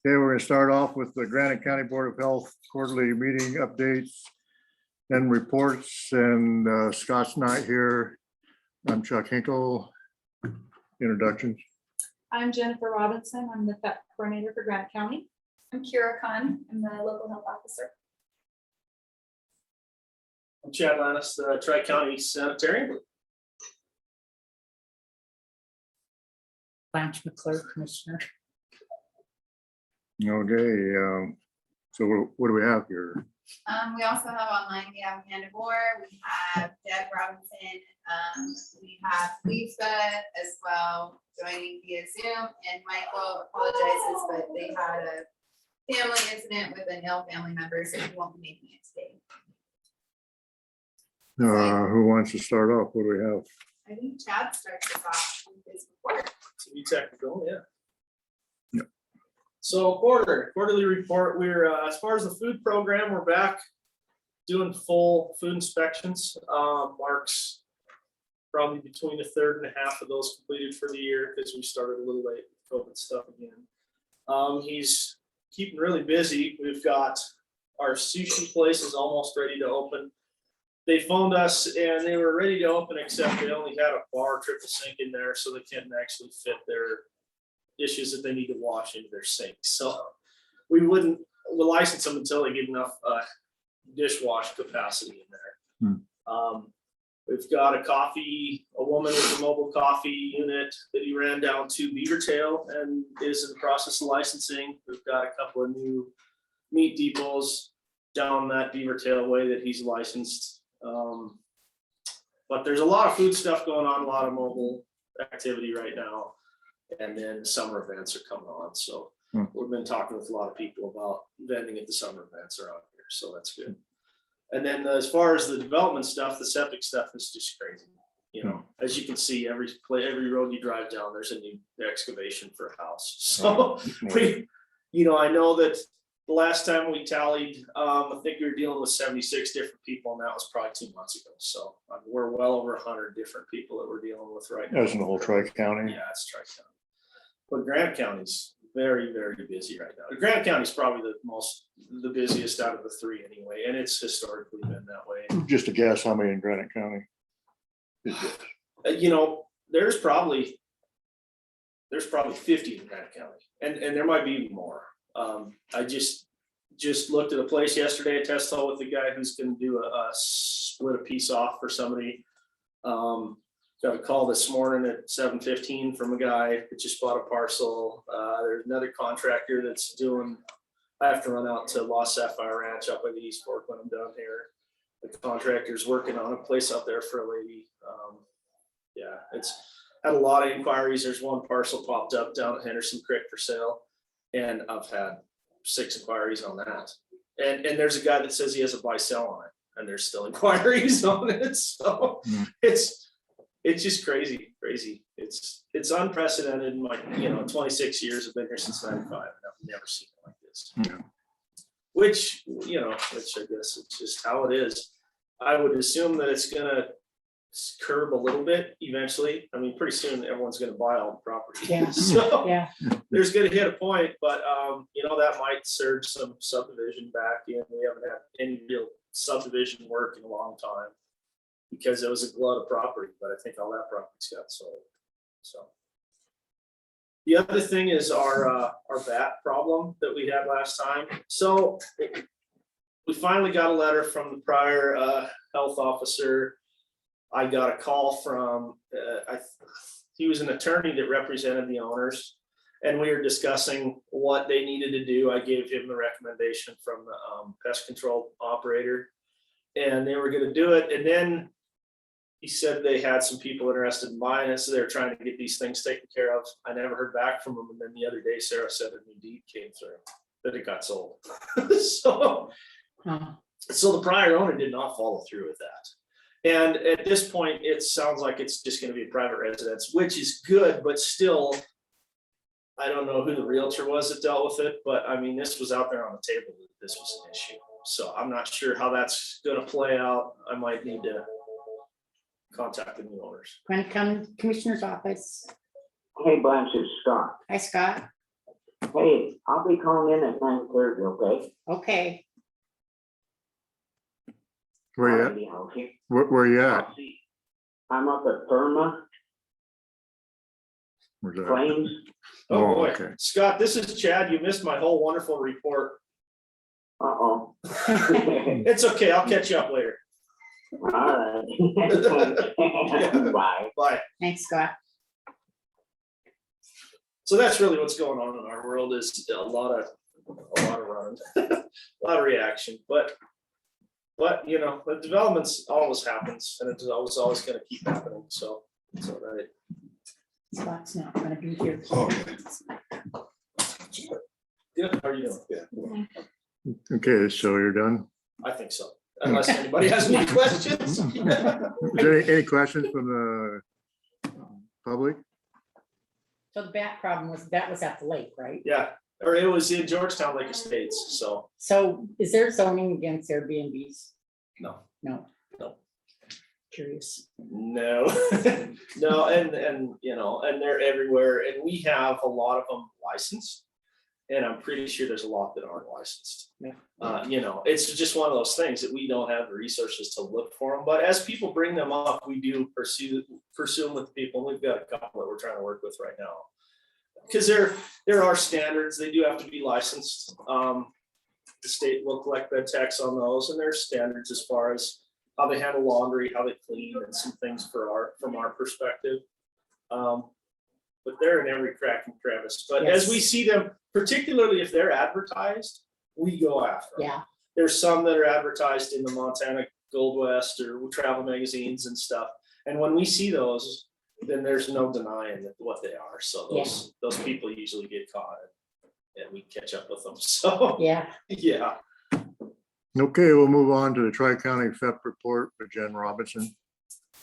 Okay, we're gonna start off with the Granite County Board of Health quarterly meeting updates and reports, and Scott's not here. I'm Chuck Hinkle. Introductions. I'm Jennifer Robinson. I'm the PEP coordinator for Granite County. I'm Kira Khan. I'm the local health officer. I'm Chad Lannis, the Tri-County Sanitarian. Blanche McClure, Commissioner. Okay, so what do we have here? We also have online, we have Amanda Moore, we have Deb Robinson, we have Lisa as well joining via Zoom, and Michael apologizes, but they had a family incident with an ill family member, so he won't be making it today. Who wants to start off? What do we have? I think Chad starts us off with his report. To be technical, yeah. Yep. So quarterly report, we're, as far as the food program, we're back doing full food inspections. Mark's probably between a third and a half of those completed for the year because we started a little late with COVID stuff again. He's keeping really busy. We've got our sushi place is almost ready to open. They phoned us and they were ready to open, except they only had a bar triple sink in there, so they can't actually fit their dishes that they need to wash into their sink. So we'll license them until they get enough dishwash capacity in there. We've got a woman with a mobile coffee unit that he ran down to Beavertail and is in the process of licensing. We've got a couple of new meat depots down that Beavertail way that he's licensed. But there's a lot of food stuff going on, a lot of mobile activity right now. And then summer events are coming on. So we've been talking with a lot of people about vending at the summer events around here. So that's good. And then as far as the development stuff, the septic stuff is just crazy. You know, as you can see, every road you drive down, there's a new excavation for a house. So I know that the last time we tallied, I think we were dealing with 76 different people, and that was probably 2 months ago. So we're well over 100 different people that we're dealing with right now. That's in the whole Tri-County. Yeah, it's Tri-County. But Granite County's very, very busy right now. Granite County's probably the busiest out of the three anyway, and it's historically been that way. Just a guess, how many in Granite County? There's probably 50 in Granite County, and there might be even more. I just looked at a place yesterday at Tesla with the guy who's going to do a split a piece off for somebody. Got a call this morning at 7:15 from a guy that just bought a parcel. There's another contractor that's doing. I have to run out to Lost Sapphire Ranch up by the East Fork when I'm down here. The contractor's working on a place out there for a lady. It's had a lot of inquiries. There's one parcel popped up down at Henderson Creek for sale, and I've had 6 inquiries on that. And there's a guy that says he has a buy-sell on it, and there's still inquiries on it. So it's just crazy. It's unprecedented in my 26 years. I've been here since 95, and I've never seen it like this. Which I guess it's just how it is. I would assume that it's gonna curb a little bit eventually. I mean, pretty soon everyone's gonna buy all the property. Yeah. So Yeah. there's gonna hit a point, but that might surge some subdivision back in. We haven't had any real subdivision work in a long time because it was a glut of property, but I think all that property's got sold. So the other thing is our bat problem that we had last time. So we finally got a letter from the prior health officer. I got a call from, he was an attorney that represented the owners, and we were discussing what they needed to do. I gave him the recommendation from the pest control operator, and they were going to do it. And then he said they had some people interested in buying it, so they're trying to get these things taken care of. I never heard back from them. And then the other day, Sarah said a new deed came through that it got sold. So the prior owner did not follow through with that. And at this point, it sounds like it's just going to be a private residence, which is good, but still, I don't know who the realtor was that dealt with it, but I mean, this was out there on the table that this was an issue. So I'm not sure how that's going to play out. I might need to contact the new owners. Granite County Commissioner's Office. Hey, Blanche, it's Scott. Hi, Scott. Hey, I'll be calling in at 9:30, okay? Okay, Where you at? Alrighty, I'll see- Where you at? I'll see. I'm up at Therma Where's that? Plains. Oh, Oh, boy. okay. Scott, this is Chad. You missed my whole wonderful report. Uh-oh. It's okay. I'll catch you up later. Alright. Bye. Bye. thanks, Scott. So that's really what's going on in our world is a lot of running, a lot of reaction, but you know, the developments always happens and it's always gonna keep happening. So it's all right. Scott's not gonna be here. Good. How are you doing? Okay, so you're done. I think so. Unless anybody has any questions. Is there any questions from the public? So the bat problem was, that was at the lake, right? Yeah, or it was in Georgetown Lake Estates. So So is there zoning against Airbnbs? no. No. No. Curious. No, no, and you know, and they're everywhere, and we have a lot of them licensed. And I'm pretty sure there's a lot that aren't licensed. Yeah. You know, it's just one of those things that we don't have the resources to look for them, but as people bring them up, we do pursue them with people. We've got a couple that we're trying to work with right now. Because there are standards, they do have to be licensed. The state will collect bed tax on those, and there's standards as far as how they handle laundry, how they clean, and some things from our perspective. But they're in every crack and crevice. But as we see them, particularly if they're advertised, we go after them. Yeah, There's some that are advertised in the Montana Gold West or travel magazines and stuff. And when we see those, then there's no denying what they are. So those people usually get caught and we catch up with them. So yeah. yeah. Okay, we'll move on to the Tri-County FEP report with Jen Robinson.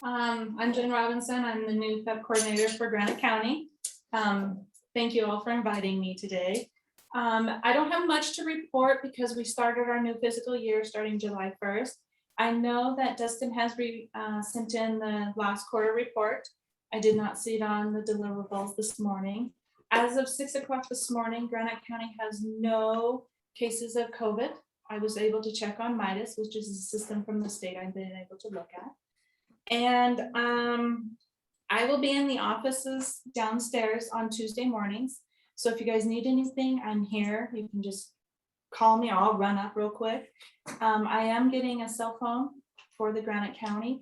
I'm Jen Robinson. I'm the new FEP coordinator for Granite County. Thank you all for inviting me today. I don't have much to report because we started our new fiscal year starting July 1st. I know that Dustin has sent in the last quarter report. I did not see it on the deliverables this morning. As of 6 o'clock this morning, Granite County has no cases of COVID. I was able to check on Midas, which is a system from the state I've been able to look at. And I will be in the offices downstairs on Tuesday mornings. So if you guys need anything, I'm here. You can just call me. I'll run up real quick. I am getting a cell phone for the Granite County.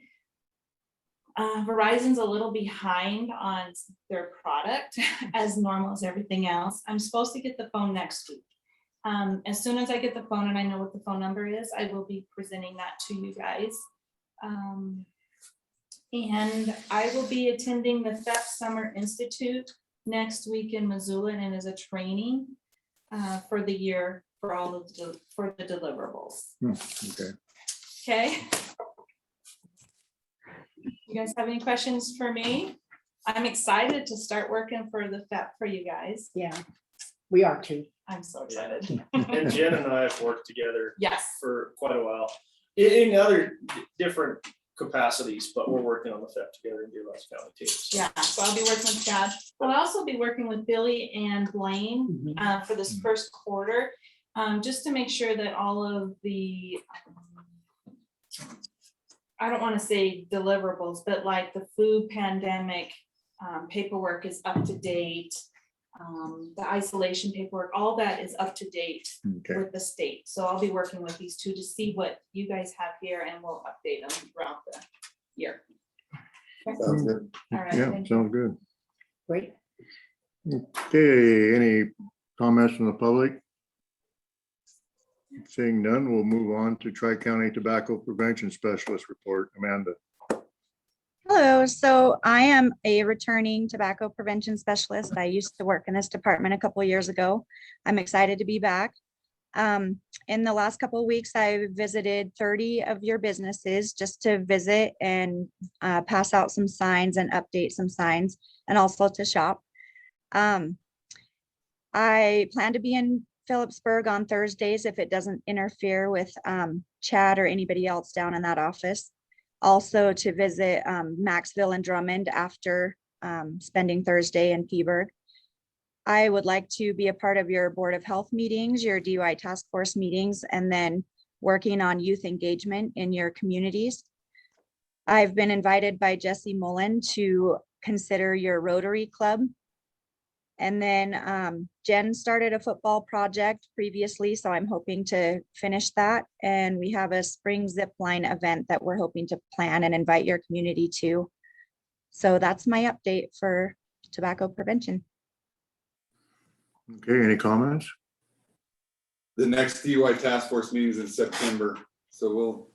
Verizon's a little behind on their product as normal as everything else. I'm supposed to get the phone next week. As soon as I get the phone and I know what the phone number is, I will be presenting that to you guys. And I will be attending the FEP Summer Institute next week in Missoula, and it is a training for the year for all of for the deliverables. Okay. Okay. You guys have any questions for me? I'm excited to start working for the FEP for you guys. Yeah, we are too. I'm so excited. And Jen and I have worked together Yes. for quite a while in other different capacities, but we're working on the FEP together in Dearborn County too. So. Yeah, so I'll be working with Chad. I'll also be working with Billy and Blaine for this first quarter, just to make sure that all of the, I don't want to say deliverables, but like the food pandemic paperwork is up to date. The isolation paperwork, all that is up to date Okay. with the state. So I'll be working with these two to see what you guys have here, and we'll update them throughout the year. Sounds good. All right. Yeah, thank you. sounds good. Great. Okay, any comments from the public? Seeing none, we'll move on to Tri-County Tobacco Prevention Specialist report. Amanda. Hello, so I am a returning tobacco prevention specialist. I used to work in this department a couple of years ago. I'm excited to be back. In the last couple of weeks, I visited 30 of your businesses just to visit and pass out some signs and update some signs, and also to shop. I plan to be in Phillipsburg on Thursdays if it doesn't interfere with Chad or anybody else down in that office. Also to visit Maxville and Drummond after spending Thursday in Feeburg. I would like to be a part of your Board of Health meetings, your DUI task force meetings, and then working on youth engagement in your communities. I've been invited by Jesse Mullen to consider your Rotary Club. And then Jen started a football project previously, so I'm hoping to finish that. And we have a spring zip line event that we're hoping to plan and invite your community to. So that's my update for tobacco prevention. Okay, any comments? The next DUI task force meeting is in September, so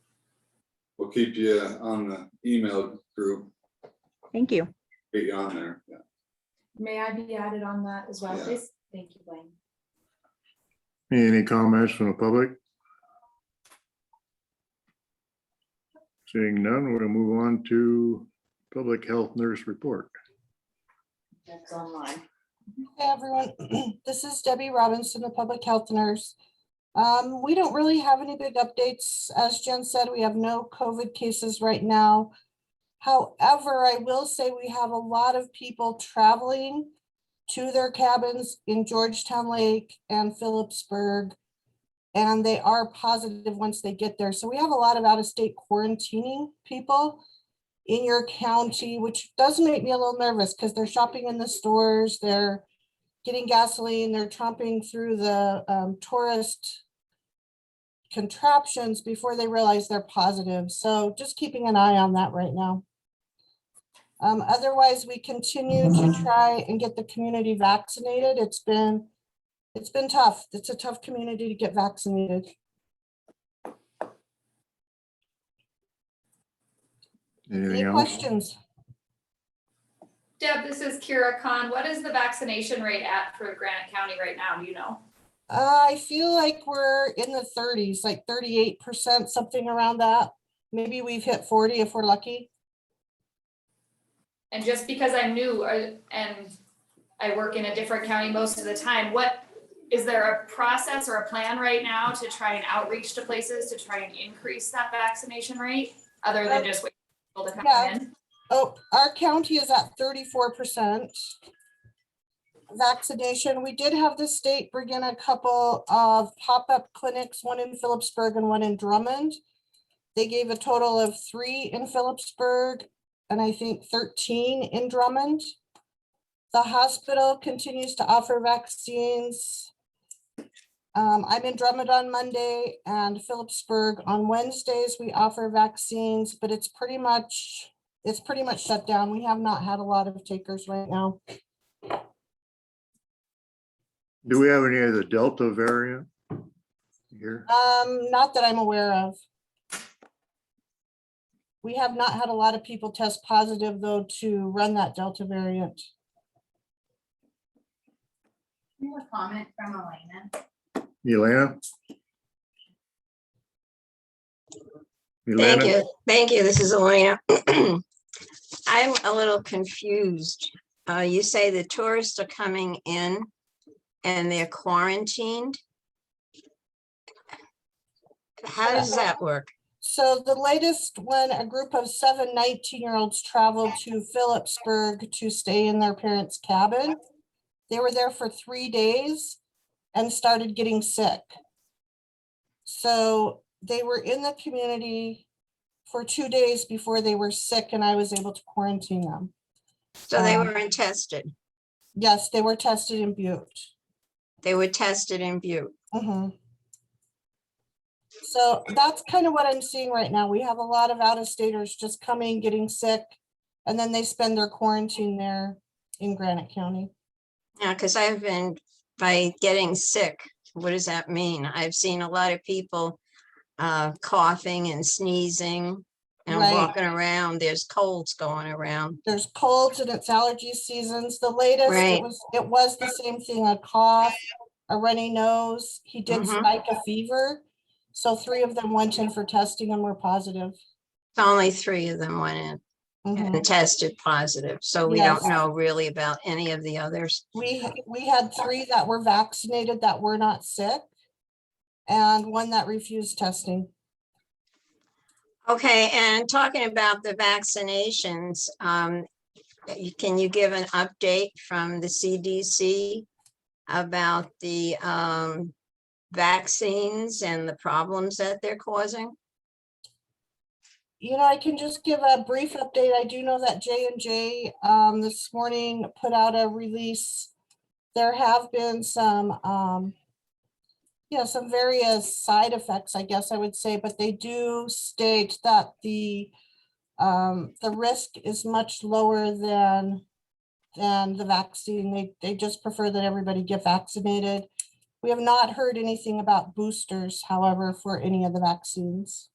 we'll keep you on the email group, Thank you. get you on there. Yeah. May I be added on that as well, Yeah. please? Thank you, Blaine. Any comments from the public? Seeing none, we're gonna move on to public health nurse report. That's online. Hey, everyone. This is Debbie Robinson, the public health nurse. We don't really have any big updates. As Jen said, we have no COVID cases right now. However, I will say we have a lot of people traveling to their cabins in Georgetown Lake and Phillipsburg, and they are positive once they get there. So we have a lot of out-of-state quarantining people in your county, which does make me a little nervous because they're shopping in the stores, they're getting gasoline, they're tromping through the tourist contraptions before they realize they're positive. So just keeping an eye on that right now. Otherwise, we continue to try and get the community vaccinated. It's been tough. It's a tough community to get vaccinated. Anything Any else? questions? Deb, this is Kira Khan. What is the vaccination rate at for Granite County right now? Do you know? I feel like we're in the 30s, like 38%, something around that. Maybe we've hit 40 if we're lucky. And just because I'm new and I work in a different county most of the time, is there a process or a plan right now to try and outreach to places to try and increase that vaccination rate other than just waiting for people to come Yeah. in? Oh, our county is at 34% vaccination. We did have the state bring in a couple of pop-up clinics, one in Phillipsburg and one in Drummond. They gave a total of 3 in Phillipsburg and I think 13 in Drummond. The hospital continues to offer vaccines. I'm in Drummond on Monday and Phillipsburg on Wednesdays. We offer vaccines, but it's pretty much shut down. We have not had a lot of takers right now. Do we have any of the Delta variant here? Not that I'm aware of. We have not had a lot of people test positive though to run that Delta variant. A comment from Elena. Elena? Thank Elena? you. Thank you. This is Elena. I'm a little confused. You say the tourists are coming in and they're quarantined. How does that work? So the latest, when a group of 7 19-year-olds traveled to Phillipsburg to stay in their parents' cabin, they were there for 3 days and started getting sick. So they were in the community for 2 days before they were sick and I was able to quarantine them. So they weren't tested. Yes, they were tested in Butte. They were tested in Butte. Mhm. So that's kind of what I'm seeing right now. We have a lot of out-of-staters just coming, getting sick, and then they spend their quarantine there in Granite County. Yeah, because I've been, by getting sick, what does that mean? I've seen a lot of people coughing and sneezing and Right. walking around. There's colds going around. There's colds and it's allergy seasons. The latest, Right. it was the same thing, a cough, a runny nose. He did Mhm. spike a fever. So 3 of them went in for testing and were positive. Only 3 of them went in Mhm. and tested positive. So we Yes. don't know really about any of the others. We had 3 that were vaccinated that were not sick and 1 that refused testing. Okay, and talking about the vaccinations, can you give an update from the CDC about the vaccines and the problems that they're causing? You know, I can just give a brief update. I do know that J&J this morning put out a release. There have been some, some various side effects, I guess I would say, but they do state that the risk is much lower than the vaccine. They just prefer that everybody get vaccinated. We have not heard anything about boosters, however, for any of the vaccines.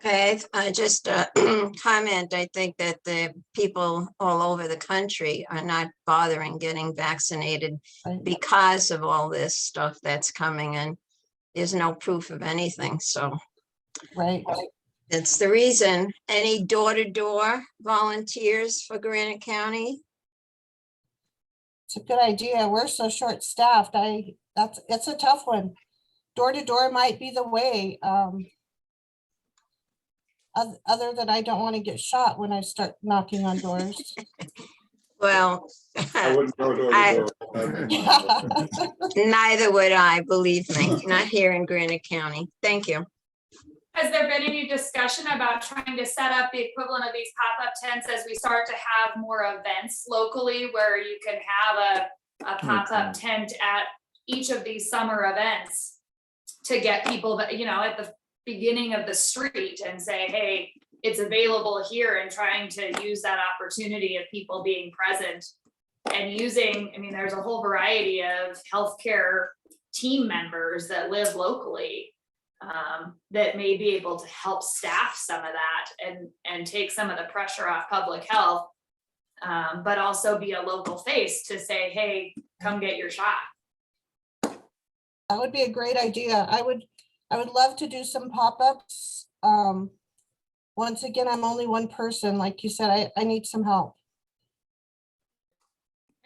Okay, just a comment. I think that the people all over the country are not bothering getting vaccinated Right. because of all this stuff that's coming and there's no proof of anything. So Right. that's the reason. Any door-to-door volunteers for Granite County? It's a good idea. We're so short-staffed. It's a tough one. Door to door might be the way. Other than I don't want to get shot when I start knocking on doors. Well, I wouldn't go door I- to door. neither would I, believe me, not here in Granite County. Thank you. Has there been any discussion about trying to set up the equivalent of these pop-up tents as we start to have more events locally where you can have a pop-up tent at each of these summer events to get people that, at the beginning of the street and say, hey, it's available here, and trying to use that opportunity of people being present and using, there's a whole variety of healthcare team members that live locally that may be able to help staff some of that and take some of the pressure off public health, but also be a local face to say, hey, come get your shot. That would be a great idea. I would love to do some pop-ups. Once again, I'm only one person. Like you said, I need some help.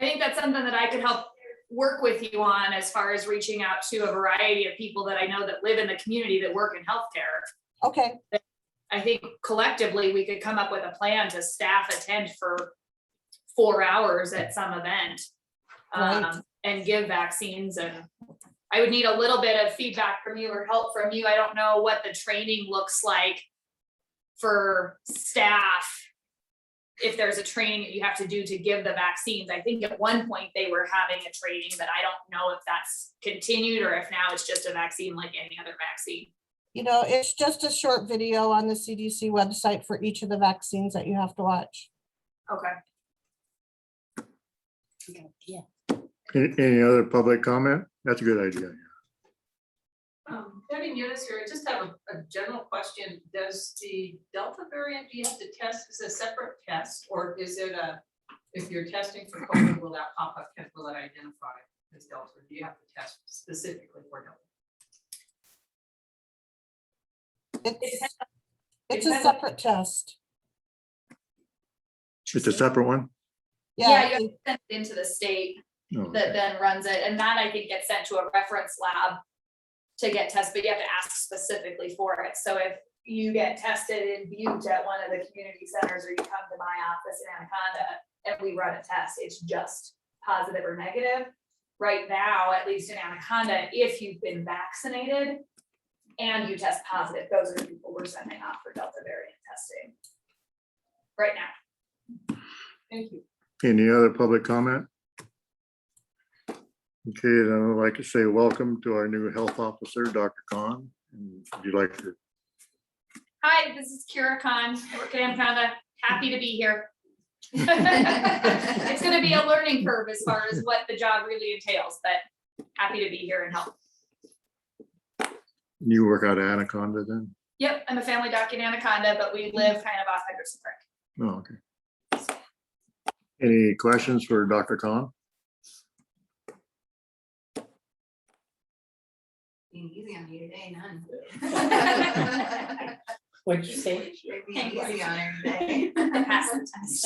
I think that's something that I could help work with you on as far as reaching out to a variety of people that I know that live in the community that work in healthcare. Okay, I think collectively we could come up with a plan to staff a tent for 4 hours at some event. Right. And give vaccines, and I would need a little bit of feedback from you or help from you. I don't know what the training looks like for staff. If there's a training that you have to do to give the vaccines. I think at one point they were having a training, but I don't know if that's continued or if now it's just a vaccine like any other vaccine. it's just a short video on the CDC website for each of the vaccines that you have to watch. Okay. Yeah. Any other public comment? That's a good idea. Debbie Munis here. I just have a general question. Does the Delta variant, do you have to test, is it a separate test, or is it if you're testing for COVID, will that pop up, will it identify as Delta? Or do you have to test specifically for Delta? It's a separate test. It's a separate one? Yeah, Yeah, you have to send it into the state Oh, that then runs it, and that I think gets sent to a reference lab to get tested, but you have to ask specifically for it. So if you get tested in Butte at one of the community centers, or you come to my office in Anaconda and we run a test, it's just positive or negative. Right now, at least in Anaconda, if you've been vaccinated and you test positive, those are the people we're sending off for Delta variant testing right now. Thank you. Any other public comment? Okay, then I'd like to say welcome to our new health officer, Dr. Khan. And would you like to? Hi, this is Kira Khan. I work at Anaconda. Happy to be here. It's gonna be a learning curve as far as what the job really entails, but happy to be here and help. You work out of Anaconda then? Yep, I'm a family doc in Anaconda, but we live kind of off Henderson Creek. Oh, okay. Any questions for Dr. Khan? Being easy on you today, none. What'd you say? Being easy on her today. Pass the test.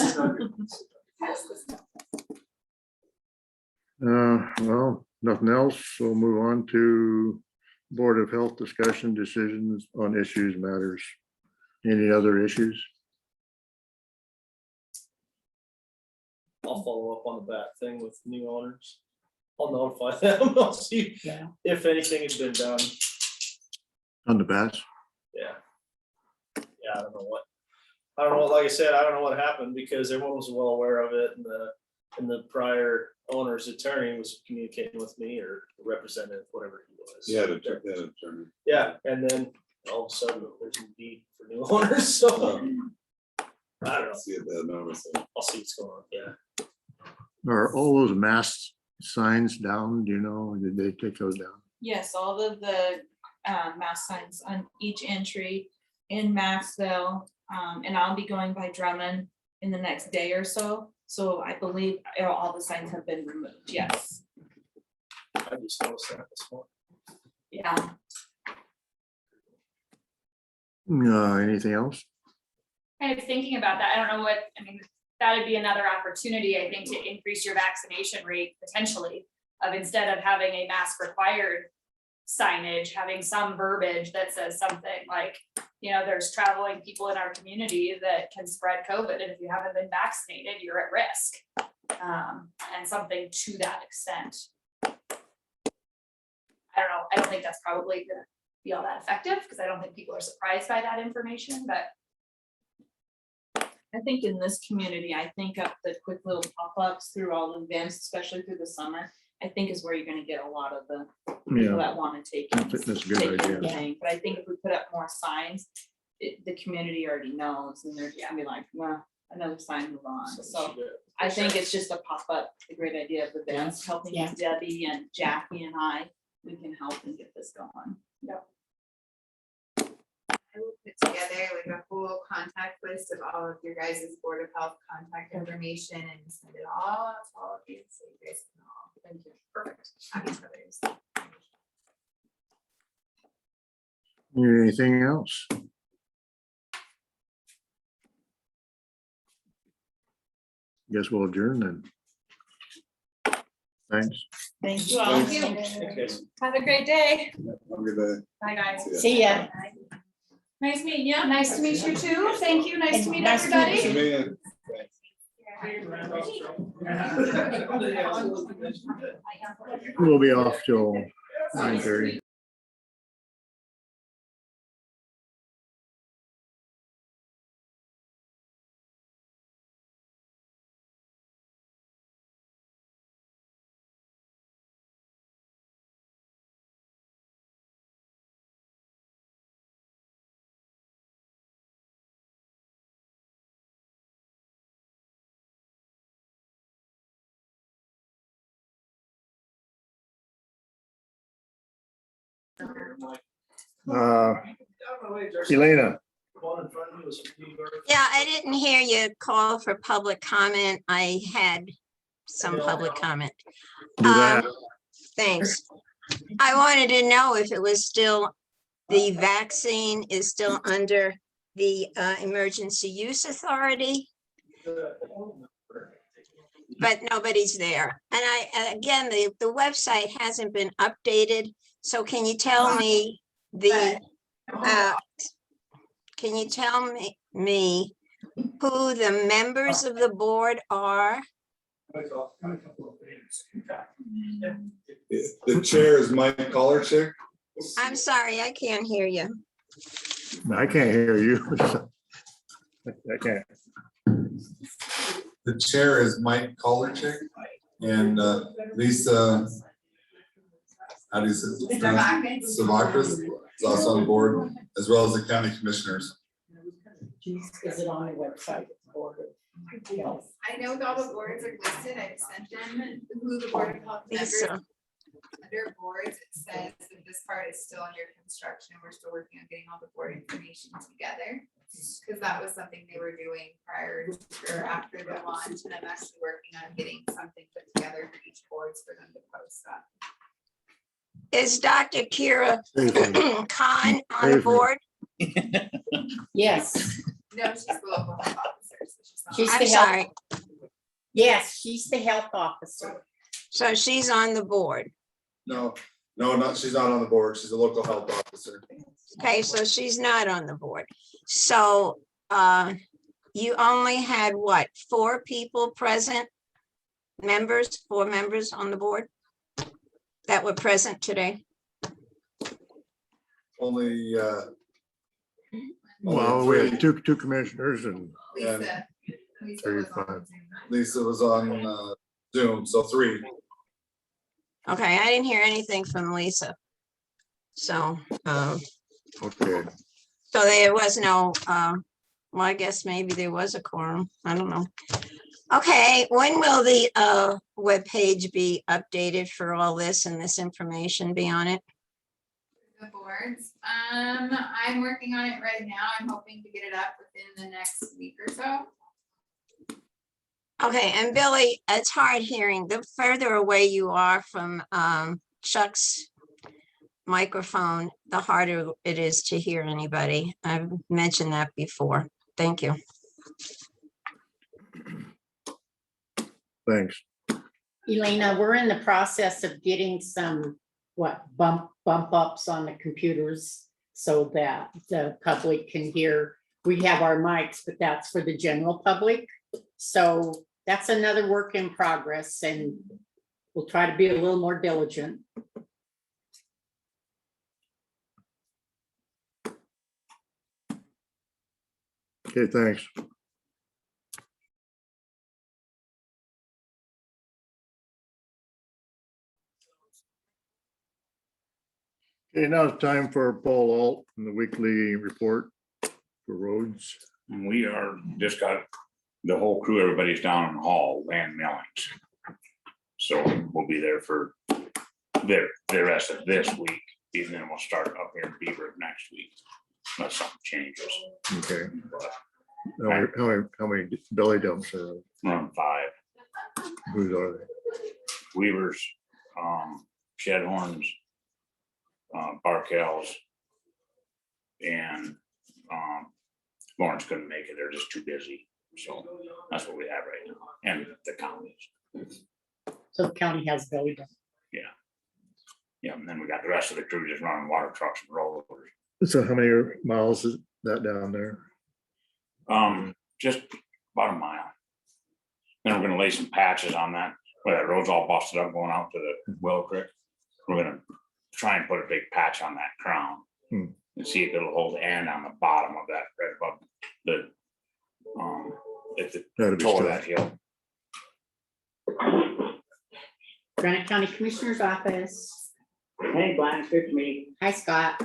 Pass this stuff. Well, nothing else. We'll move on to Board of Health discussion decisions on issues matters. Any other issues? I'll follow up on the bat thing with new owners. I'll notify them. I'll see Yeah. if anything has been done. On the best. Yeah. Yeah, I don't know, like I said, I don't know what happened because everyone was well aware of it and the prior owner's attorney was communicating with me or representative, whatever he was. Yeah, the attorney. Yeah, and then all of a sudden there's a deed for new owners, so I don't know. See it, notice. I'll see what's going on, yeah. Are all those mast signs down? Do you know? Did they take those down? Yes, all of the mass signs on each entry in Maxville. And I'll be going by Drummond in the next day or so. So I believe all the signs have been removed, yes. I just noticed that this morning. Yeah, Anything else? Kind of thinking about that, I don't know what, I mean, that'd be another opportunity, I think, to increase your vaccination rate potentially. Of instead of having a mask required signage, having some verbiage that says something like, you know, there's traveling people in our community that can spread COVID, and if you haven't been vaccinated, you're at risk. And something to that extent. I don't know, I don't think that's probably gonna be all that effective, because I don't think people are surprised by that information, but I think in this community, I think up the quick little pop-ups through all the events, especially through the summer, I think is where you're gonna get a lot of the people Yeah, that wanna take. I think that's a good take idea. everything. But I think if we put up more signs, the community already knows, and they're gonna be like, well, another sign, move on. So I think it's just a pop-up, a great idea of events, helping Yeah. Debbie and Jackie and we can help and get this going. I will put together like a full contact list of all of your guys' Board of Health contact information and send it all out to all of you, so you guys can all. Thank you. Perfect. Have each other's. Anything else? Guess we'll adjourn then. Thanks. Thank you all. Thanks. Thanks, guys. Have a great day. Have a good day. bye, guys. See ya. Nice meeting you. Nice to meet you too. Thank you. Nice to meet Nice to meet everybody. you. We'll be off till 9:30. Elena, Yeah, I didn't hear you call for public comment. I had some public comment. do that. Thanks. I wanted to know if it was still, the vaccine is still under the Emergency Use Authority, but nobody's there. And again, the website hasn't been updated. So can you tell me can you tell me who the members of the board are? The chair is Mike Collarchick. I'm sorry, I can't hear you. I can't hear you. I can't. The chair is Mike Collarchick and Lisa. How do you say? Savakis is also on the board, as well as the county commissioners. Is it on the website? Board of Health? I know all the boards are listed, I've sent them who the Board of Health members. Lisa, Under boards, it says that this part is still under construction, we're still working on getting all the board information together. Cause that was something they were doing prior or after the launch, and I'm actually working on getting something put together for each boards for them to post that. is Dr. Kira Briefly. Khan on the Briefly. board? Yes, No, she's the local health officer, so she's not. She's I'm the health- sorry. yes, she's the health officer. So she's on the board. No, she's not on the board. She's a local health officer. Okay, so she's not on the board. So you only had what, 4 people present? Members, 4 members on the board? that were present today? Only, Well, we had two commissioners and Lisa. Lisa was on 35. Zoom. Lisa was on Zoom, so 3. Okay, I didn't hear anything from Lisa. So, okay. so there was no, well, I guess maybe there was a quorum. I don't know. Okay, when will the webpage be updated for all this and this information be on it? The boards, I'm working on it right now. I'm hoping to get it up within the next week or so. Okay, and Billy, it's hard hearing. The further away you are from Chuck's microphone, the harder it is to hear anybody. I've mentioned that before. Thank you. Thanks. Elena, we're in the process of getting some, bump ups on the computers so that the public can hear. We have our mics, but that's for the general public. So that's another work in progress, and we'll try to be a little more diligent. Okay, thanks. Okay, now it's time for Paul Alt and the weekly report for roads. We just got the whole crew, everybody's down in the hall, land millings. So we'll be there for the rest of this week, and then we'll start up here in Beaver next week, unless something changes. Okay. But How many belly dumps are, Run 5, whose are they? Weavers, Shedhorns, Barkels, and Lawrence couldn't make it. They're just too busy. So that's what we have right now, and the counties. So the county has belly dump. Yeah, and then we got the rest of the crew just running water trucks and rollers. So how many miles is that down there? Just about a mile. Then we're gonna lay some patches on that, where that road's all busted up going out to the Willow Creek. We're gonna try and put a big patch on that crown. Hmm. And see if it'll hold and on the bottom of that, right above the, at the That'd be toe of still- that hill. Granite County Commissioner's Office. Hey, Glenn, good to meet Hi, Scott.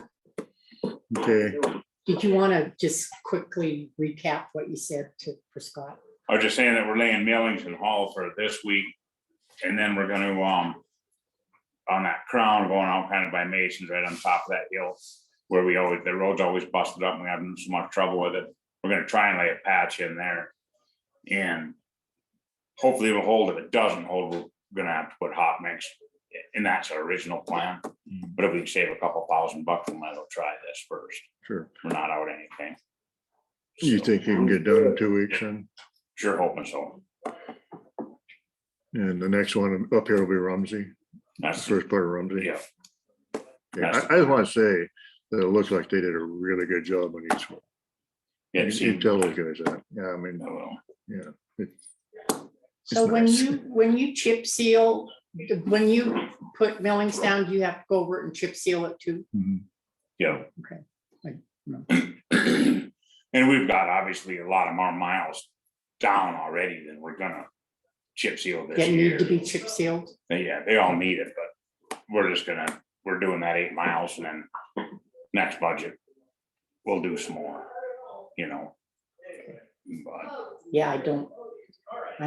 Okay, you. Did you want to just quickly recap what you said for Scott? I was just saying that we're laying millings and haul for this week. And then we're gonna, on that crown going out kind of by Masons right on top of that hill. Where the road's always busted up and we're having so much trouble with it. We're gonna try and lay a patch in there. And hopefully it'll hold. If it doesn't hold, we're gonna have to put hot mix. And that's our original plan. But if we can save a couple $1,000, we might as well try this first. sure. We're not out anything. You So, think you can get done in 2 weeks then? Sure hoping so. And the next one up here will be Rumsey, That's, first part of Rumsey. yeah, Yeah, I just want to say that it looks like they did a really good job on each one. yeah, it You seemed- tell those guys that. Yeah, I mean, well, yeah. So when nice. you chip seal, when you put millings down, do you have to go over it and chip seal it too? yeah. Okay. And we've got obviously a lot of more miles down already than we're gonna chip seal this That year. need to be chip sealed? Yeah, they all need it, but we're doing that 8 miles and then next budget, we'll do some more, you know. But Yeah, I don't.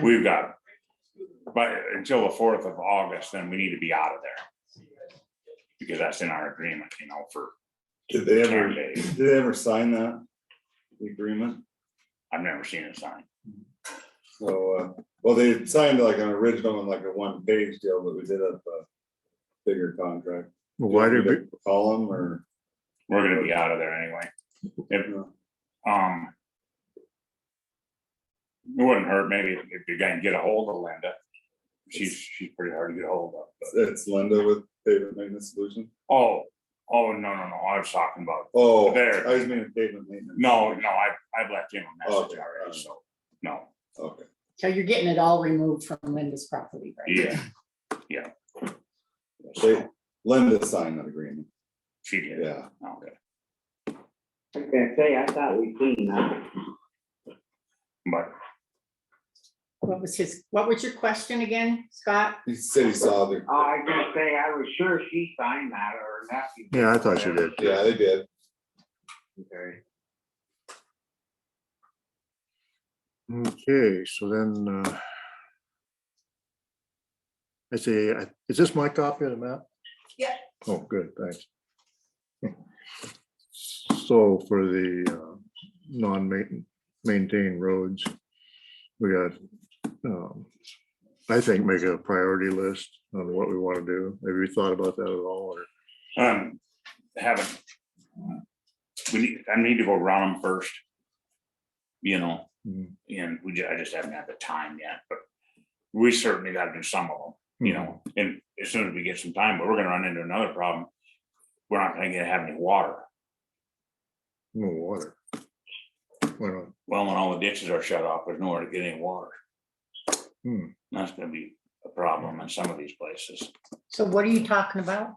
we've got, but until the 4th of August, then we need to be out of there. Because that's in our agreement, you know, for Did they 10 days. did they ever sign that agreement? I've never seen a sign. So, well, they signed like an original and like a 1-page deal, but we did a bigger contract. Well, why did we, Call them or? We're gonna be out of there anyway. If, it wouldn't hurt maybe if you can get a hold of Linda. She's pretty hard to get a hold of. But, It's Linda with Pavement Maintenance Solution. oh, no, I was talking about, Oh, There. I was meaning pavement maintenance. no, I've left him a message Okay. already, so, no, Okay. So you're getting it all removed from Linda's property, right? yeah. They, Linda signed that agreement. She did. Yeah. Okay, I was gonna say, I thought we seen that. but what was your question again, Scott? He said he saw the, Oh, I was gonna say, I was sure she signed that or nephew. Yeah, I thought she did. yeah, they did. Okay. Okay, so then, I say, is this my copy of the map? Yeah. Oh, good, thanks. So for the non-maintained roads, we got, I think, make a priority list on what we want to do. Have you thought about that at all? Or haven't. I need to go run them first. You know, Mhm. and I just haven't had the time yet, but we certainly gotta do some of them, you know, and as soon as we get some time, but we're gonna run into another problem. We're not gonna have any water. No water. Why not? Well, when all the ditches are shut off, there's nowhere to get any water. Hmm. That's gonna be a problem in some of these places So what are you talking about?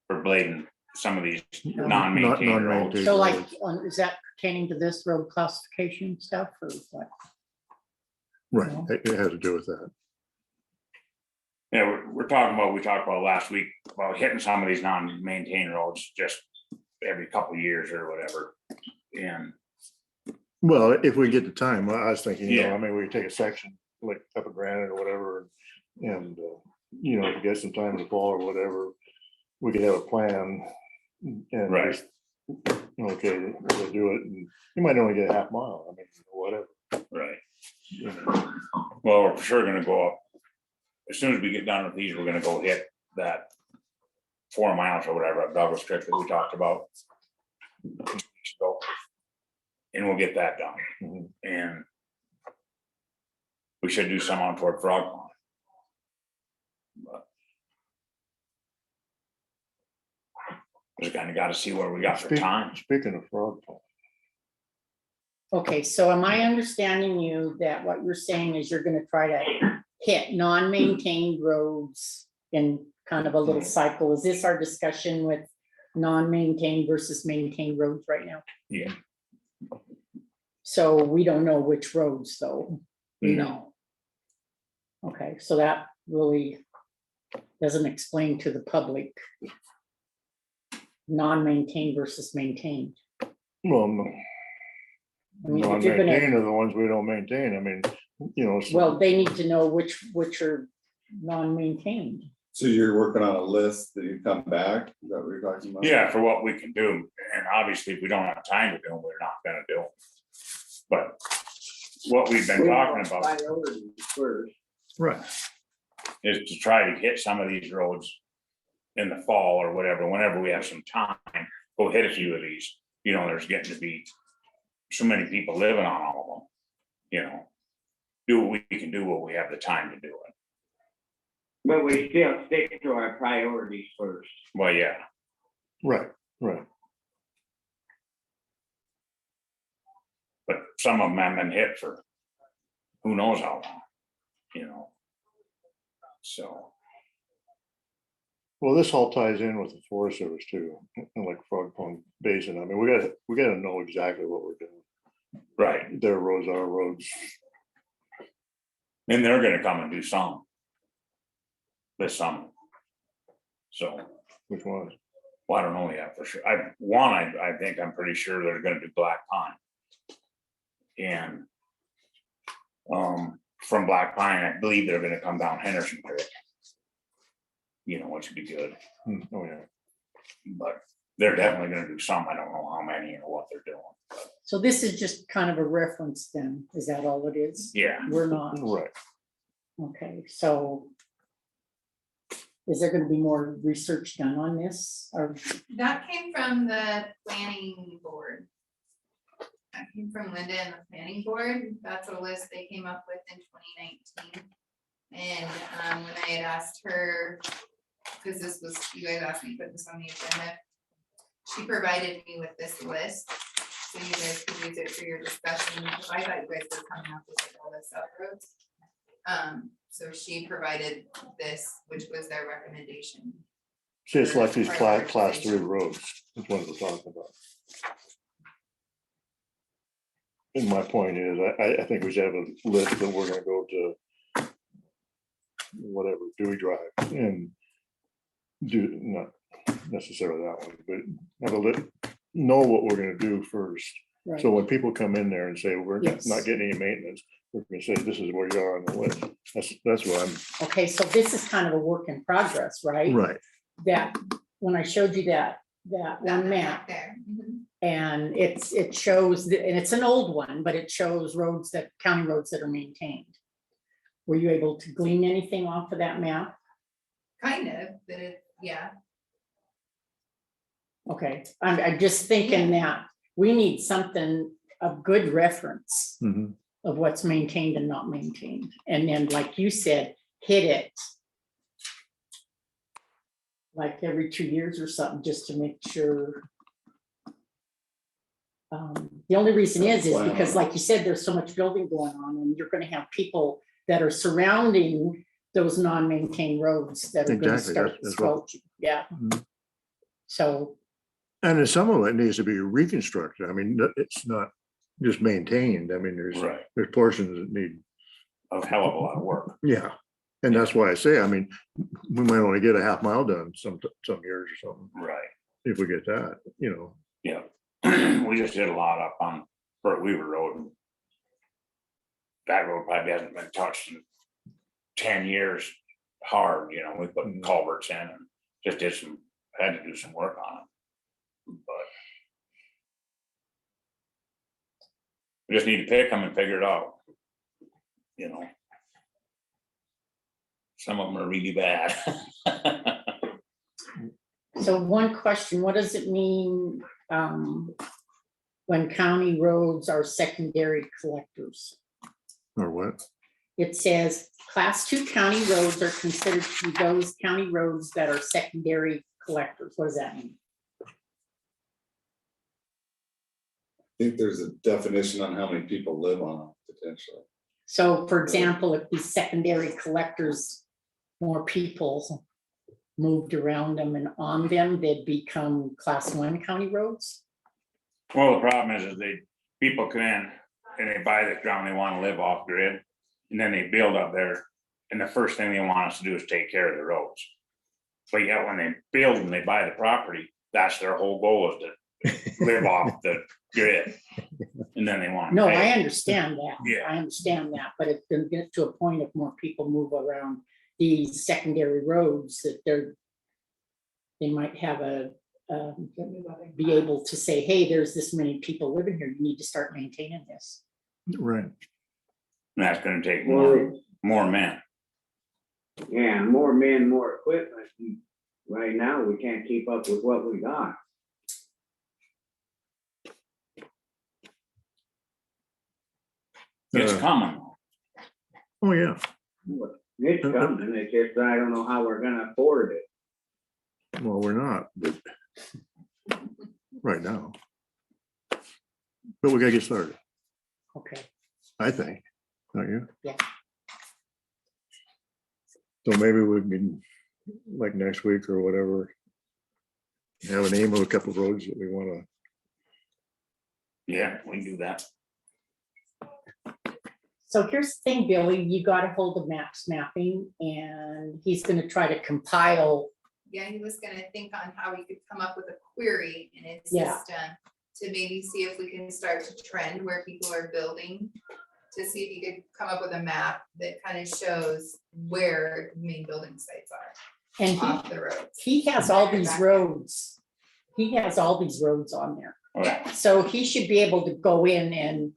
for blading some of these No. non-maintained roads. Non-maintained. So like, is that pertaining to this road classification stuff or what? Right, it has to do with that. Yeah, we're talking about, we talked about last week about hitting some of these non-maintained roads just every couple of years or whatever. And Well, if we get the time, I was thinking, Yeah. I mean, we take a section, like up a granite or whatever, and, if we get some time in the fall or whatever, we could have a plan. And Right. just, okay, we'll do it, and you might only get a half mile, I mean, whatever. right. you know. Well, we're for sure gonna go up. As soon as we get done with these, we're gonna go hit that 4 miles or whatever up Douglas Creek that we talked about. And we'll get that done. Mhm. And we should do some on toward Frog Pond. But just kinda gotta see where we got for time. Speaking of Frog Pond, Okay, so am I understanding you that what you're saying is you're gonna try to hit non-maintained roads in kind of a little cycle? Is this our discussion with non-maintained versus maintained roads right now? Yeah. So we don't know which roads though, Mhm. no. Okay, so that really doesn't explain to the public non-maintained versus maintained. well, I mean, if you're gonna, non-maintained are the ones we don't maintain, I mean, so- well, they need to know which are non-maintained. So you're working on a list that you come back, is that what you're talking about? Yeah, for what we can do, and obviously, if we don't have time to do them, we're not gonna do them. But what we've been talking about Priorities first. Right, is to try to hit some of these roads in the fall or whatever, whenever we have some time, go hit a few of these. There's getting to be so many people living on all of them, do what we can do, what we have the time to do it. But we still stick to our priorities first. Well, yeah, right. but some of them have been hit for who knows how long. So, Well, this all ties in with the Forest Service too, and like Frog Pond Basin, I mean, we gotta know exactly what we're doing. right, Their roads, our roads, and they're gonna come and do some this summer. So, which ones? well, I don't know yet for sure. I think I'm pretty sure they're gonna do Black Pine. And from Black Pine, I believe they're gonna come down Henderson Creek. Which would be good, Oh, yeah. but they're definitely gonna do some. I don't know how many or what they're doing. So this is just kind of a reference then, is that all it is? Yeah, We're not, Right. okay, so is there gonna be more research done on this, or, That came from the planning board. That came from Linda and the planning board. That's a list they came up with in 2019. And when I had asked her, because this was, you guys asked me to put this on the agenda, she provided me with this list. So you guys could use it for your discussion, because I thought you guys were coming up with like all this other roads. So she provided this, which was their recommendation. See, it's like these class 3 roads, is what we're talking about. And my point is, I think we should have a list that we're gonna go to whatever, Dewey Drive, and do, not necessarily that one, but have a lit, know what we're gonna do first. Right. So when people come in there and say, we're Yes. not getting any maintenance, we're gonna say, this is where you are on the list. That's what I'm, Okay, so this is kind of a work in progress, right? right, That, when I showed you that one map, There. Mhm. and it shows, and it's an old one, but it shows roads that, county roads that are maintained. Were you able to glean anything off of that map? Kind of, but it, yeah. Okay, I'm just thinking that we need something of good reference mhm. of what's maintained and not maintained. And then, like you said, hit it like every 2 years or something, just to make sure. The only reason is because, like you said, there's so much building going on, and you're gonna have people that are surrounding those non-maintained roads that are gonna Exactly, start that's what- squelching, yeah. Mhm. So, And then some of it needs to be reconstructed. I mean, it's not just maintained. I mean, Right. there's portions that need, A hell of a lot of work. yeah. And that's why I say, I mean, we might only get a half mile done some years or something, Right. if we get that, Yeah. We just did a lot up on Burt Weaver Road. And that road probably hasn't been touched in 10 years hard, we put Mhm. culverts in and just had to do some work on it. But we just need to pick them and figure it out. Some of them are really bad. so one question, what does it mean when county roads are secondary collectors? or what? It says, class 2 county roads are considered to be those county roads that are secondary collectors. What does that mean? I think there's a definition on how many people live on them potentially. So for example, if these secondary collectors, more people moved around them and on them, they'd become class 1 county roads? Well, the problem is people come in and they buy this ground, they wanna live off grid. And then they build up there, and the first thing they want us to do is take care of the roads. But yet when they build and they buy the property, that's their whole goal, is to live off the grid. And then they want. No, I understand that. Yeah. I understand that, but it can get to a point if more people move around these secondary roads that they might have be able to say, hey, there's this many people living here, you need to start maintaining this. Right. And that's gonna take Well, more men. yeah, more men, more equipment. and Right now, we can't keep up with what we got. It's Uh, coming. Oh, yeah. It's coming, it's just, I don't know how we're gonna afford it. Well, we're not, but right now. But we gotta get started, Okay, I think, don't you? Yeah. So maybe we can, like next week or whatever, have a name of a couple of roads that we wanna, Yeah, we can do that. so here's the thing, Billy, you got a hold of Max Mapping, and he's gonna try to compile. Yeah, he was gonna think on how we could come up with a query in his Yeah. system to maybe see if we can start to trend where people are building. To see if you could come up with a map that kind of shows where main building sites are And off the roads. he has all these roads. He has all these roads on there. Okay. So he should be able to go in and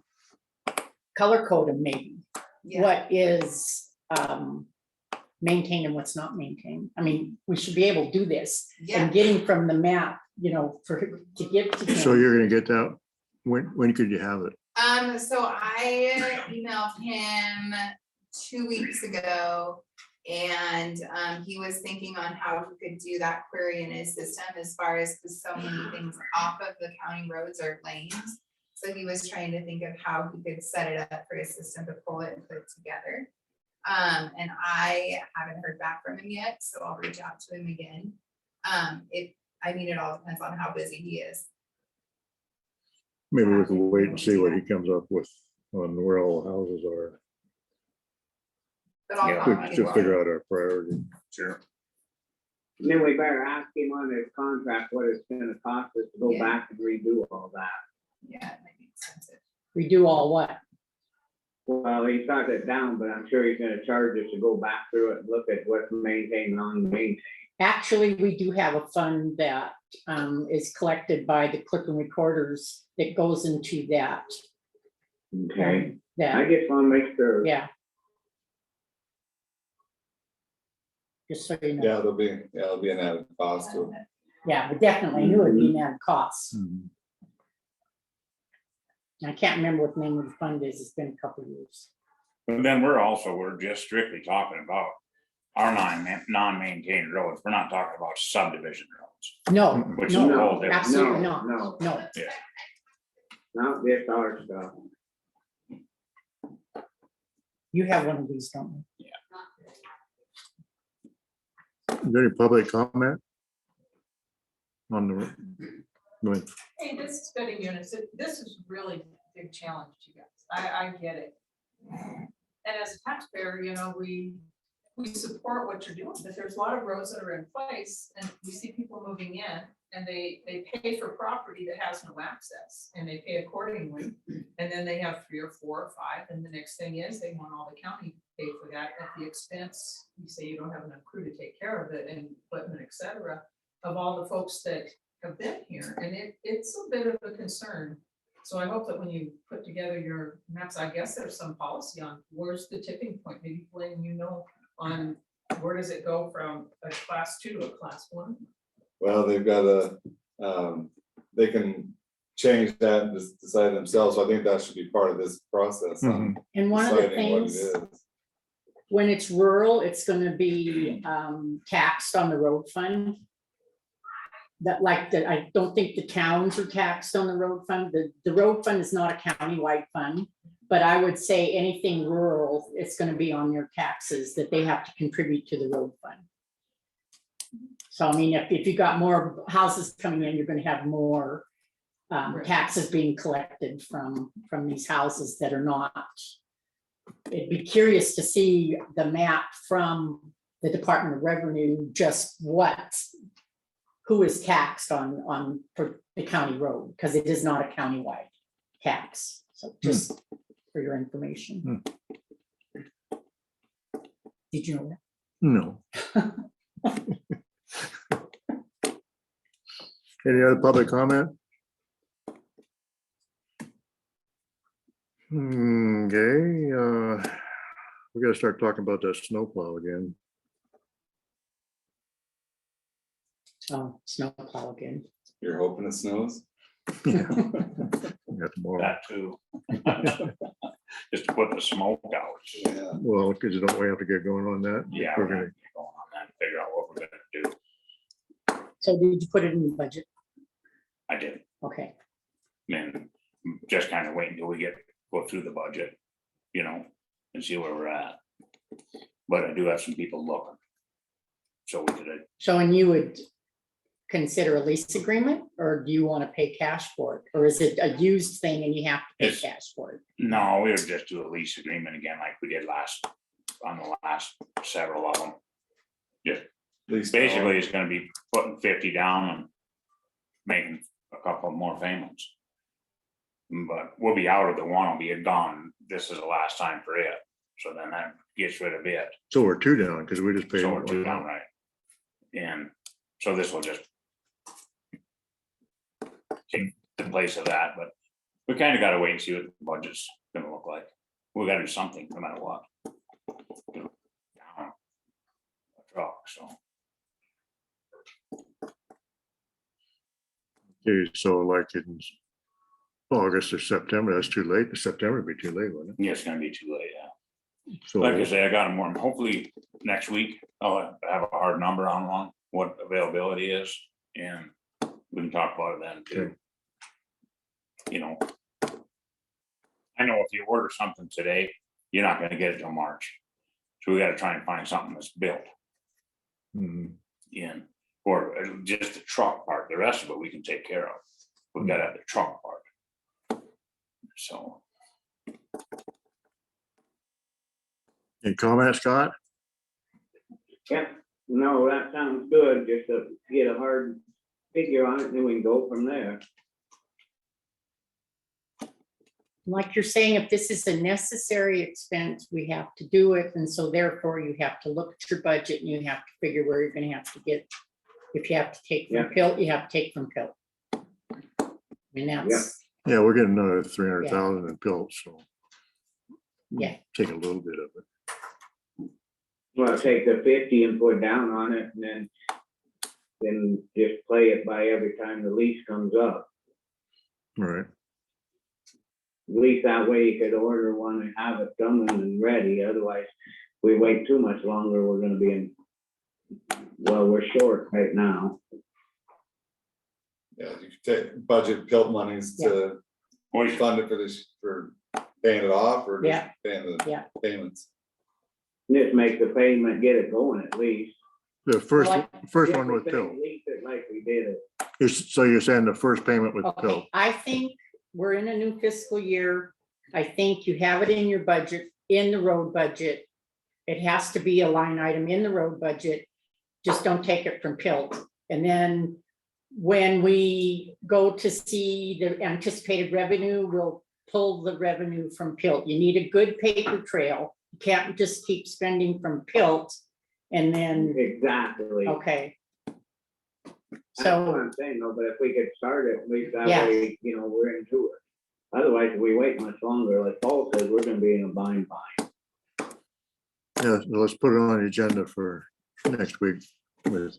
color code them maybe. Yeah, What is maintained and what's not maintained. I mean, we should be able to do this. yeah. And getting from the map, to give to him. so you're gonna get that, when could you have it? So I emailed him 2 weeks ago. And he was thinking on how he could do that query in his system as far as, because so many things off of the county roads are lanes. So he was trying to think of how he could set it up for his system to pull it and put it together. And I haven't heard back from him yet, so I'll reach out to him again. It all depends on how busy he is. Maybe we can wait and see what he comes up with on where all the houses are, But I'll Yeah. call to him. to figure out our priority. Sure. And then we better ask him on his contract what it's gonna cost us to go Yeah. back and redo all that. Yeah, it might be expensive. We do all what? Well, he got it down, but I'm sure he's gonna charge us to go back through it and look at what's maintained, non-maintained. Actually, we do have a fund that is collected by the clerk and recorders that goes into that. Okay, I That, just wanna make sure. yeah. Just so you know, Yeah, there'll be an added cost to it. yeah, we definitely knew it'd be an added cost. Mhm. I can't remember what the name of the fund is, it's been a couple of years. But then we're just strictly talking about our non-maintained roads. We're not talking about subdivision roads, No, which is a no, whole different. absolutely No, not, no. no. Not this our stuff. You have one of these, don't you? Is there any public comment? On the, go ahead. Hey, this is bidding units. This is really a big challenge, you guys. I get it. And as a taxpayer, we support what you're doing, but there's a lot of roads that are in place and we see people moving in and they pay for property that has no access and they pay accordingly. And then they have 3 or 4 or 5. And the next thing is they want all the county to pay for that at the expense. You say you don't have enough crew to take care of it and equipment, et cetera, of all the folks that have been here. And it's a bit of a concern. So I hope that when you put together your maps, I guess there's some policy on where's the tipping point, maybe Blaine, on where does it go from a class 2 to a class 1? Well, they've got they can change that and just decide themselves. So I think that should be part of this process. On And one of the deciding what it things, is. when it's rural, it's gonna be taxed on the road fund. I don't think the towns are taxed on the road fund. The road fund is not a countywide fund. But I would say anything rural, it's gonna be on your taxes that they have to contribute to the road fund. So I mean, if you got more houses coming in, you're gonna have more taxes being collected from these houses that are not. It'd be curious to see the map from the Department of Revenue, just who is taxed on for the county road, because it is not a countywide tax. So just for your information. Did you know that? No. Any other public comment? Okay, we gotta start talking about that snowplow again. Oh, snowplow again. You're hoping it snows? Yeah. Got tomorrow. That too. Just to put the smoke out. Yeah. Well, because you don't we have to get going on that. Yeah, We're we're gonna, gonna get going on that, figure out what we're gonna do. So did you put it in the budget? I did, Okay, and just kind of wait until we go through the budget, and see where we're at. But I do have some people looking. So we could, so and you would consider a lease agreement, or do you want to pay cash for it? Or is it a used thing and you have to pay It's- cash for it? no, we would just do a lease agreement again like we did on the last several of them. At least Basically, it's gonna be putting 50 down and making a couple more payments. But we'll be out of the one, will be gone. This is the last time for it. So then that gets rid of it. so we're 2 down because we just paid. So we're 2 down, right? And so this will just take the place of that, but we kind of gotta wait and see what the budget's gonna look like. We gotta do something no matter what. Down a truck, so. Okay, so like in August or September, that's too late. September would be too late, wouldn't Yeah, it's gonna be too late, yeah. it? So Like I say, I got them more, hopefully next week, I'll have a hard number on what availability is, and we can talk about it then too. I know if you order something today, you're not gonna get it till March. So we gotta try and find something that's built Mhm. in, or just the truck part, the rest of it we can take care of. We gotta have the truck part. So, Any comment, Scott? Yep, no, that sounds good, just to get a hard figure on it, and then we can go from there. Like you're saying, if this is a necessary expense, we have to do it, and so therefore you have to look at your budget and you have to figure where you're gonna have to get. If you have to take Yeah. from pill, you have to take from pill. I mean, that's, Yeah, we're getting another 300,000 in pills, so. Yeah. Take a little bit of it. Well, take the 50 and put down on it, and then just play it by every time the lease comes up. Right. At least that way you could order one and have it coming and ready, otherwise, we wait too much longer, we're gonna be in, well, we're short right now. Yeah, you could take budget pilt monies to we fund it for this, for paying it off or just Yeah. paying Yeah. the payments. Just make the payment, get it going at least. The first Like- one with pill. Lease it like we did it. So you're saying the first payment with pill? okay, I think we're in a new fiscal year. I think you have it in your budget, in the road budget. It has to be a line item in the road budget. Just don't take it from PILT. And then when we go to see the anticipated revenue, we'll pull the revenue from PILT. You need a good paper trail. You can't just keep spending from PILT and then, Exactly. okay. That's what So, I'm saying, though, but if we could start it, at least that Yeah. way, we're into it. Otherwise, if we wait much longer, like Paul says, we're gonna be in a bind. Yeah, let's put it on the agenda for next week with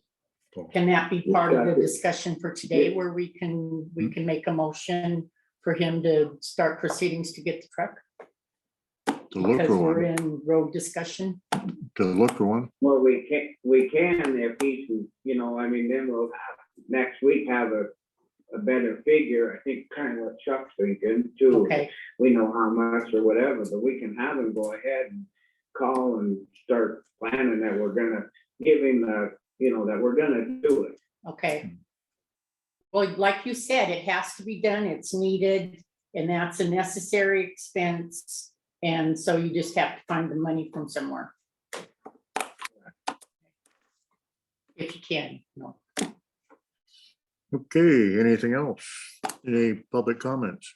Paul. can that be part of the discussion for today where we can make a motion for him to start proceedings to get the truck? To look Because for we're one, in road discussion. to look for one. Well, we can if he's, then we'll have, next week have a better figure, I think kind of what Chuck's thinking too. Okay, We know how much or whatever, but we can have him go ahead and call and start planning that we're gonna give him that we're gonna do it. okay. Well, like you said, it has to be done, it's needed, and that's a necessary expense. And so you just have to find the money from somewhere. If you can, no. Okay, anything else? Any public comments?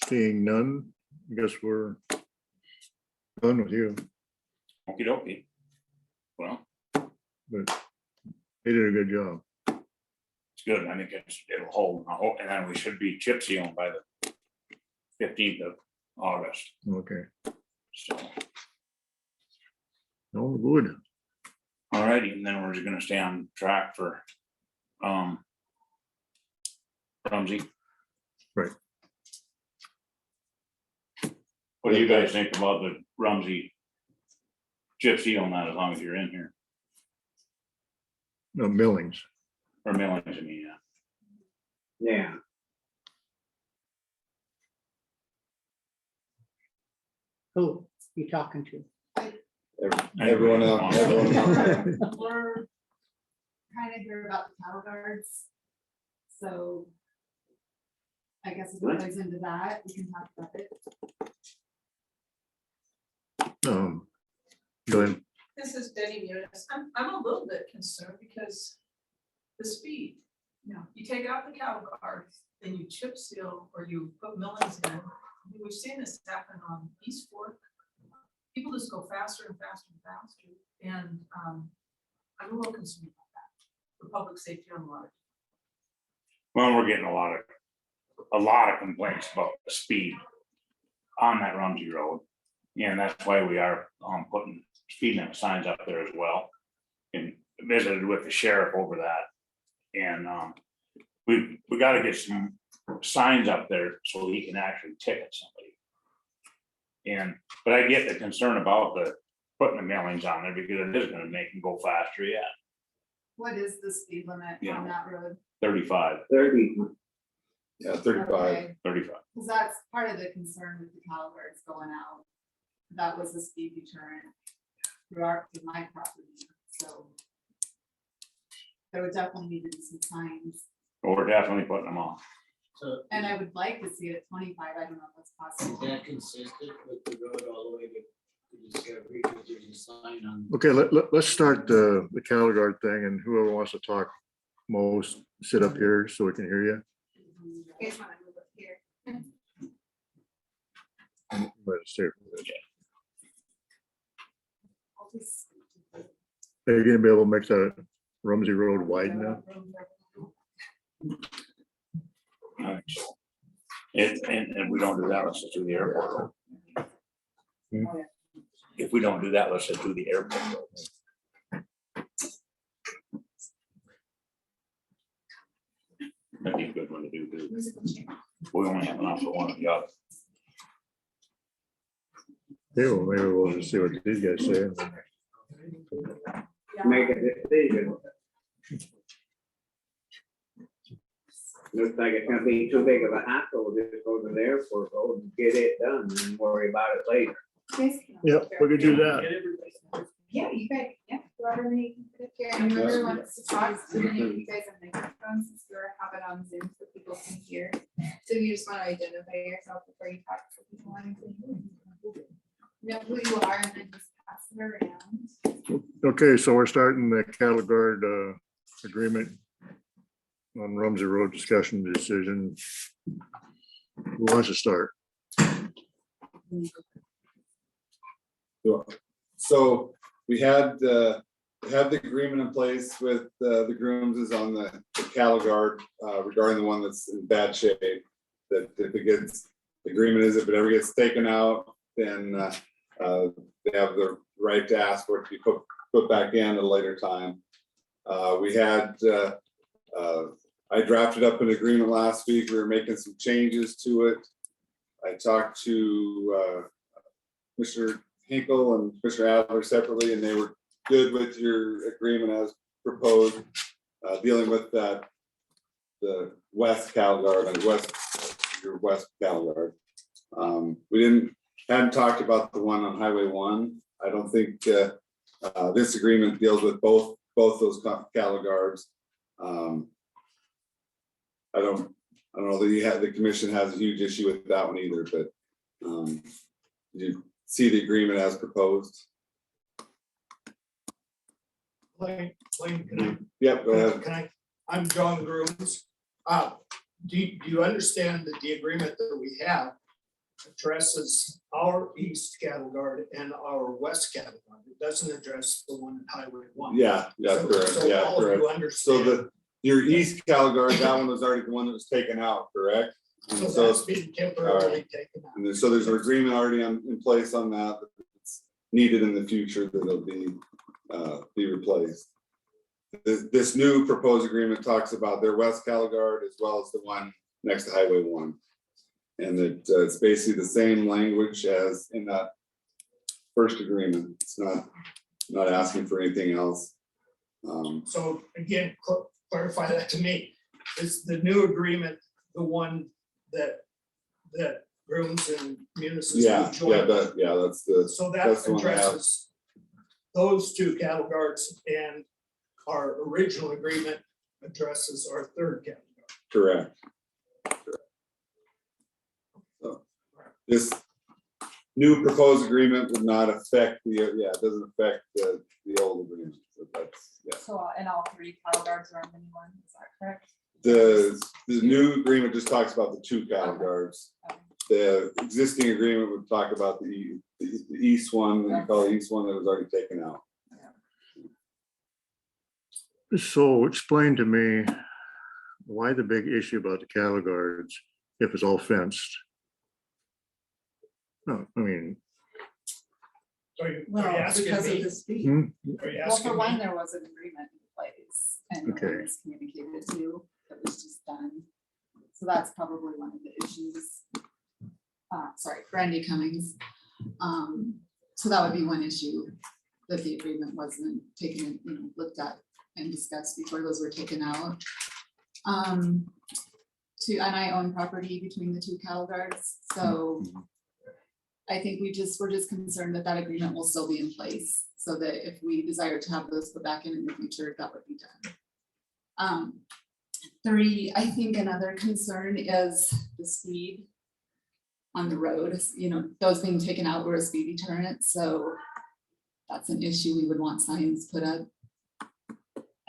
Seeing none, I guess we're done with you, okey dokey. Well, but they did a good job. it's good. I think it'll hold, and then we should be chip sealing by the 15th of August. Okay, So, no, good. all righty, and then we're just gonna stay on track for Rumsey. Right. What do you guys think about the Rumsey chip seal on that, as long as you're in here, No, Millings. or Millings, I mean, yeah. Yeah. Who you talking to? Everyone else. We're trying to hear about the cattle guards. So I guess if it goes into that, we can talk about it. Go ahead. This is Denny Munis. I'm a little bit concerned because the speed. You take out the cattle guards, then you chip seal or you put millings in. We've seen this happen on East Fork. People just go faster and faster and faster. And I'm a little concerned about that, for public safety on water. Well, we're getting a lot of complaints about the speed on that Rumsey Road. And that's why we are putting speed limit signs up there as well. And visited with the sheriff over that. And we gotta get some signs up there so he can actually ticket somebody. But I get the concern about putting the mailings on there because it is gonna make them go faster, yeah, What is the speed limit Yeah. on that road? 35. 30. Yeah, 35. Okay, 35. cause that's part of the concern with the CalVerts going out. That was a speed deterrent through my property, so. There would definitely need to be some signs, We're definitely putting them on. So and I would like to see it at 25, I don't know if that's is possible. that consistent with the road all the way to Discovery, because there's a sign on. Okay, let's start the CalGuard thing, and whoever wants to talk most, sit up here so we can hear you. You guys wanna move up here? But stay- I'll just- Are you gonna be able to make that Rumsey Road wide enough? I think so. And we don't do that, let's just do the airport road. If we don't do that, let's just do the airport road. That'd be a good one to do, too. We only have enough for one of the other. Yeah, well, maybe we'll just see what these guys say. Make a decision. Looks like it's gonna be too big of a hassle, just go to the airport road and get it done and worry about it later. Yep, we could do that. Yeah, you guys, yeah, whoever may put it here, and whoever wants to talk, so many of you guys have microphones, since we're having on Zoom so people can hear. So you just want to identify yourself before you talk to people, know who you are, and then just pass it around. Okay, so we're starting the cattle guard agreement on Rumsey Road discussion decision. Who wants to start? So we had the agreement in place with the grooms is on the cattle guard regarding the one that's in bad shape. That if it gets, the agreement is if it ever gets taken out, then they have the right to ask for it to be put back in at a later time. We had, I drafted up an agreement last week. We were making some changes to it. I talked to Mr. Hinkle and Mr. Adler separately, and they were good with your agreement as proposed, dealing with that, the west cattle guard and your west cattle guard. We hadn't talked about the one on Highway 1. I don't think this agreement deals with both those cattle guards. I don't know that the commission has a huge issue with that one either, but you see the agreement as proposed. Lane, can Yep, go ahead. I'm John Grooms. Do you understand that the agreement that we have addresses our east cattle guard and our west cattle guard? It doesn't address the one at Highway 1. Yeah, correct, So yeah, all of correct. you So understand. your east cattle guard, that one was already the one that was taken out, correct? And So that's been temporarily taken out. And so there's an agreement already in place on that. If it's needed in the future, that it'll be replaced. This new proposed agreement talks about their west cattle guard as well as the one next to Highway 1. And it's basically the same language as in that first agreement. It's not asking for anything else. So again, clarify that to me. Is the new agreement the one that Grooms and Munis Yeah, have joined? that's the. So that's that the one I have. addresses those two cattle guards, and our original agreement addresses our third cattle guard. Correct. So this new proposed agreement would not affect it doesn't affect the old agreement. So that's, yeah. So, and all three cattle guards are on the new one, is that correct? The new agreement just talks about the two cattle guards. The existing agreement would talk about the east one, that you call the east one that was already taken out. So explain to me why the big issue about the cattle guards if it's all fenced? No, I mean, So are you Well, asking because of me? the speed. hmm, Are you Well, for asking one, me? there was an agreement in place and no Okay. one was communicated to, that was just done. So that's probably one of the issues. Sorry, Brandy Cummings. So that would be one issue, that the agreement wasn't taken, looked at and discussed before those were taken out. and I own property between the two cattle guards, so I think we're just concerned that that agreement will still be in place, so that if we desire to have those put back in the future, that would be done. 3, I think another concern is the speed on the road, those being taken out were a speed deterrent, so that's an issue we would want signs put up.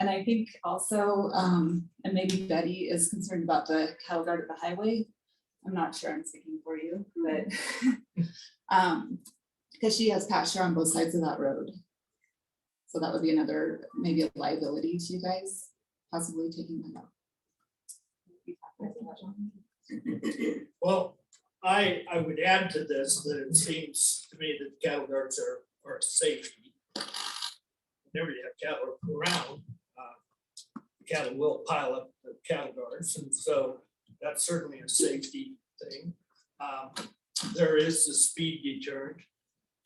And I think also, and maybe Betty is concerned about the cattle guard at the highway. I'm not sure I'm speaking for you, but because she has pasture on both sides of that road. So that would be another, maybe a liability to you guys, possibly taking that out. Well, I would add to this that it seems to me that cattle guards are a safety. Whenever you have cattle around, cattle will pile up the cattle guards, and so that's certainly a safety thing. There is the speed deterrent.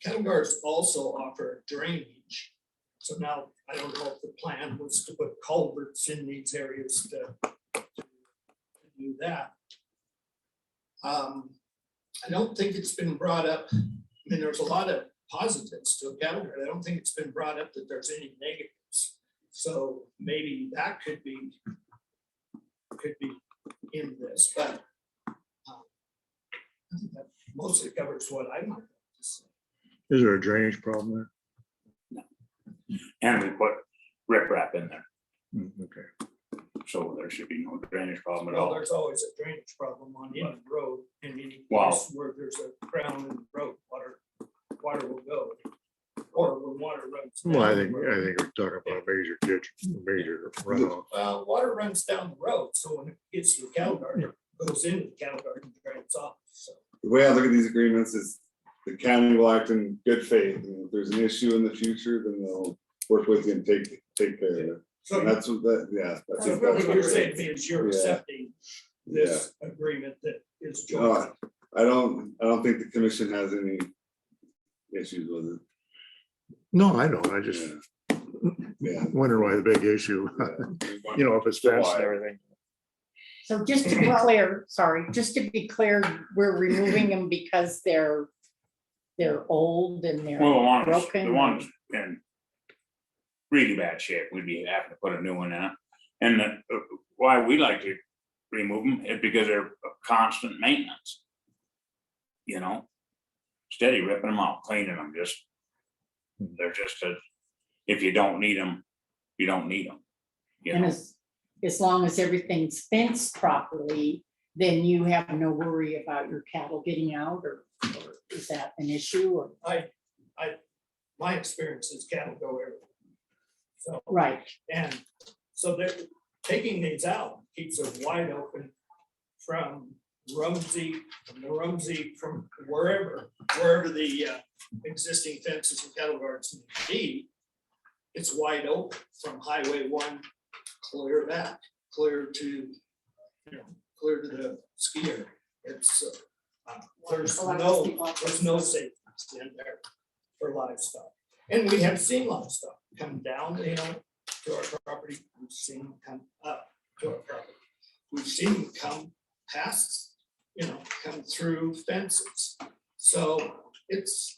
Cattle guards also offer drainage. So now, I don't know if the plan was to put culverts in these areas to do that. I don't think it's been brought up. I mean, there's a lot of positives to a cattle guard. I don't think it's been brought up that there's any negatives. So maybe that could be in this, but I think that mostly covers what I might have to say. Is there a drainage problem there? And we put riprap in there, Okay. so there should be no drainage problem at Well, all. there's always a drainage problem on any road, in any Wow. place where there's a crown in the road, water will go. Or when water runs. Well, I down the think road. we're talking about a major ditch, major runoff. Water runs down the road, so when it gets to the cattle guard, it goes into the cattle guard and drains off, so. The way I look at these agreements is the county will act in good faith, and if there's an issue in the future, then they'll work with you and take care of it. So And that's what that, yeah. that's so what- really that's what what you're saying is you're Yeah. accepting this agreement that is joint. No, I don't think the commission has any issues with it. No, I don't. I just Yeah. wonder why the big issue, if it's fenced and everything. So just to be clear, sorry, just to be clear, we're removing them because they're old and they're Well, the broken. ones in really bad shape, we'd be having to put a new one in it. And why we like to remove them is because they're constant maintenance. Steady ripping them out, cleaning them, they're just if you don't need them, you don't need them. And as long as everything's fenced properly, then you have no worry about your cattle getting out, or is that an issue, or? My experience is cattle go everywhere. So. Right. And so they're taking these out, keeps it wide open from Rumsey, from wherever the existing fences and cattle guards need to be. It's wide open from Highway 1, clear back, clear to the skier. It's, there's no safety in there for livestock. And we have seen livestock come down the hill to our property. We've seen them come up to our property. We've seen them come past, come through fences. So it's,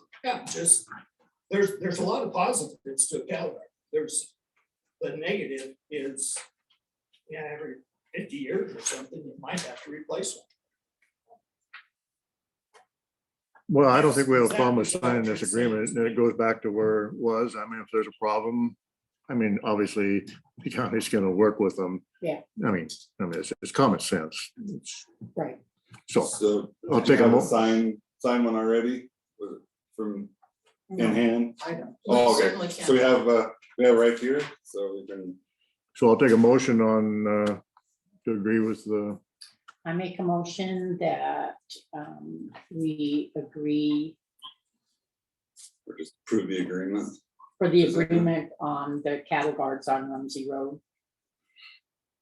just, there's a lot of positives to a cattle guard. There's, the negative is, every 50 years or something, you might have to replace one. Well, I don't think we have a problem with signing this agreement, and it goes back to where it was. I mean, if there's a problem, obviously, the county's gonna work with them. Yeah. It's common sense. Right. So I'll take a have mo- sign one already from in hand. I don't. Oh, okay. Certainly can. So we have right here, so we can. So I'll take a motion on, to agree with the, I make a motion that we agree Or just approve the agreement. for the agreement on the cattle guards on Rumsey Road.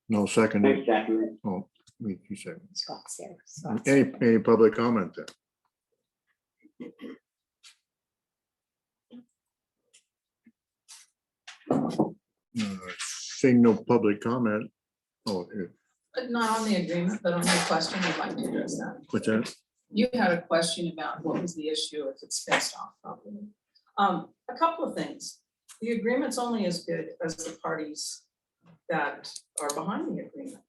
no second. I second it. Oh, you second. Scott's there. Scott's there. Any public comment then? Seeing no public comment. Oh, Not on the agreement, but on the question, I'd like to address that. What's that? You had a question about what was the issue if it's fenced off properly. A couple of things. The agreement's only as good as the parties that are behind the agreement.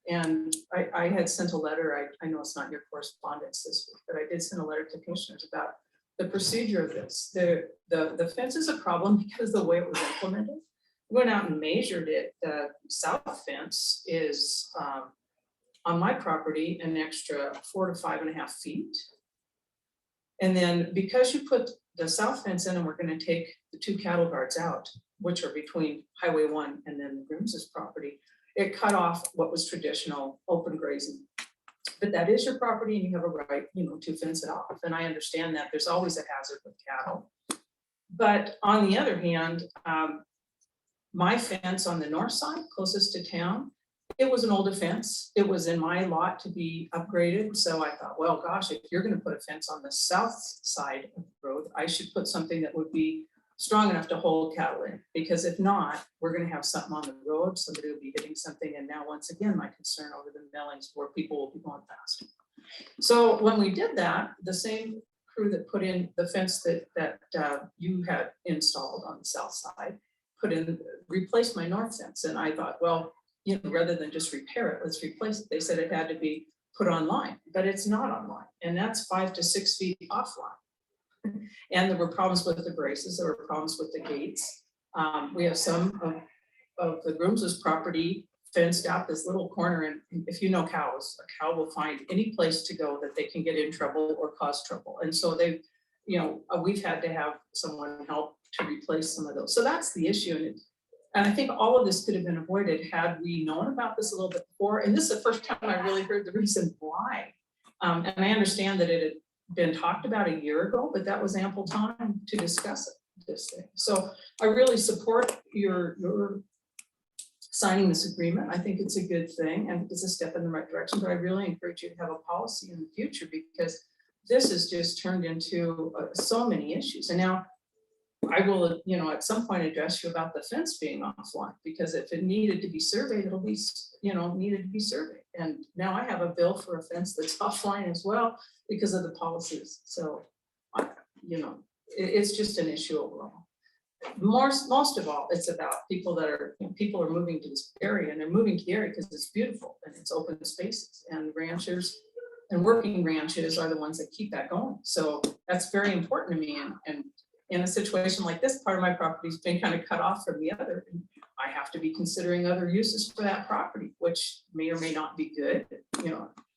And I had sent a letter, I know it's not your correspondence this week, but I did send a letter to commissioners about the procedure of this. The fence is a problem because the way it was implemented. Went out and measured it. The south fence is on my property an extra 4 to 5.5 feet. And then because you put the south fence in and we're gonna take the 2 cattle guards out, which are between Highway 1 and then the Grooms's property, it cut off what was traditional open grazing. But that is your property and you have a right, to fence it off. And I understand that there's always a hazard with cattle. But on the other hand, my fence on the north side, closest to town, it was an older fence. It was in my lot to be upgraded. So I thought, well, gosh, if you're gonna put a fence on the south side of the road, I should put something that would be strong enough to hold cattle in. Because if not, we're gonna have something on the road, somebody will be hitting something. And now, once again, my concern over the millings where people will be going fast. So when we did that, the same crew that put in the fence that you had installed on the south side, replaced my north fence. And I thought, well, rather than just repair it, let's replace it. They said it had to be put online, but it's not online. And that's 5 to 6 feet offline. And there were problems with the braces, there were problems with the gates. We have some of the Grooms's property fenced out this little corner. And if you know cows, a cow will find any place to go that they can get in trouble or cause trouble. And so we've had to have someone help to replace some of those. So that's the issue. And I think all of this could have been avoided had we known about this a little bit before. And this is the first time I really heard the reason why. And I understand that it had been talked about a year ago, but that was ample time to discuss this thing. So I really support your signing this agreement. I think it's a good thing and it's a step in the right direction, but I really encourage you to have a policy in the future because this has just turned into so many issues. And now I will, at some point address you about the fence being offline, because if it needed to be surveyed, it'll be, needed to be surveyed. And now I have a bill for a fence that's offline as well because of the policies. So, it's just an issue overall. Most of all, it's about people are moving to this area and they're moving to the area because it's beautiful and it's open spaces, and ranchers and working ranches are the ones that keep that going. So that's very important to me. And in a situation like this, part of my property's been kind of cut off from the other. And I have to be considering other uses for that property, which may or may not be good,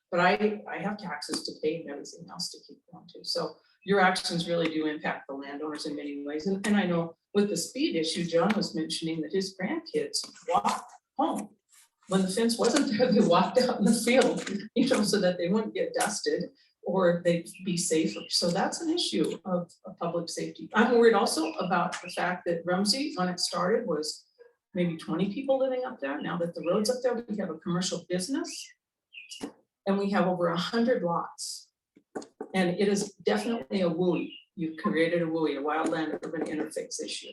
but I have taxes to pay and everything else to keep going to. So your actions really do impact the landowners in many ways. And I know with the speed issue, John was mentioning that his grandkids walked home. When the fence wasn't there, they walked out in the field, so that they wouldn't get dusted or they'd be safer. So that's an issue of public safety. I'm worried also about the fact that Rumsey, when it started, was maybe 20 people living up there. Now that the road's up there, we have a commercial business and we have over 100 lots. And it is definitely a WUI. You've created a WUI, a wildland urban interface issue.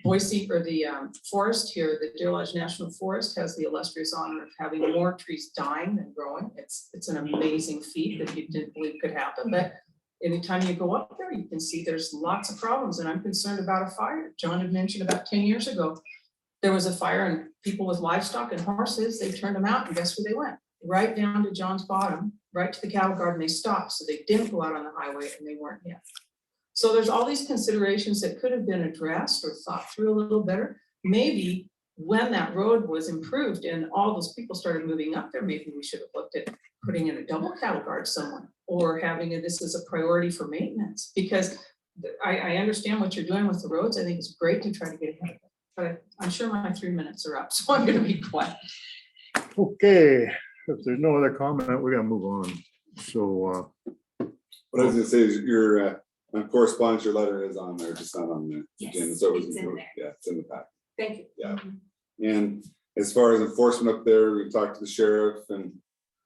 Boise, or the forest here, the Deer Lodge National Forest, has the illustrious honor of having more trees dying than growing. It's an amazing feat that you didn't believe could happen, but anytime you go up there, you can see there's lots of problems, and I'm concerned about a fire. John had mentioned about 10 years ago, there was a fire and people with livestock and horses, they turned them out, and guess where they went? Right down to John's Bottom, right to the cattle guard, and they stopped, so they didn't go out on the highway and they weren't hit. So there's all these considerations that could have been addressed or thought through a little better. Maybe when that road was improved and all those people started moving up there, maybe we should have looked at putting in a double cattle guard somewhere or having this as a priority for maintenance, because I understand what you're doing with the roads. I think it's great to try to get ahead of it, but I'm sure my 3 minutes are up, so I'm gonna be quiet. Okay, if there's no other comment, we're gonna move on. So, What I was gonna say is your correspondence, your letter is on there, just not on the agenda. Yes, So it was it's in included. there. Yeah, it's in the pack. Thank you. Yeah. And as far as enforcement up there, we talked to the sheriff and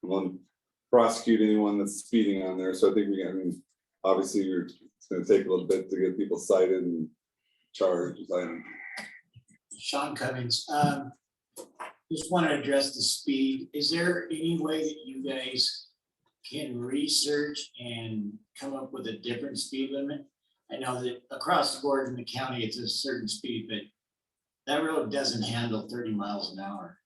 we'll prosecute anyone that's speeding on there. So I think obviously it's gonna take a little bit to get people cited and charged. Sean Cummings. just want to address the speed. Is there any way that you guys can research and come up with a different speed limit? I know that across the board in the county, it's a certain speed, but that road doesn't handle 30 miles an hour.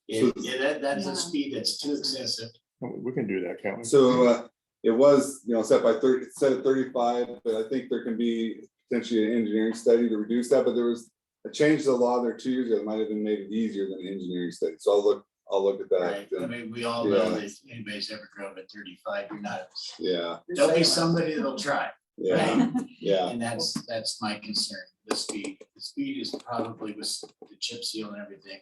That's a speed that's too excessive. We can do that, can't we? So it was, set by 30, set at 35, but I think there can be potentially an engineering study to reduce that, but there was a change to the law there 2 years ago that might have been made it easier than an engineering study. So I'll look at that. Right, I mean, we all know that if anybody's ever drove at 35, you're not, Yeah, there'll be somebody that'll try. yeah, yeah. And that's my concern, the speed. The speed is probably with the chip seal and everything.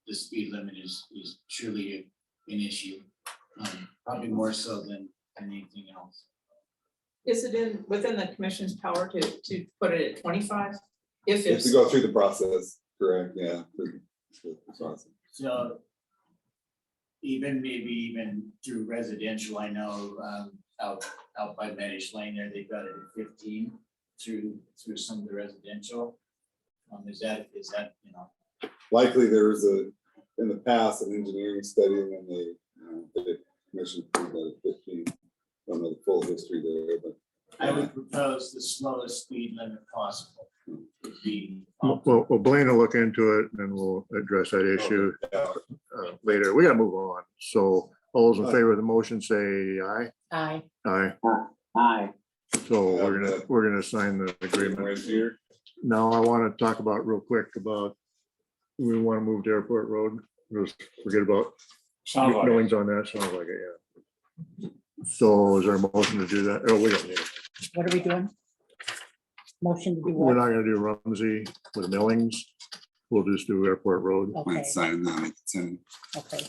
The speed limit is truly an issue, probably more so than anything else. Is it within the commission's power to put it at 25? If If it's, to go through the process, correct, yeah. through the process. So maybe even through residential, I know out by Medish Lane there, they've got it at 15 through some of the residential. Is that, Likely there was in the past, an engineering study, and then the commission approved that at 15. Don't know the full history there, but. I would propose the slowest speed limit possible would be. Well, Blaine will look into it and then we'll address that issue later. We gotta move on. So all those in favor of the motion say aye. Aye. Aye. Aye. So we're gonna sign the agreement. Right here. Now I want to talk about real quick about, we want to move to Airport Road. Just forget about Sounds like it. knowings on that. Sounds like it, yeah. So is there a motion to do that? Oh, we don't need it. What are we doing? Motion to do We're what? not gonna do Rumsey with Millings. We'll just do Airport Road. Okay, Sign that, sign. okay.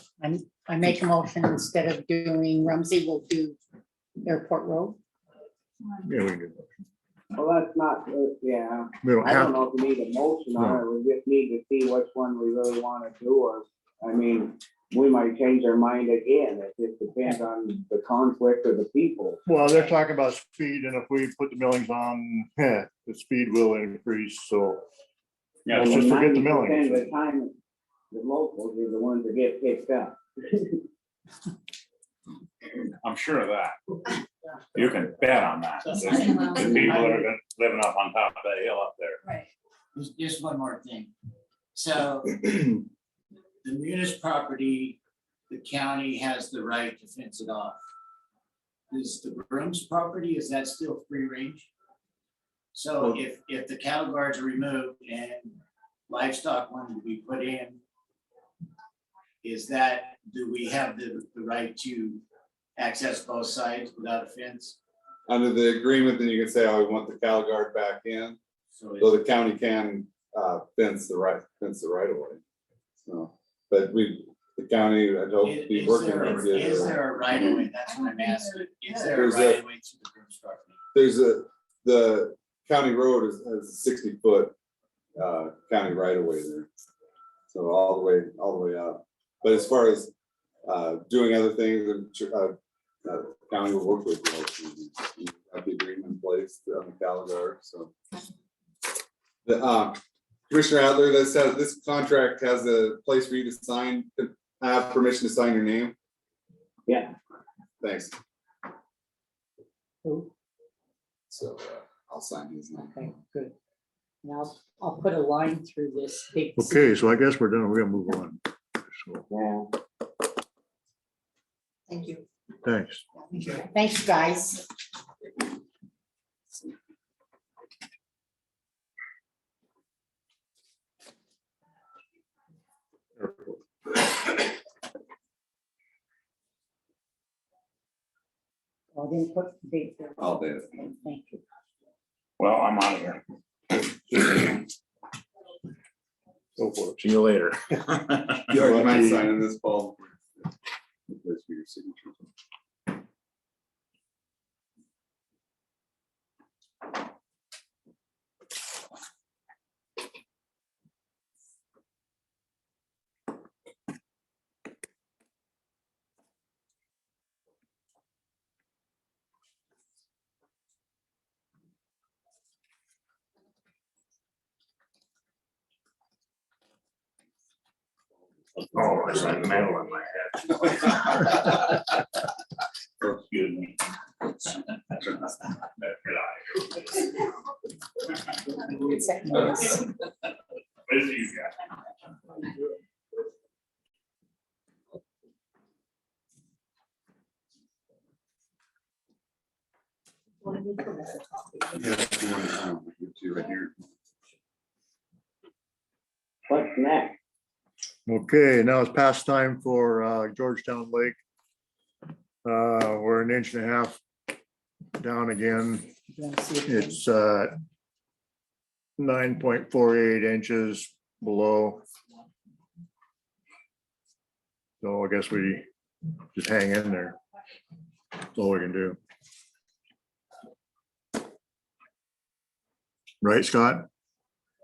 I make a motion instead of doing Rumsey, we'll do Airport Road. Yeah, we can do that. Well, that's not, yeah, We don't I have, don't know if we need a motion on it, we just need to see which one we really want to do, or, I mean, we might change our mind again, it just depends on the conflict of the people. well, they're talking about speed, and if we put the millings on, the speed will increase, so. Yeah, Let's just forget the 90% millings. of the time, the locals are the ones that get picked up. I'm sure of that. You can bet on that. The people that are living up on top of that hill up there. Right. Just one more thing. So the Munis property, the county has the right to fence it off. Is the Brooms property, is that still free range? So if the cattle guards are removed and livestock wanted to be put in, do we have the right to access both sides without a fence? Under the agreement, then you can say, oh, we want the cattle guard back in, So so the county can fence the right of way. So, but the county, I'd hope to be working. is there a right of way? That's what I'm asking. Is there a There's a- right of way to the Brooms property? The county road has a 60-foot county right of way there. So all the way up. But as far as doing other things, county will work with you. Have the agreement in place on the cattle guard, so. The Commissioner Adler, this contract has a place for you to sign, to have permission to sign your name. Yeah. Thanks. Who? So I'll sign his name. Okay, good. Now, I'll put a line through this big. Okay, so I guess we're done. We're gonna move on. So, Yeah. Thank you. thanks. Thanks, guys. I didn't put the date there. I'll do it. Okay, thank you. Well, I'm out of here. Go for it. See you later. You already mind signing this, Paul? Place for your signature. Oh, it's like metal in my head. Excuse me. Get out of It's that noise. here. Busy you guys. What's next? Okay, now it's past time for Georgetown Lake. We're an inch and a half down again. It's 9.48 inches below. So I guess we just hang in there. That's all we can do. Right, Scott?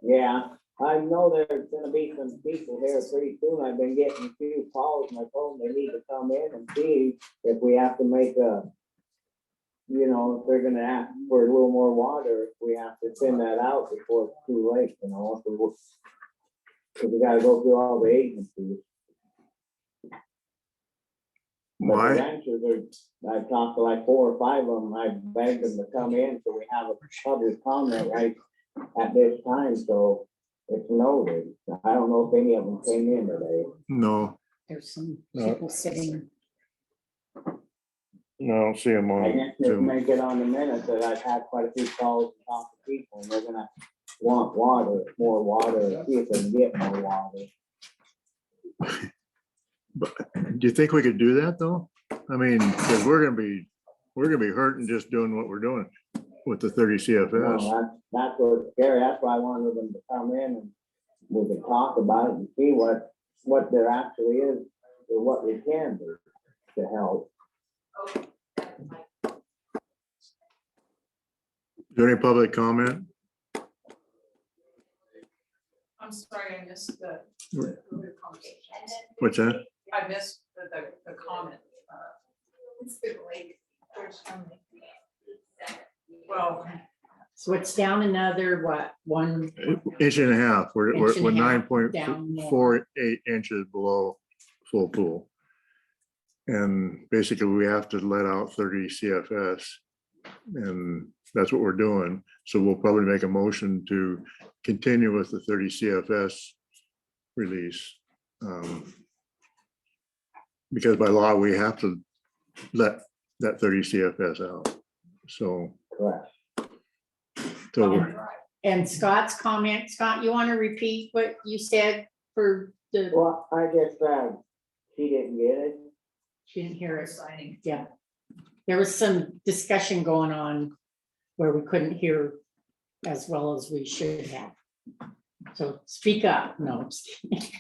Yeah, I know there's gonna be some people here pretty soon. I've been getting a few calls and I told them they need to come in and see if we have to make a, you know, if they're gonna ask for a little more water, if we have to send that out before it's too late, you know, if we gotta go through all the agencies. But the Why? ranchers are, I've talked to like 4 or 5 of them, I begged them to come in, so we have a public comment right at this time, so it's noted. I don't know if any of them came in today. No, There's some No. people sitting. no, I don't see them I on guess just Zoom. make it on the minutes that I've had quite a few calls and talked to people, and they're gonna want water, more water, see if they can get more water. Do you think we could do that though? I mean, because we're gonna be hurting just doing what we're doing with the 30 CFS. No, that's what's scary, that's why I wanted them to come in and we could talk about it and see what there actually is, or what we can do to help. Is there any public comment? I'm sorry, I missed the conversation. What's that? I missed the comment. It's been like, Georgetown Lake. Well, So it's down another, what, 1, Inch and a half. We're Inch and a half 9.48 inches below full pool. And basically we have to let out 30 CFS. And that's what we're doing. So we'll probably make a motion to continue with the 30 CFS release. Because by law, we have to let that 30 CFS out. So. Correct. So we're, and Scott's comment, Scott, you want to repeat what you said for the, Well, I guess, she didn't get it. she didn't hear it. signing. Yeah. There was some discussion going on where we couldn't hear as well as we should have. So speak up. No. I'm just kidding.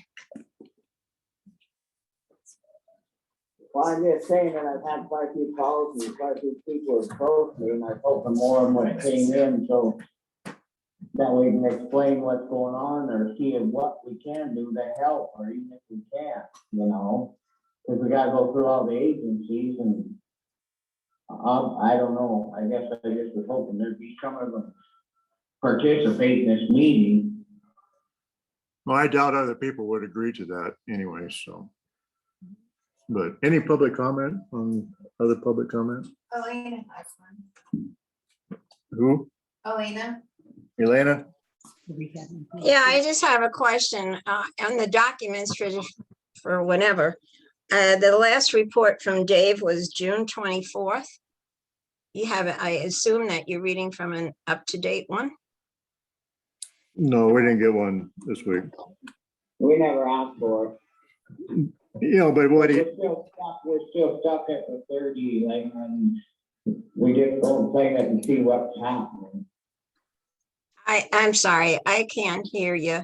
Well, I'm just saying that I've had quite a few calls and quite a few people approached me, and I hope more of them came in, so that we can explain what's going on or see what we can do to help, or even if we can't, you know? Because we gotta go through all the agencies and I don't know, I guess I just was hoping there'd be some of them participate in this meeting. well, I doubt other people would agree to that anyway, so. But any public comment on other public comment? Elena has one. Who? Elena? Elena? Yeah, I just have a question on the documents for whenever. The last report from Dave was June 24th. You have, I assume that you're reading from an up-to-date one? No, we didn't get one this week. We never asked for it. You know, but what he, We're still stuck at the 30, like, and we just don't play it and see what's happening. I'm sorry, I can't hear you.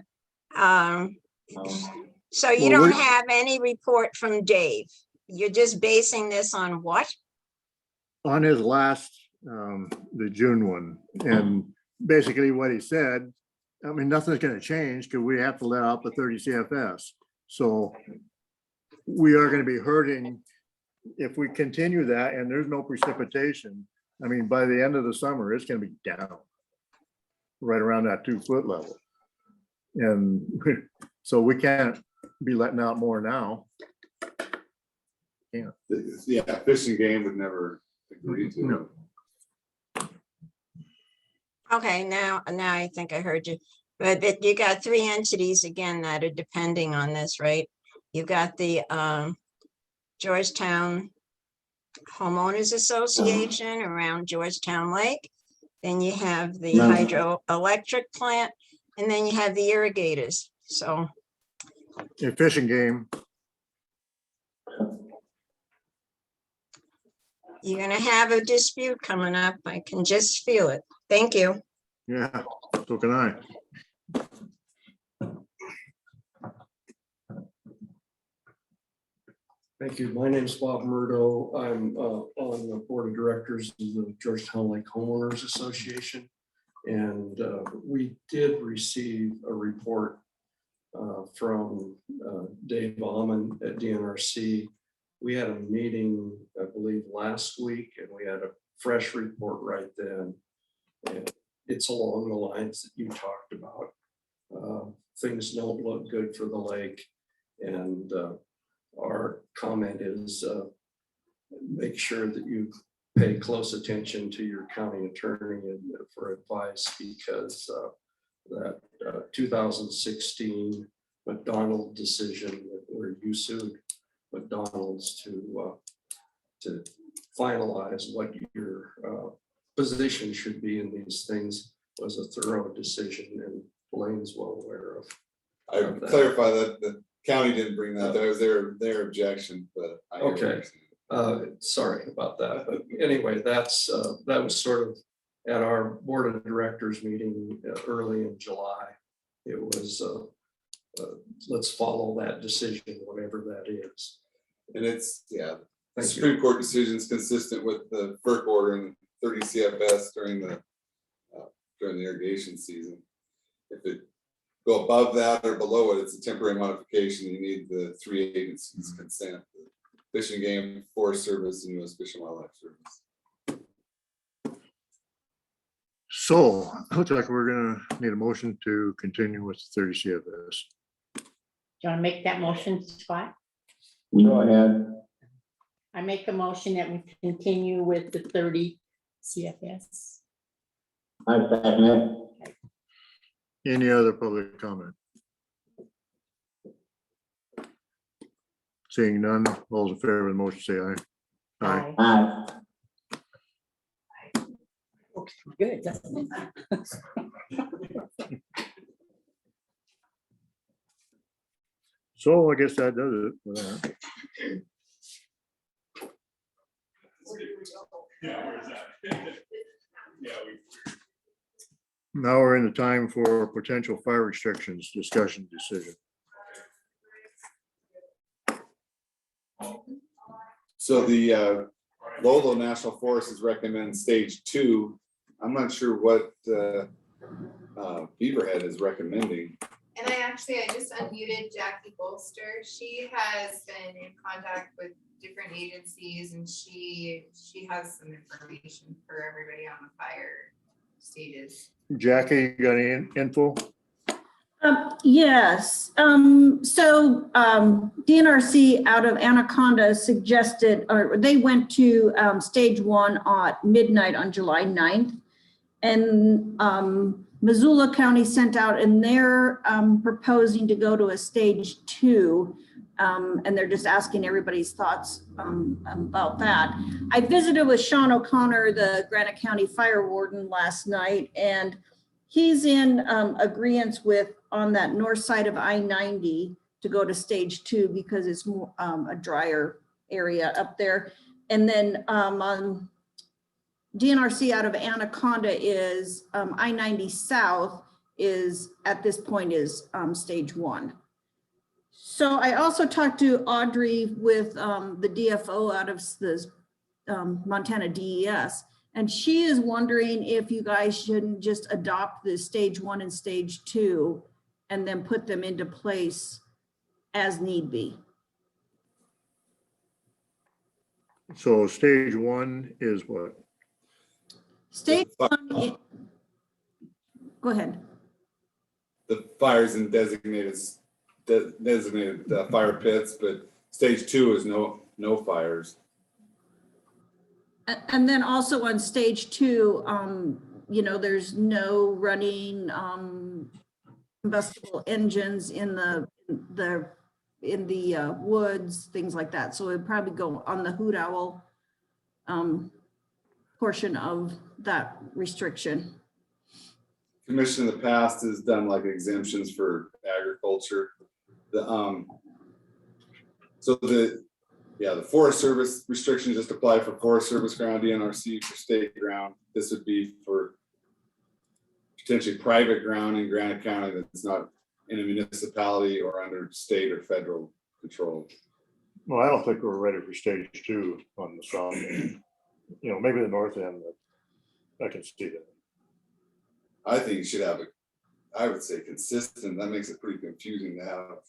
So you Well, don't we- have any report from Dave? You're just basing this on what? on his last, the June one, and basically what he said, I mean, nothing's gonna change because we have to let out the 30 CFS. So we are gonna be hurting if we continue that and there's no precipitation. I mean, by the end of the summer, it's gonna be down right around that 2 foot level. And so we can't be letting out more now. Yeah, Fish and Game would never agree to. No. Okay, now I think I heard you. But you got three entities again that are depending on this, right? You've got the Georgetown Homeowners Association around Georgetown Lake. Then you have the No. hydroelectric plant, and then you have the irrigators. So A fishing game, you're gonna have a dispute coming up. I can just feel it. Thank you. yeah, so can I. Thank you. My name is Bob Murdo. I'm on the board of directors of the Georgetown Lake Homeowners Association. And we did receive a report from Dave Bauman at DNRC. We had a meeting, I believe, last week, and we had a fresh report right then. And it's along the lines that you talked about. Things don't look good for the lake. And our comment is make sure that you pay close attention to your county attorney for advice, because that 2016 McDonald decision where you sued McDonald's to finalize what your position should be in these things was a thorough decision, and Blaine's well aware of. I clarify that the county didn't bring that. That was their objection, but. I hear what you're Okay. saying. Sorry about that, but anyway, that was sort of at our board of directors meeting early in July. It was, let's follow that decision, whatever that is. And it's, yeah, the Thank you. Supreme Court decision is consistent with the FERC order and 30 CFS during the irrigation season. If it go above that or below it, it's a temporary modification. You need the three agencies' consent: the Fish and Game, Forest Service, and U.S. Fish and Wildlife Service. So, looks like we're gonna need a motion to continue with 30 CFS. Do you want to make that motion, Scott? Go ahead. I make a motion that we continue with the 30 CFS. I second it. Any other public comment? Seeing none, all those in favor of the motion say aye. Aye. Aye. Okay, good. doesn't it? So I guess that does it for that. Now we're in the time for potential fire restrictions, discussion, decision. So the Lolo National Forest is recommending stage 2. I'm not sure what Beaverhead is recommending. And I just unmuted Jackie Bolster. She has been in contact with different agencies, and she has some information for everybody on the fire stages. Jackie, you got any info? Yes, DNRC out of Anaconda suggested, or they went to stage 1 at midnight on July 9th. And Missoula County sent out, and they're proposing to go to a stage 2. And they're just asking everybody's thoughts about that. I visited with Sean O'Connor, the Granite County Fire Warden, last night, and he's in agreement with on that north side of I-90 to go to stage 2 because it's more a drier area up there. And then on DNRC out of Anaconda is I-90 South is at this point is stage 1. So I also talked to Audrey with the DFO out of the Montana DES, and she is wondering if you guys shouldn't just adopt the stage 1 and stage 2 and then put them into place as need be. So stage 1 is what? Stage 1, go ahead. The fires in designated designated fire pits, but stage 2 is no fires. And then also on stage 2, there's no running, combustible engines in the woods, things like that. So it'd probably go on the hoot owl, portion of that restriction. Commission in the past has done like exemptions for agriculture. The Forest Service restrictions just apply for Forest Service ground, DNRC for state ground. This would be for potentially private ground in Granite County that's not in a municipality or under state or federal control. Well, I don't think we're ready for stage 2 on the south end. Maybe the north end, but I can see that. I think you should have I would say consistent. That makes it pretty confusing to have.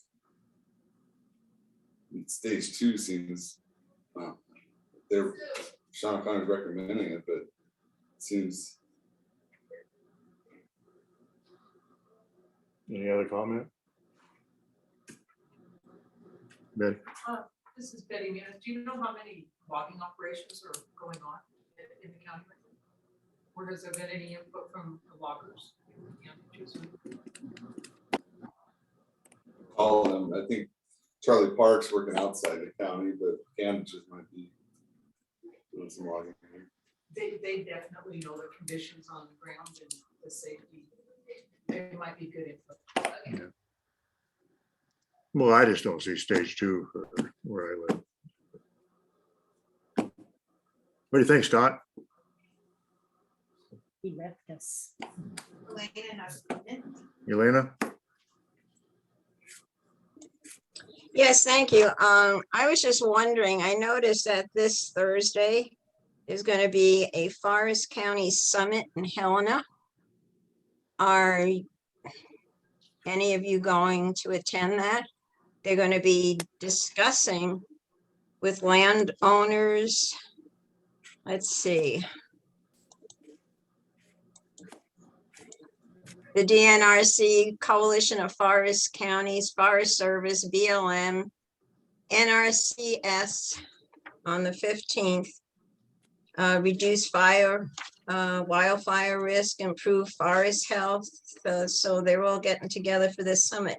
Stage 2 seems, well, Sean O'Connor's recommending it, but it seems. Any other comment? Betty? This is Betty Munis. Do you know how many logging operations are going on in the county? Or has there been any input from the loggers? All of them. I think Charlie Park's working outside the county, but Cambridge might be doing some logging here. They definitely know the conditions on the ground and the safety. They might be good input. Yeah. Well, I just don't see stage 2 for where I live. What do you think, Scott? He left us. Elena? Yes, thank you. I was just wondering, I noticed that this Thursday is going to be a Forest County Summit in Helena. Are any of you going to attend that? They're going to be discussing with landowners. Let's see. The DNRC, Coalition of Forest Counties, Forest Service, BLM, NRCS on the 15th. Reduce wildfire risk, improve forest health. So they're all getting together for this summit.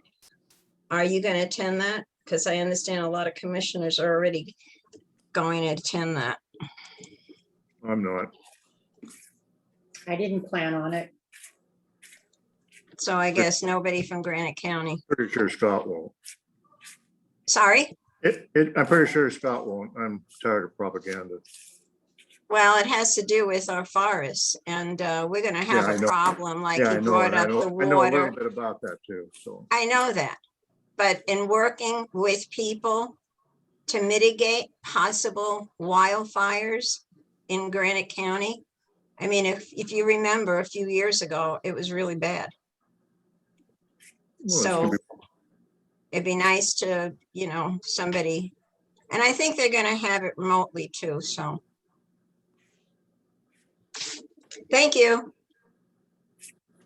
Are you going to attend that? Because I understand a lot of commissioners are already going to attend that. I'm not. I didn't plan on it. So I guess nobody from Granite County. Pretty sure Scott won't. Sorry? I'm pretty sure Scott won't. I'm tired of propaganda. Well, it has to do with our forests, and we're gonna Yeah, have I a know. problem like Yeah, I you know. brought I up know the a little water. bit about that too, so. I know that, but in working with people to mitigate possible wildfires in Granite County, I mean, if you remember a few years ago, it was really bad. Well, it's gonna So it'd be nice to, somebody, and I think they're gonna have it remotely too, so. Thank you.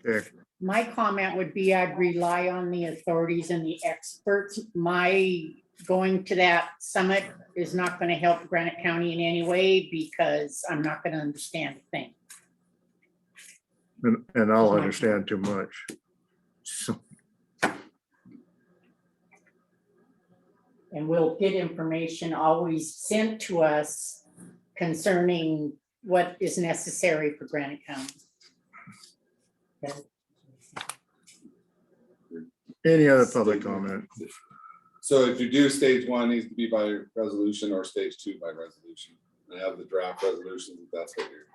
Okay. My comment would be I'd rely on the authorities and the experts. My going to that summit is not going to help Granite County in any way because I'm not going to understand a thing. And I'll understand too much. So, And we'll get information always sent to us concerning what is necessary for Granite County. Okay. any other public comment? So if you do stage 1, it needs to be by resolution, or stage 2 by resolution. I have the draft resolutions if that's what you're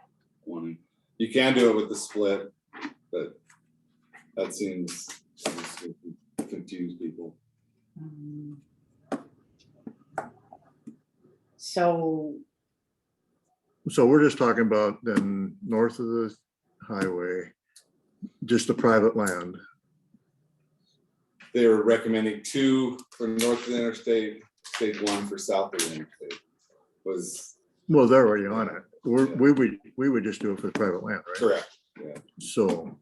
wanting. You can do it with the split, but that seems to confuse people. So So we're just talking about then north of the highway, just the private land. They were recommending 2 for north of the interstate, stage 1 for south of the interstate. Was Well, they're already on it. We would just do it for the private land, right? correct, yeah. So.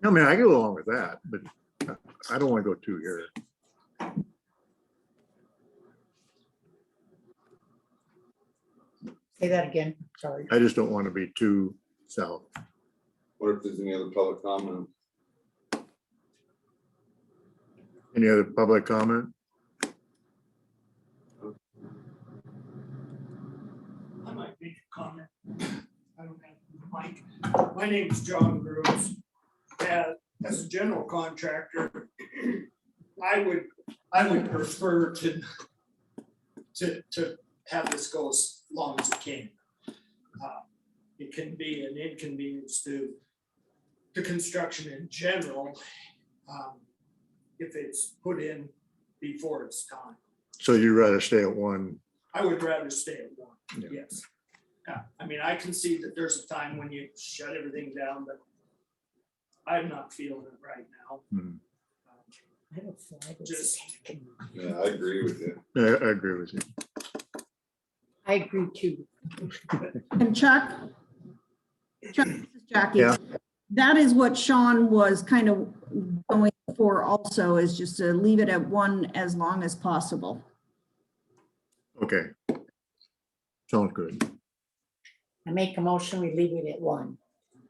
I mean, I go along with that, but I don't want to go too here. Say that again, sorry. I just don't want to be too south. What if there's any other public comment? Any other public comment? I might make a comment. I don't have a mic. My name's John Grooms. As a general contractor, I would prefer to have this go as long as it can. It can be an inconvenience to construction in general, if it's put in before it's time. So you'd rather stay at one? I would rather stay at one, Yeah. yes. Yeah, I mean, I can see that there's a time when you shut everything down, but I'm not feeling it right now. Hmm. I have a flag that's Just- taken. Yeah, I agree with you. I agree with you. I agree too. And Chuck? Chuck, this is Jackie. Yeah. That is what Sean was kind of going for also, is just to leave it at one as long as possible. Okay. Sounds good. I make a motion, we leave it at one,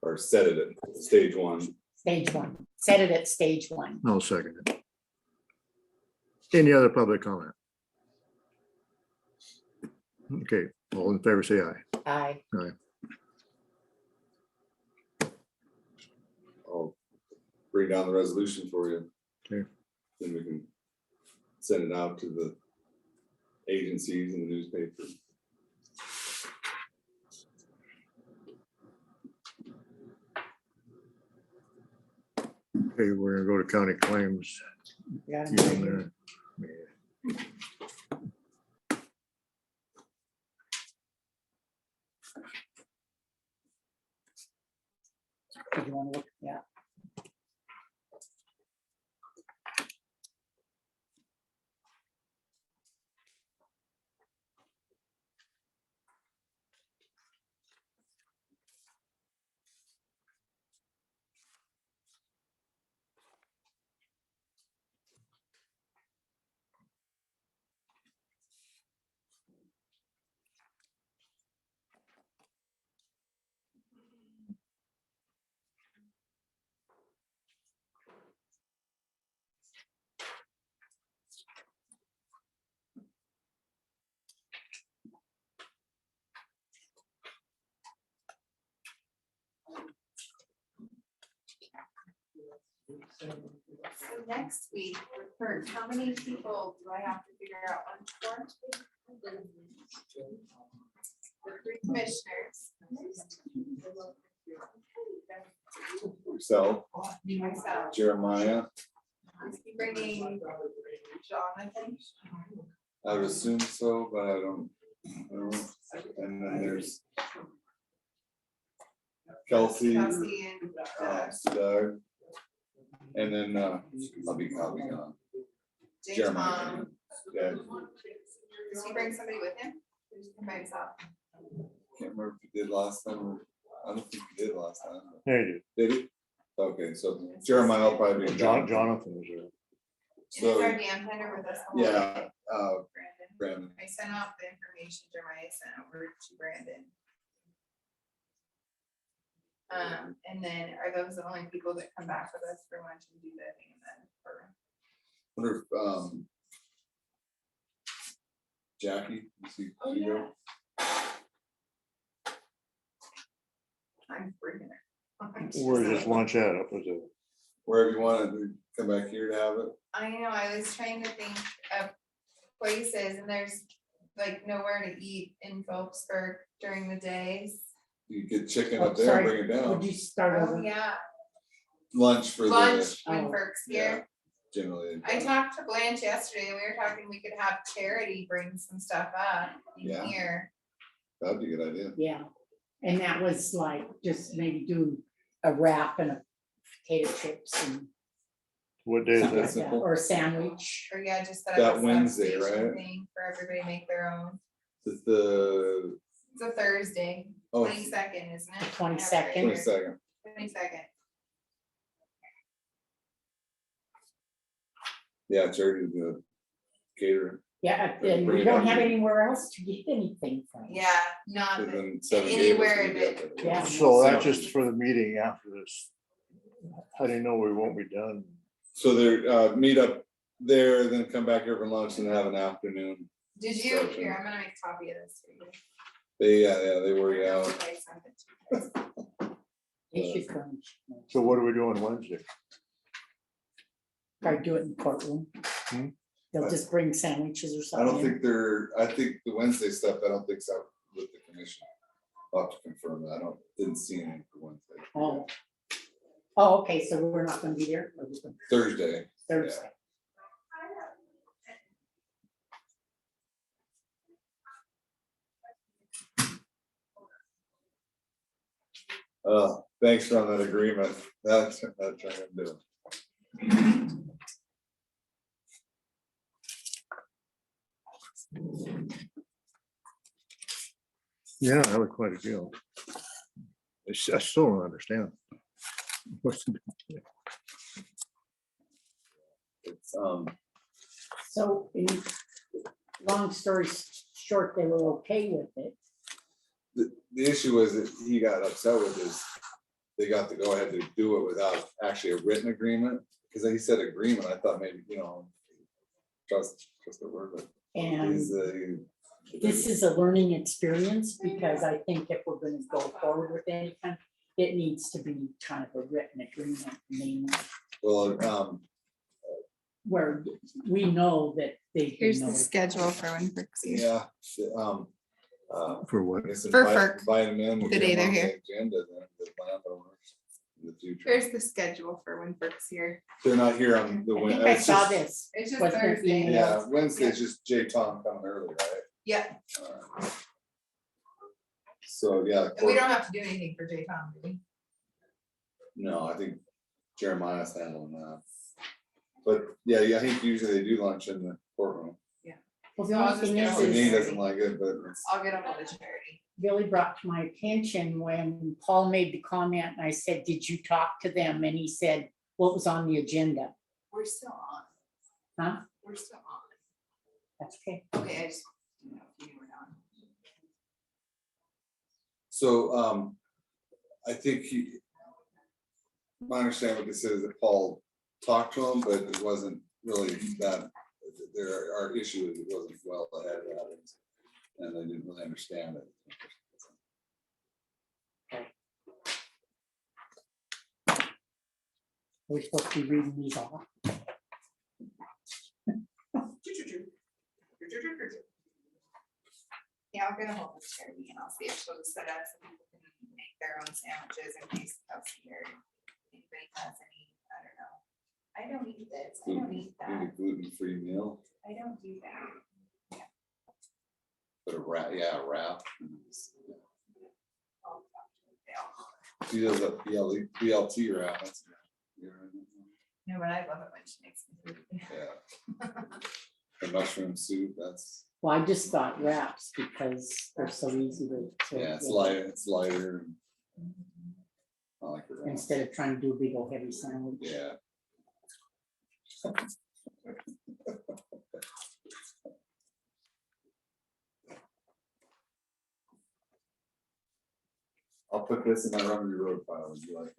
Or set it at stage one. stage one. Set it at stage one. I'll second it. Any other public comment? Okay, all in favor, say aye. Aye. I'll bring down the resolution for you. Okay. Then we can send it out to the agencies and the newspaper. Okay, we're gonna go to county claims. Yeah. You on there? Do you want to look? Yeah. So next week, Kurt, how many people do I have to figure out on for? The 3 commissioners. Yourself, Myself. Jeremiah, Is he bringing Jonathan? I would assume so, but I don't know. And then there's Kelsey, Kelsey and Doug. And then I'll be gone. James Jeremiah. Mom. Yeah, Does he bring somebody with him? Or just come by himself? can't remember if he did last time. Or I don't think he did last time. Yeah, you Did he? Okay, so Jeremiah will probably be. do. Jonathan was there. And is So, our dam tender with us? the whole yeah, way? Brandon. Brandon. I sent out the information Jeremiah sent over to Brandon. And then are those the only people that come back with us for lunch and do that thing and then for? Wonder if Jackie, you see, Oh, you yeah. go? I'm bringing it. Where's this lunch at? Up was it? Wherever you want to come back here to have it. I know, I was trying to think of places and there's like nowhere to eat in Phillipsburg during the days. You get chicken Oh, up there, and sorry. bring it Would down. you start Oh, over? yeah, Lunch for the, lunch when Oh. Burke's yeah. here. generally. I talked to Blanche yesterday, and we were talking, we could have Charity bring some stuff up in Yeah. here. That'd be a good idea. Yeah. And that was like just maybe do a wrap and a potato chips and What day is something that? like that, simple. or a sandwich. Or yeah, just set That up a Wednesday, substation right? thing for everybody to make their own. It's the It's a Thursday, Oh. 22nd, isn't it? 22nd. 22nd. 22nd. Yeah, charity the caterer. Yeah, and we don't have anywhere else to get anything from. Yeah, not And then Seven Gables anywhere would in get it. that. Yeah. So that's just for the meeting after this. How do you know we won't be done? So they're, meet up there, then come back here for lunch and have an afternoon. Did you, here, I'm gonna make a copy of this for you. They work I out. hope I sent it to you. They should come. So what are we doing Wednesday? Try to do it in the courtroom. Hmm? They'll just bring sandwiches or I something. don't think I think the Wednesday stuff, I don't think so with the commission. I'll have to confirm that. Didn't see anything for Wednesday. Oh. Oh, okay, so we're not gonna be there. Or we're gonna- Thursday. Thursday. Thanks for on that agreement. That's what I'm trying to do. Yeah, that was quite a deal. I still don't understand. What's the- It's, So, long story short, they were okay with it. the issue was that he got upset with is they got to go ahead to do it without actually a written agreement. Cause he said agreement, I thought maybe, trust the word, but And he's, this is a learning experience because I think if we're gonna go forward with anything, it needs to be kind of a written agreement. I mean, well, where we know that they. Here's the schedule for when Brooks is. yeah. For what? For FERC. Invite them in. The day they're here. Agenda, then the landowners in the future. Here's the schedule for when Brooks here. They're not here on the. I Wed- think I it's saw just- this. It's just Was there Thursday. email? Yeah, Wednesday's just Jay Tom coming early, right? Yeah, Alright. So, yeah. and we don't have to do anything for J Tom, do we? No, I think Jeremiah's handling that. But yeah, I think usually they do lunch in the courtroom. Well, the So I'll only just thing get is, all the He is doesn't like it, but it's, I'll get up with the charity. Billy brought to my attention when Paul made the comment and I said, did you talk to them? And he said, what was on the agenda? We're still on. Huh? We're still on. That's okay. Okay, I just, you know, if you were on. so, I think my understanding what this is that Paul talked to him, but it wasn't really that, our issue is it wasn't well ahead of it. And they didn't really understand it. We're supposed to be reading these off. Yeah, I'll get a hold of charity and I'll see if she'll set up so people can make their own sandwiches in case Kelsey or anybody has any, I don't know. I don't eat this, I don't eat Eat a that, gluten-free meal, I don't do that. but a wrap, yeah, a wrap. I'll talk to Dale. She does a BLT wrap. That's- No, but I love it when she makes me food. Yeah. The mushroom soup, that's, Well, I just got wraps because they're so easy to. yeah, it's light, it's lighter. I like it. Instead of trying to do a big old heavy sandwich. Yeah. I'll put this in my Rumney Road file, would you like it?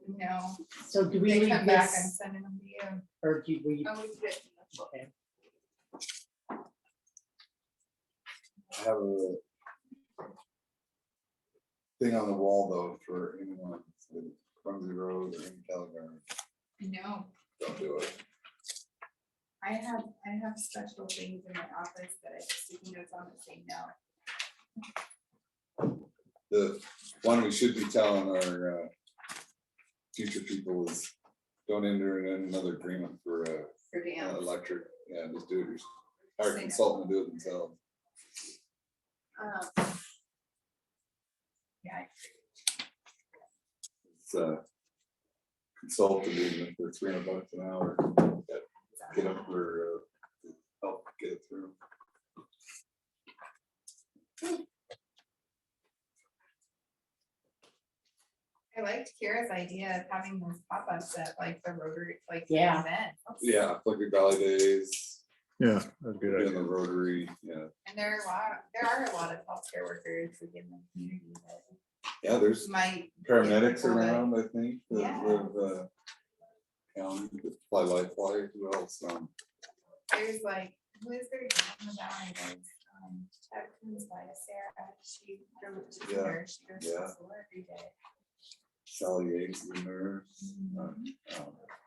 No, So do we they leave come back and this, send them to you. or do we? Oh, we did. Okay. I have a thing on the wall though for anyone, with Rumney Road or in California, No, don't do it. I have special things in my office that I sticky notes on that say no. The one we should be telling our future people is don't enter in another agreement for For dams. electric, yeah, just do it, yourself. Hire a Say no. consultant to do it themselves. Yeah, It's consultant agreement for $300 an hour. Get up for help get it through. I liked Kira's idea of having those pop-ups at like the Rotary, like. the Yeah. event. Yeah, Flickr Valley Days, Yeah, that's a good in idea. the Rotary, yeah. And there are a lot of healthcare workers within the community that Yeah, there's might. paramedics people that- around, I think, that Yeah. live, county, that fly life fly, who else, There's like, who is there in the valley? There's, Texans by Sarah, she's a nurse, she goes yeah. to work every day. Sally Yates, the nurse,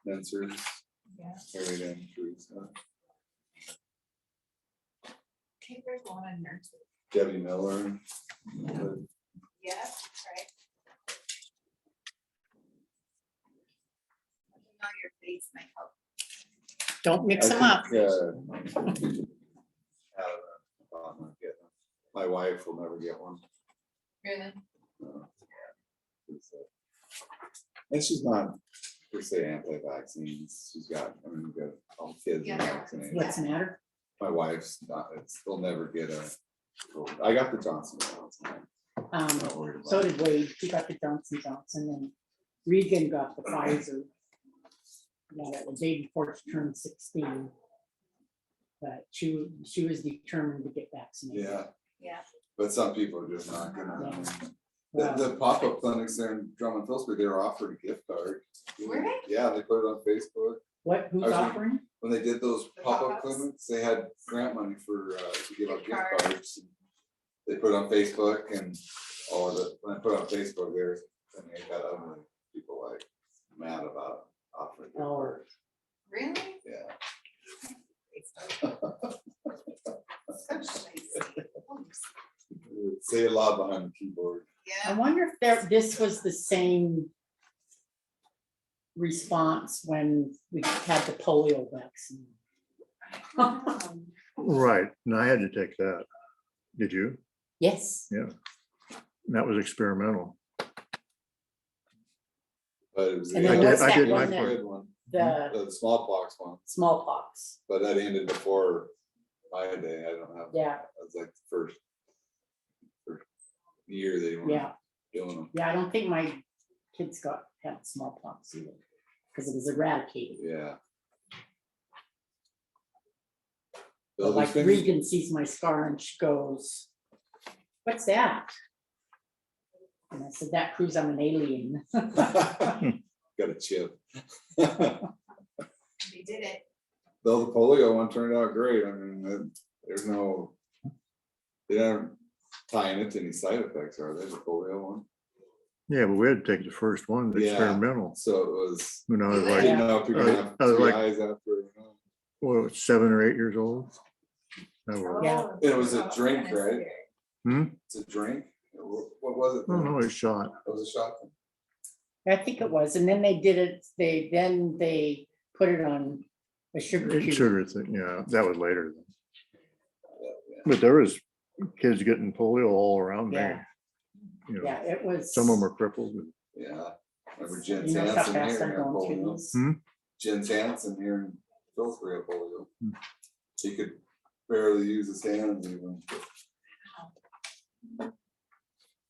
Mencers, Yeah, Harriet and Teresa, I think there's a lot of nurses. Debbie Miller. Yes, right. Know your face might help. Don't mix I them up. think, my wife will never get one. Really? And she's not per se anti-vaccines. She's got, I mean, we've got all kids Yeah. vaccinated. What's the matter? My wife's not, they'll never get a, I got the Johnson. Not worried about So it. did Wade. He got the Johnson Johnson and Regan got the Pfizer. Yeah, that was day before she turned 16. But she was determined to get vaccinated. Yeah, Yeah. but some people are just not gonna. The, Well, the pop-up clinics there in Drummond Phillipsburg, they were offered a gift card. Were they? Yeah, they put it on Facebook. What, who's I was gonna- offering? When they did those The pop-up pop-ups? clinics, they had grant money for, to give out Gift gift cards. cards. They put it on Facebook and, when I put it on Facebook, there's, and they got ugly, people like mad about offering gift Oh. cards. Really? Yeah. So spicy. Say a lot behind the keyboard. I Yeah. wonder if this was the same response when we had the polio vaccine. Right, and I had to take that. Did you? Yes. Yeah. That was experimental. But it was. And I then did- what's I that did one my that- Good one. The The smallpox one, smallpox. but that ended before my day. I don't have. Yeah. That was like the first year they were Yeah. doing them. Yeah, I don't think my kids had smallpox either, because it was eradicated. Yeah. But Those like things- Regan sees my scar and she goes, "What's that?" And I said, "That proves I'm an alien." Got a chip. They did it. Though the polio one turned out great. I mean, there's no, they aren't tying it to any side effects, are they, the polio one? Yeah, but we had to take the first one, the Yeah. experimental. So it was, When I was I like, didn't know if you're gonna have I was three like- eyes after. well, 7 or 8 years old. That was, Yeah. It was a drink, Kinda right? scary. hmm? It's a drink? What was it? No, no, it's shot. It was a shot? I think it was, and then they did it, they put it on a sugar cube. Sugar thing, yeah, that was later. But there was kids getting polio all around me. Yeah. You know, Yeah, it was. some of them were crippled. Yeah. Remember Jen You know how Sanson fast here I'm in going through polio? this. Hmm? Jen Sanson here in Phillipsburg had polio. Hmm. He could barely use his hands even.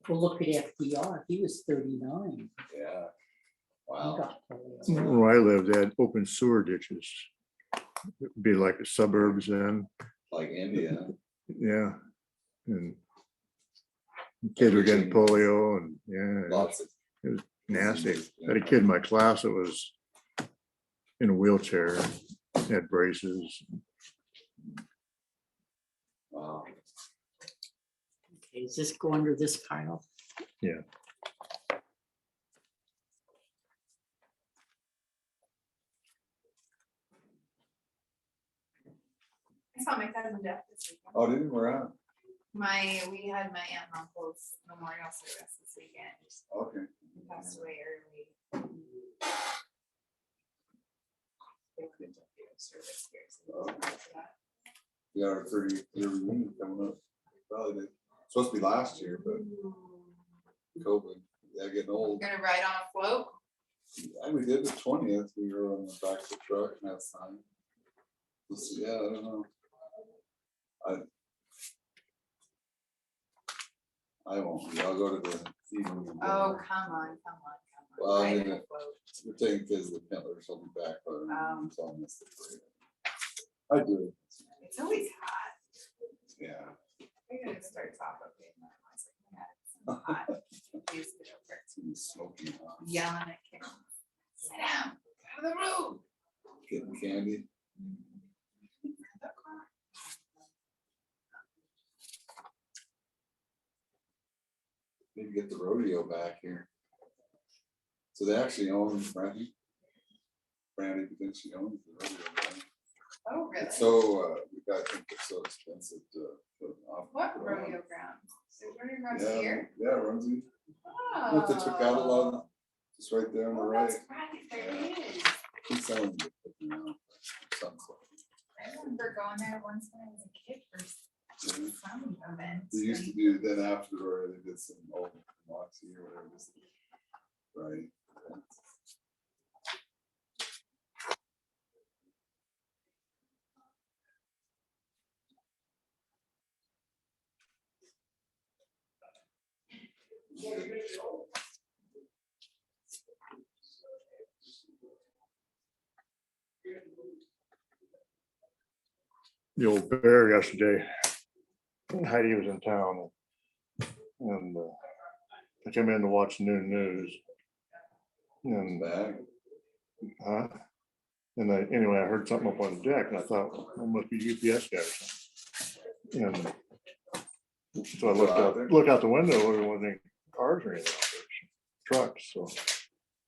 Well, look at FDR, he was 39. Yeah. He Wow. got polio. Where I lived, they had open sewer ditches. It'd be like the suburbs then, Like India. yeah. And kids were getting polio and, yeah, Lots of. it was nasty. diseases, I had a kid in my class that was in a wheelchair, had braces. Wow. Okay, does this go under this pile? Yeah. I saw my cousin Jeff this weekend. Oh, didn't we out? We had my aunt and uncle's memorial service this weekend. Okay. He passed away early. They went into service here, so it was nice for that. We got our 30th year reunion coming up. Probably supposed to be last year, but COVID, yeah, getting old. Gonna ride on a float? Yeah, we did the 20th. We were on the back of the truck and that sign. Yeah, I don't know. I won't. I'll go to the evening. Oh, come on, come on, come Well, I mean, we're taking kids to Pentler, she'll be back, but so I missed the parade. I do, It's always hot. yeah. I think it starts off okay. And then I was like, yeah, it's so hot. Used to go for it. It's smoking hot. Yelling at kids. Sit down, out of the road. Getting candy. Maybe get the rodeo back here. So they actually own Brandy. Brandy thinks she owns the rodeo. Right? Oh, really? It's so, you guys think it's so expensive to put off. What rodeo grounds? There's rodeo grounds Yeah, here? yeah, Rumsey. Oh. Look, they took out a lot of, just right there on the Oh, right. that's right, there is. Keep selling it, but, you know, sunset. I remember going there once when I was a kid for Yeah. some events. They used to do, then after the rodeo, they did some old Moxie or whatever. Just- Right. The old bear yesterday. Heidi was in town. And I came in to watch noon news. And huh? And anyway, I heard something up on the deck and I thought, well, it must be UPS guy or something. And so I looked out the window, there wasn't any cars or anything out there, trucks, so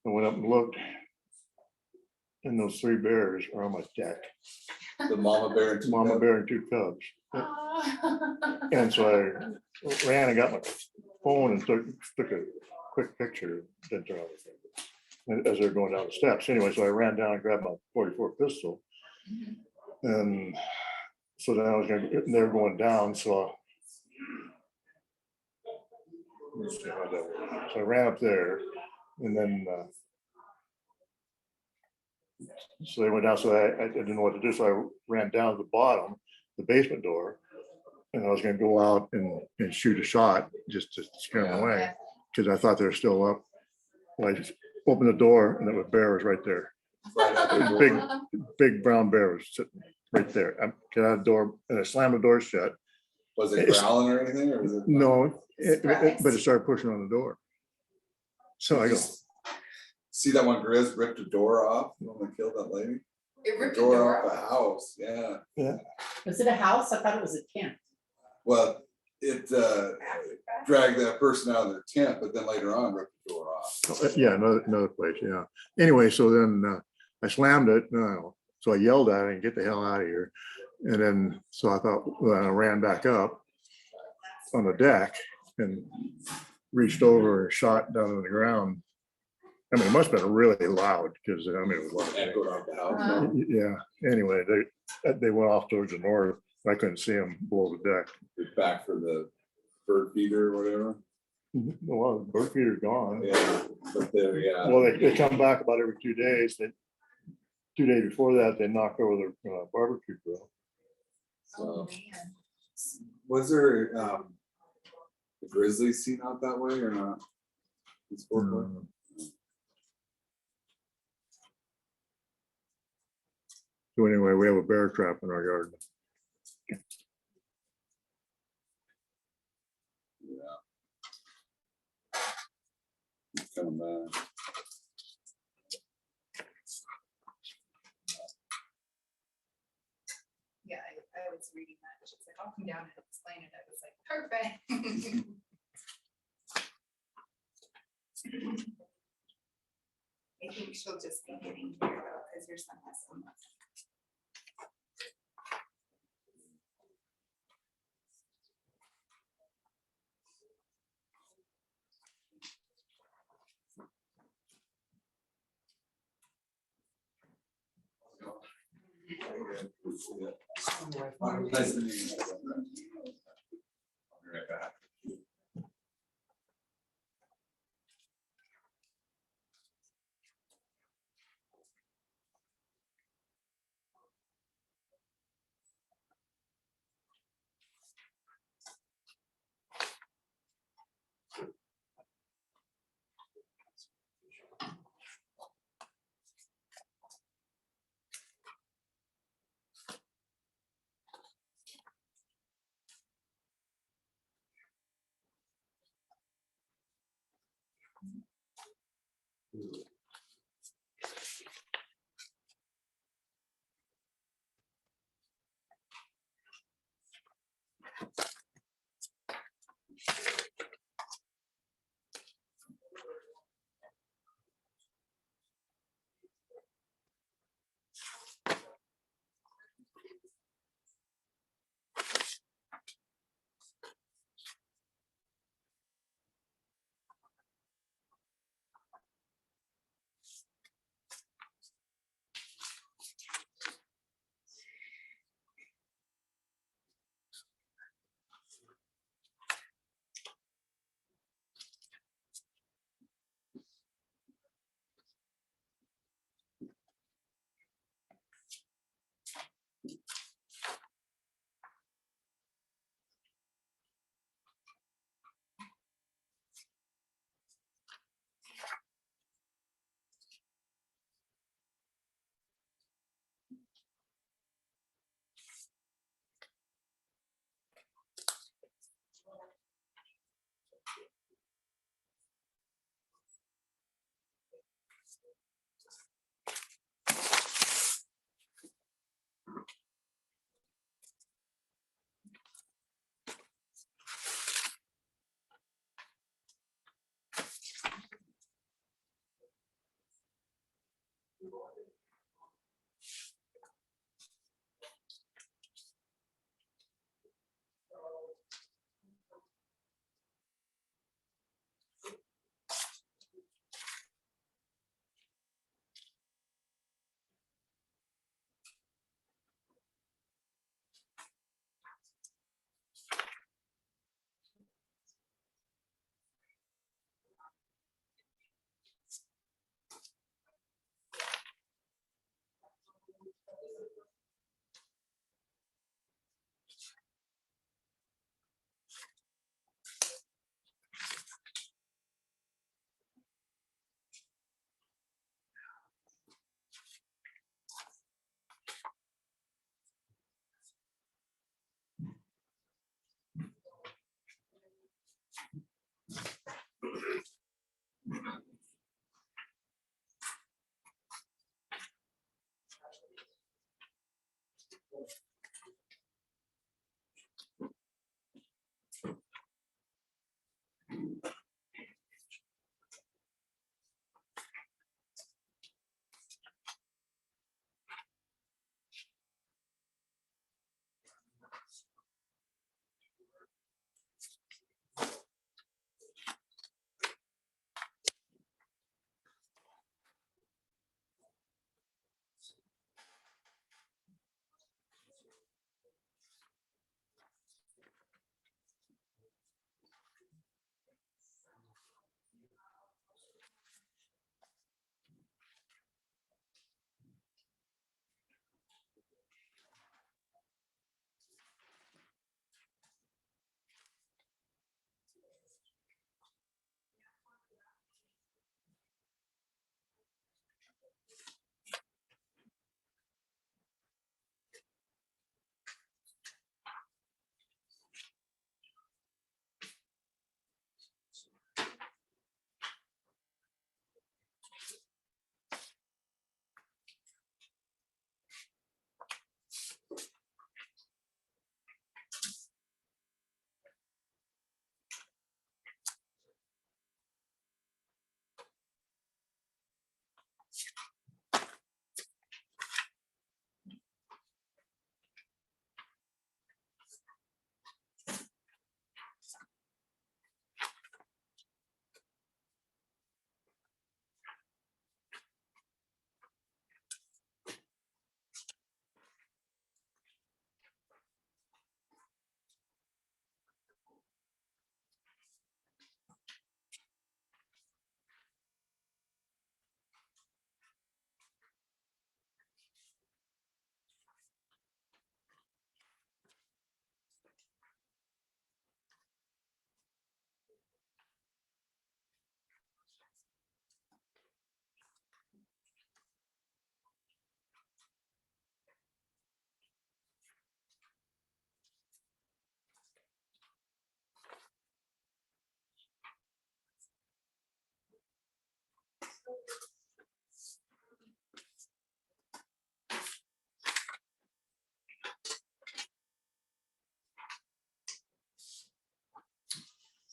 I went up and looked. And those 3 bears are on my deck. The mama bear and two Mama cubs. bear and 2 cubs. And so I ran and got my phone and took a quick picture. Didn't turn on the thing, as they're going down the steps. Anyway, so I ran down and grabbed my 44 pistol. And so then I was gonna, they were going down, so. Let's see how that works. So I ran up there and then so they went down, so I didn't know what to do, so I ran down to the bottom, the basement door. And I was gonna go out and shoot a shot just to scare them away, because I thought they were still up. Well, I just opened the door and the bear was right there. Big brown bear was sitting right there. I got out the door and I slammed the door shut. Was it growling or anything, or was it? No, but it started pushing on the door. So I go, See that one Grizz ripped the door off when they killed that lady? It ripped the Door door off the house, yeah. yeah, Was it a house? I thought it was a tent. Well, it dragged that person out of their tent, but then later on ripped the door off. yeah, another place, yeah. Anyway, so then I slammed it, so I yelled at it and get the hell out of here. And then, so I thought, well, I ran back up on the deck and reached over and shot down on the ground. I mean, it must have been really loud because I mean, it was loud. Echoed off the house. Yeah, anyway, they went off towards the north. I couldn't see them below the deck. They're back for the bird feeder or whatever. Well, the bird feeder's gone. Yeah, but there, yeah. Well, they come back about every 2 days. 2 days before that, they knocked over their barbecue grill. Oh, So, man. was there a grizzly seen out that way or not? It's Portland. So anyway, we have a bear trap in our yard. It's coming back. Yeah, I was reading that. She's like, I'll come down and explain it. I was like, perfect. I think she'll just be getting here though, because your son has so much. Nice to meet you. I'll be right back.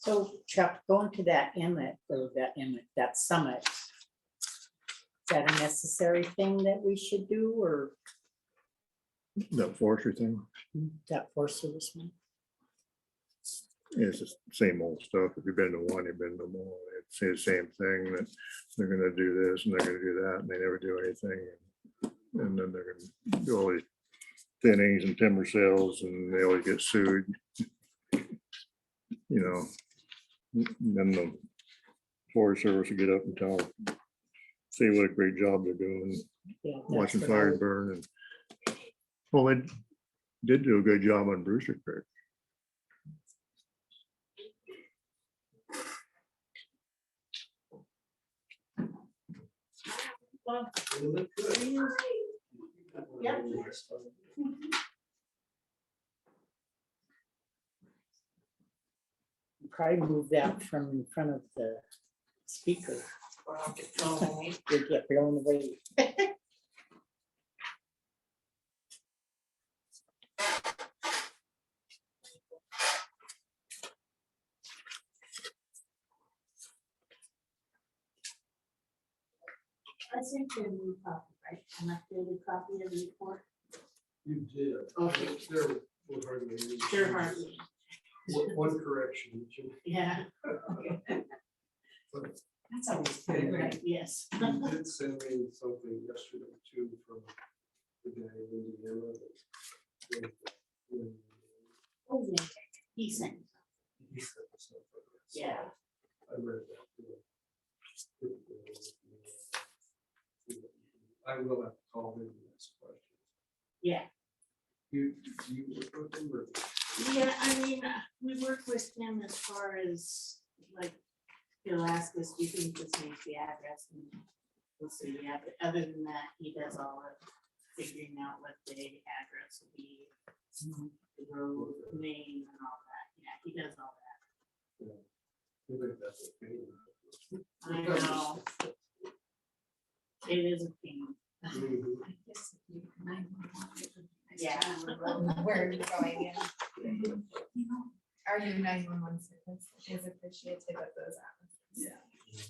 So Chuck, going to that inlet, or that summit. Is that a necessary thing that we should do, or That forestry thing, that Forest Service one? it's just same old stuff. If you've been to one, you've been to more. It's the same thing, that they're gonna do this and they're gonna do that, and they never do anything. And then they're gonna do all these thinnings and timber sales, and they always get sued. You know, then the Forest Service will get up and say what a great job they're doing, Yeah, that's watching what fires burn, and well, they did do a good job on Brewster Creek. Probably move that from in front of the speaker. You'll get blown away. I sent you a new copy, right? An updated copy of the report. You did. Okay. There were hardly any. Sure, hardly. One correction. Jim. Yeah. But That's always good, right? Yes. you did send me something yesterday too from the guy in Indiana. Oh, yeah. He sent. He said something. So Yeah. I read that. Too. I will have to call him and ask questions. Yeah. You work with him or? Yeah, I mean, we work with him as far as like, he'll ask us, do you think this makes the address? And we'll say, yeah, but other than that, he does all of figuring out what the address will be, the road name and all that. Yeah, he does all that. I think that's okay. I know. It is a pain. Yeah. Where are you going in? Our new 911 service is appreciative of those hours. Yeah.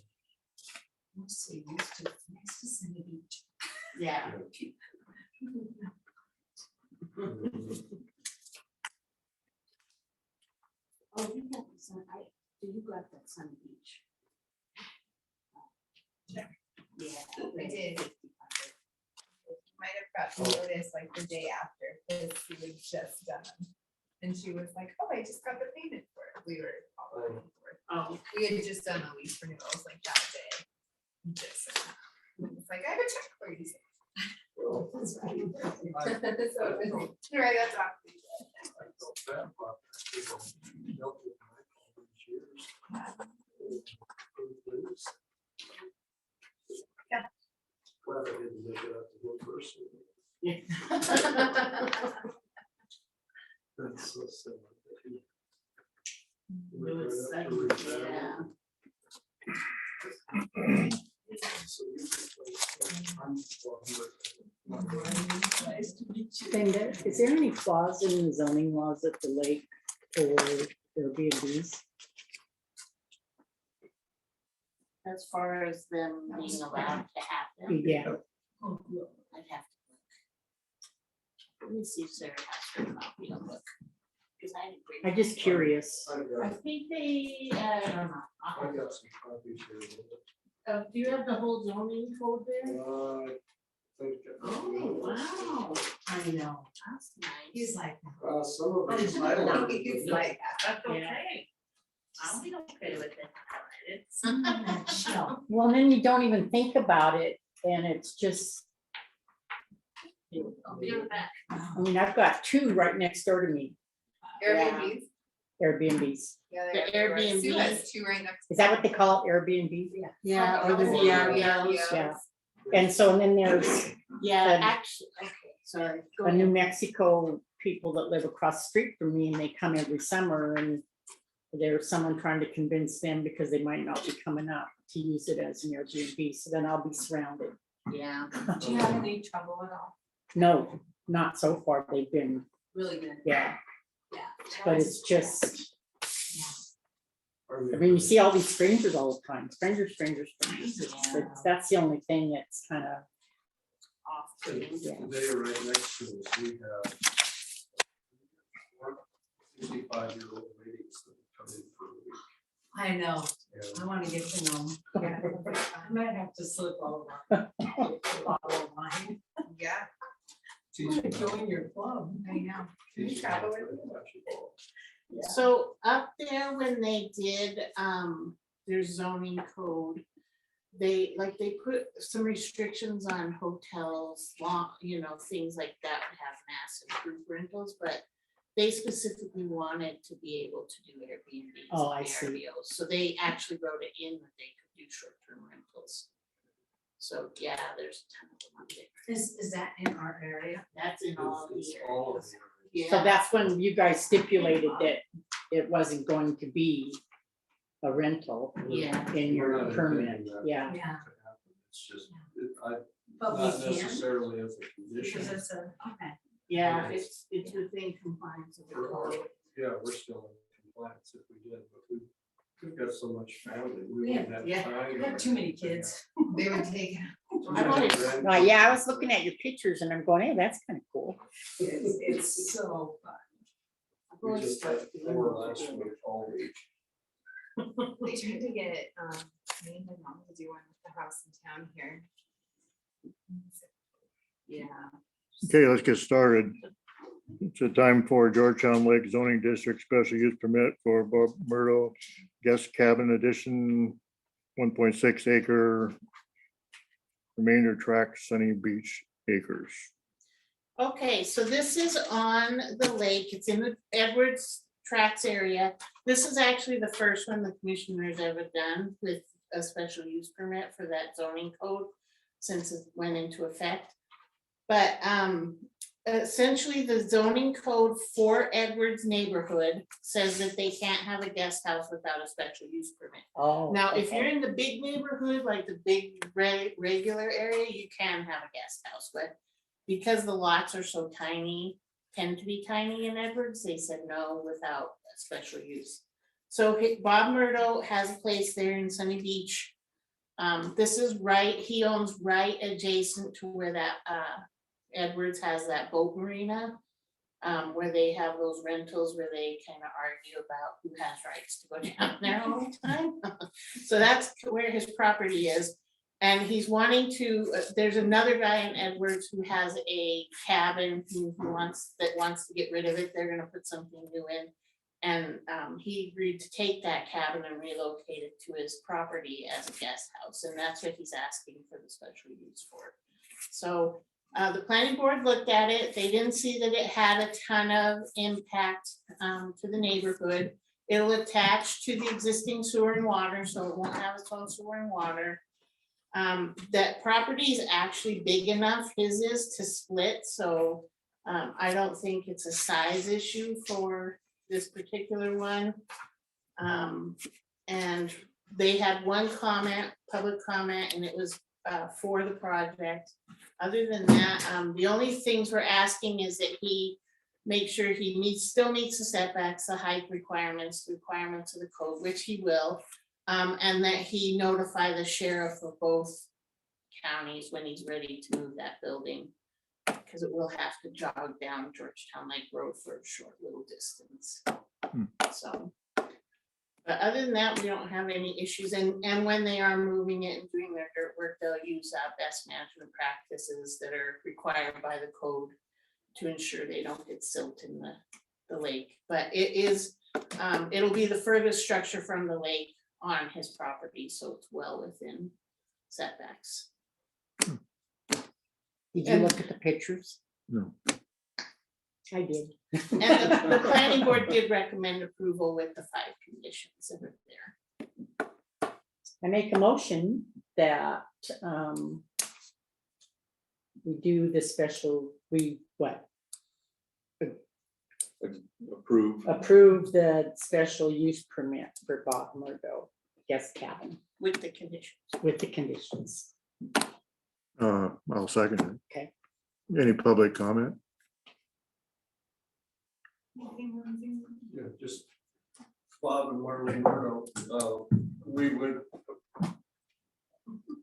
Let's see, next to send it each. Yeah. Oh, you got the sun, you got that Sun Beach. Yeah. I did. Might have got to notice like the day after, because she was just done. And she was like, oh, I just got the payment for it. We were all looking for it. Oh. We had just done the lease renewals like that day. Just, it's like, I have a check for you. That's right. So, you're right, that's awesome. Yeah. Well, I didn't make it up to one person. That's so sad. Really exciting, yeah. Linda, is there any clause in the zoning laws at the lake for Airbnbs? As far as them being allowed to have them. Yeah. I'd have to look. Let me see if Sarah has her copy of look. Because I didn't bring. I'm just curious. I think they, I don't know. I got some copies here. Do you have the whole zoning code there? Think. Oh, wow. I know. That's nice. He's like, Some of I them. didn't I don't know know. he's like, that's Yeah. okay. I'll be okay with it. Chill. Well, then you don't even think about it and it's just, I'll be right back. I mean, I've got two right next door to me, Airbnbs. Airbnbs. Yeah, The they're everywhere. Sue Airbnb. has two right next. Is that what they call it, Airbnb? Yeah, or the VRBOs. Yeah. And so and then there's Yeah, Um, actually, okay, sorry. Go the New ahead. Mexico people that live across the street from me and they come every summer and there's someone trying to convince them because they might not be coming up to use it as an Airbnb. So then I'll be surrounded. Yeah, Do you have any trouble at all? No, not so far. They've been, Really good. yeah, Yeah. but it's just, I mean, you see all these strangers all the time, strangers. That's the only thing that's kind of. They are right next to us. We have 65-year-old ladies that come in for a week. I know, And I want to get to know them. I might have to slip over. A bottle of wine. Yeah, Join your club. I know. she's You travel with very much involved. So up there, when they did, their zoning code, they put some restrictions on hotels, things like that would have massive group rentals, but they specifically wanted to be able to do Airbnbs. Oh, and I see. VRBOs. So they actually wrote it in that they could do short-term rentals. So, yeah, there's a ton of them up there. Is that in our area? That's in all the It's all of areas. the So Yeah. that's when you guys stipulated that it wasn't going to be a rental Yeah. in your We're not permit, intending that yeah. Yeah. to happen. It's just, But we not can, necessarily as a condition. because it's a, okay. Yeah, it's within compliance with the For our- code. Yeah, we're still in compliance if we did, but we've got so much family, we Yeah, wouldn't have yeah. time. We have too many kids. They would take. I wanted, yeah, I was looking at your pictures and I'm going, hey, that's kind of cool. It's so fun. We just had 4 last week, all week. They tried to get, me and my mom to do one with the house in town here. Yeah. Okay, let's get started. It's a time for Georgetown Lake Zoning District Special Use Permit for Bob Myrtle Guest Cabin Edition, 1.6 acre remainder tract, Sunny Beach Acres. Okay, so this is on the lake. It's in the Edwards Tracts area. This is actually the first one the commissioner's ever done with a special use permit for that zoning code since it went into effect. But essentially, the zoning code for Edwards neighborhood says that they can't have a guest house without a special use permit. Oh. Now, if okay. you're in the big neighborhood, like the big regular area, you can have a guest house, but because the lots are so tiny, tend to be tiny in Edwards, they said no without a special use. So Bob Murdo has a place there in Sunny Beach. This is right, he owns right adjacent to where that Edwards has that boat marina. Where they have those rentals where they kind of argue about who has rights to go down there all the time. So that's where his property is. And he's wanting to, there's another guy in Edwards who has a cabin who wants to get rid of it. They're gonna put something new in. And he agreed to take that cabin and relocate it to his property as a guest house. And that's what he's asking for the special use for. So the planning board looked at it. They didn't see that it had a ton of impact to the neighborhood. It'll attach to the existing sewer and water, so it won't have its own sewer and water. That property is actually big enough, his is, to split, so I don't think it's a size issue for this particular one. And they had one comment, public comment, and it was for the project. Other than that, the only things we're asking is that he make sure he still meets the setbacks, the height requirements, the requirements of the code, which he will. And that he notify the sheriff of both counties when he's ready to move that building. Because it will have to jog down Georgetown Lake Road for a short little distance. So. But other than that, we don't have any issues, and when they are moving it and doing their dirt work, they'll use best management practices that are required by the code to ensure they don't get silt in the lake. But it is, it'll be the furthest structure from the lake on his property, so it's well within setbacks. Did you And- look at the pictures? No. I did. And the planning board did recommend approval with the 5 conditions that are there. I make a motion that we do the special, approve the special use permit for Bob Murdo guest cabin With the conditions. with the conditions. I'll second it. Okay. Any public comment? Yeah, just Bob and Marlene Murdo,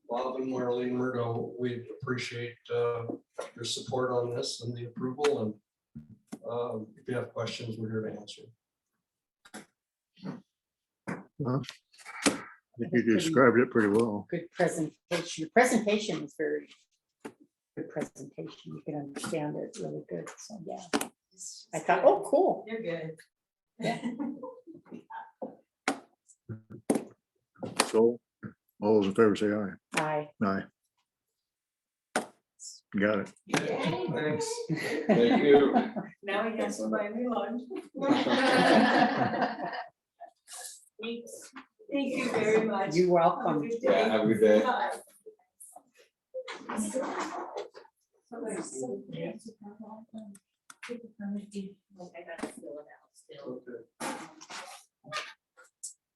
Bob and Marlene Murdo, we'd appreciate your support on this and the approval, and if you have questions, we're here to answer. I think you described it pretty well. Good presentation. Your presentation is very good presentation. You can understand it really good. So yeah, I thought, oh, cool. You're good. Yeah. So, all those in favor say aye. Aye. Aye. Got it. Thanks. Thank you. Now we have somebody we lunch. Thank you very much. You're welcome. Yeah, have a good day.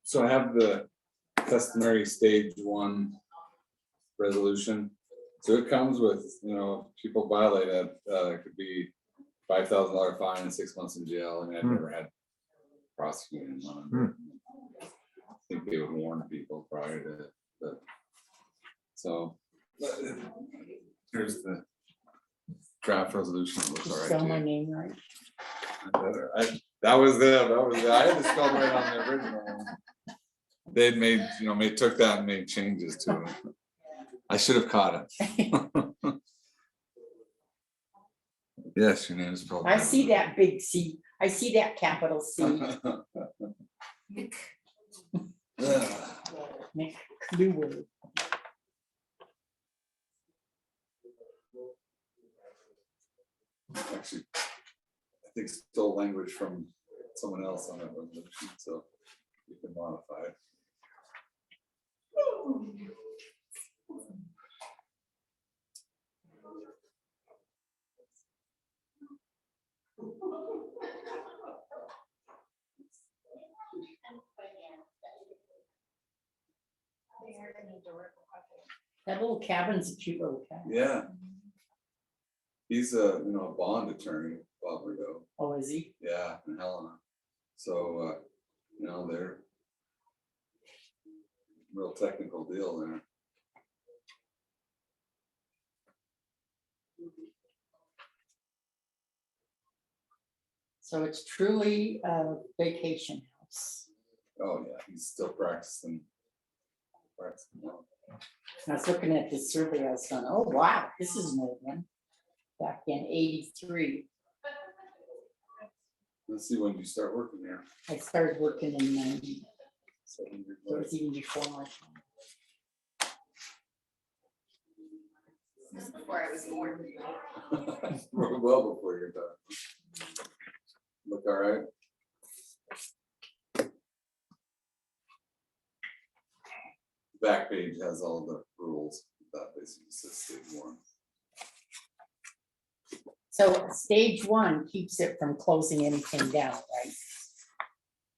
So I have the customary stage 1 resolution. So it comes with, if people violate it, it could be $5,000 fine and 6 months in jail. And I've never had prosecuted on it. I think they would warn people prior to that. So here's the draft resolution. It looks all right Spell to my you. name right. That was them. I had to spell right on the original one. They'd made, took that and made changes to it. I should have caught it. Yes, your name is spelled. I see that big C. I see that capital C. Nick Kluwer. Actually, I think stole language from someone else on that resolution, so you can modify it. That little cabin's a cute little cabin. Yeah. He's a, bond attorney, Bob Rideau. Oh, is he? Yeah, in Helena. So, they're real technical deal there. So it's truly a vacation house. Oh, yeah, he's still practicing. Now. I was looking at this survey, I was going, oh, wow, this is an old one. Back in '83. Let's see when you start working there. I started working in '90. So It was even before my time. Before I was born. Well before your time. Look all right. Back page has all the rules. That basically says stage 1. So stage 1 keeps it from closing anything down,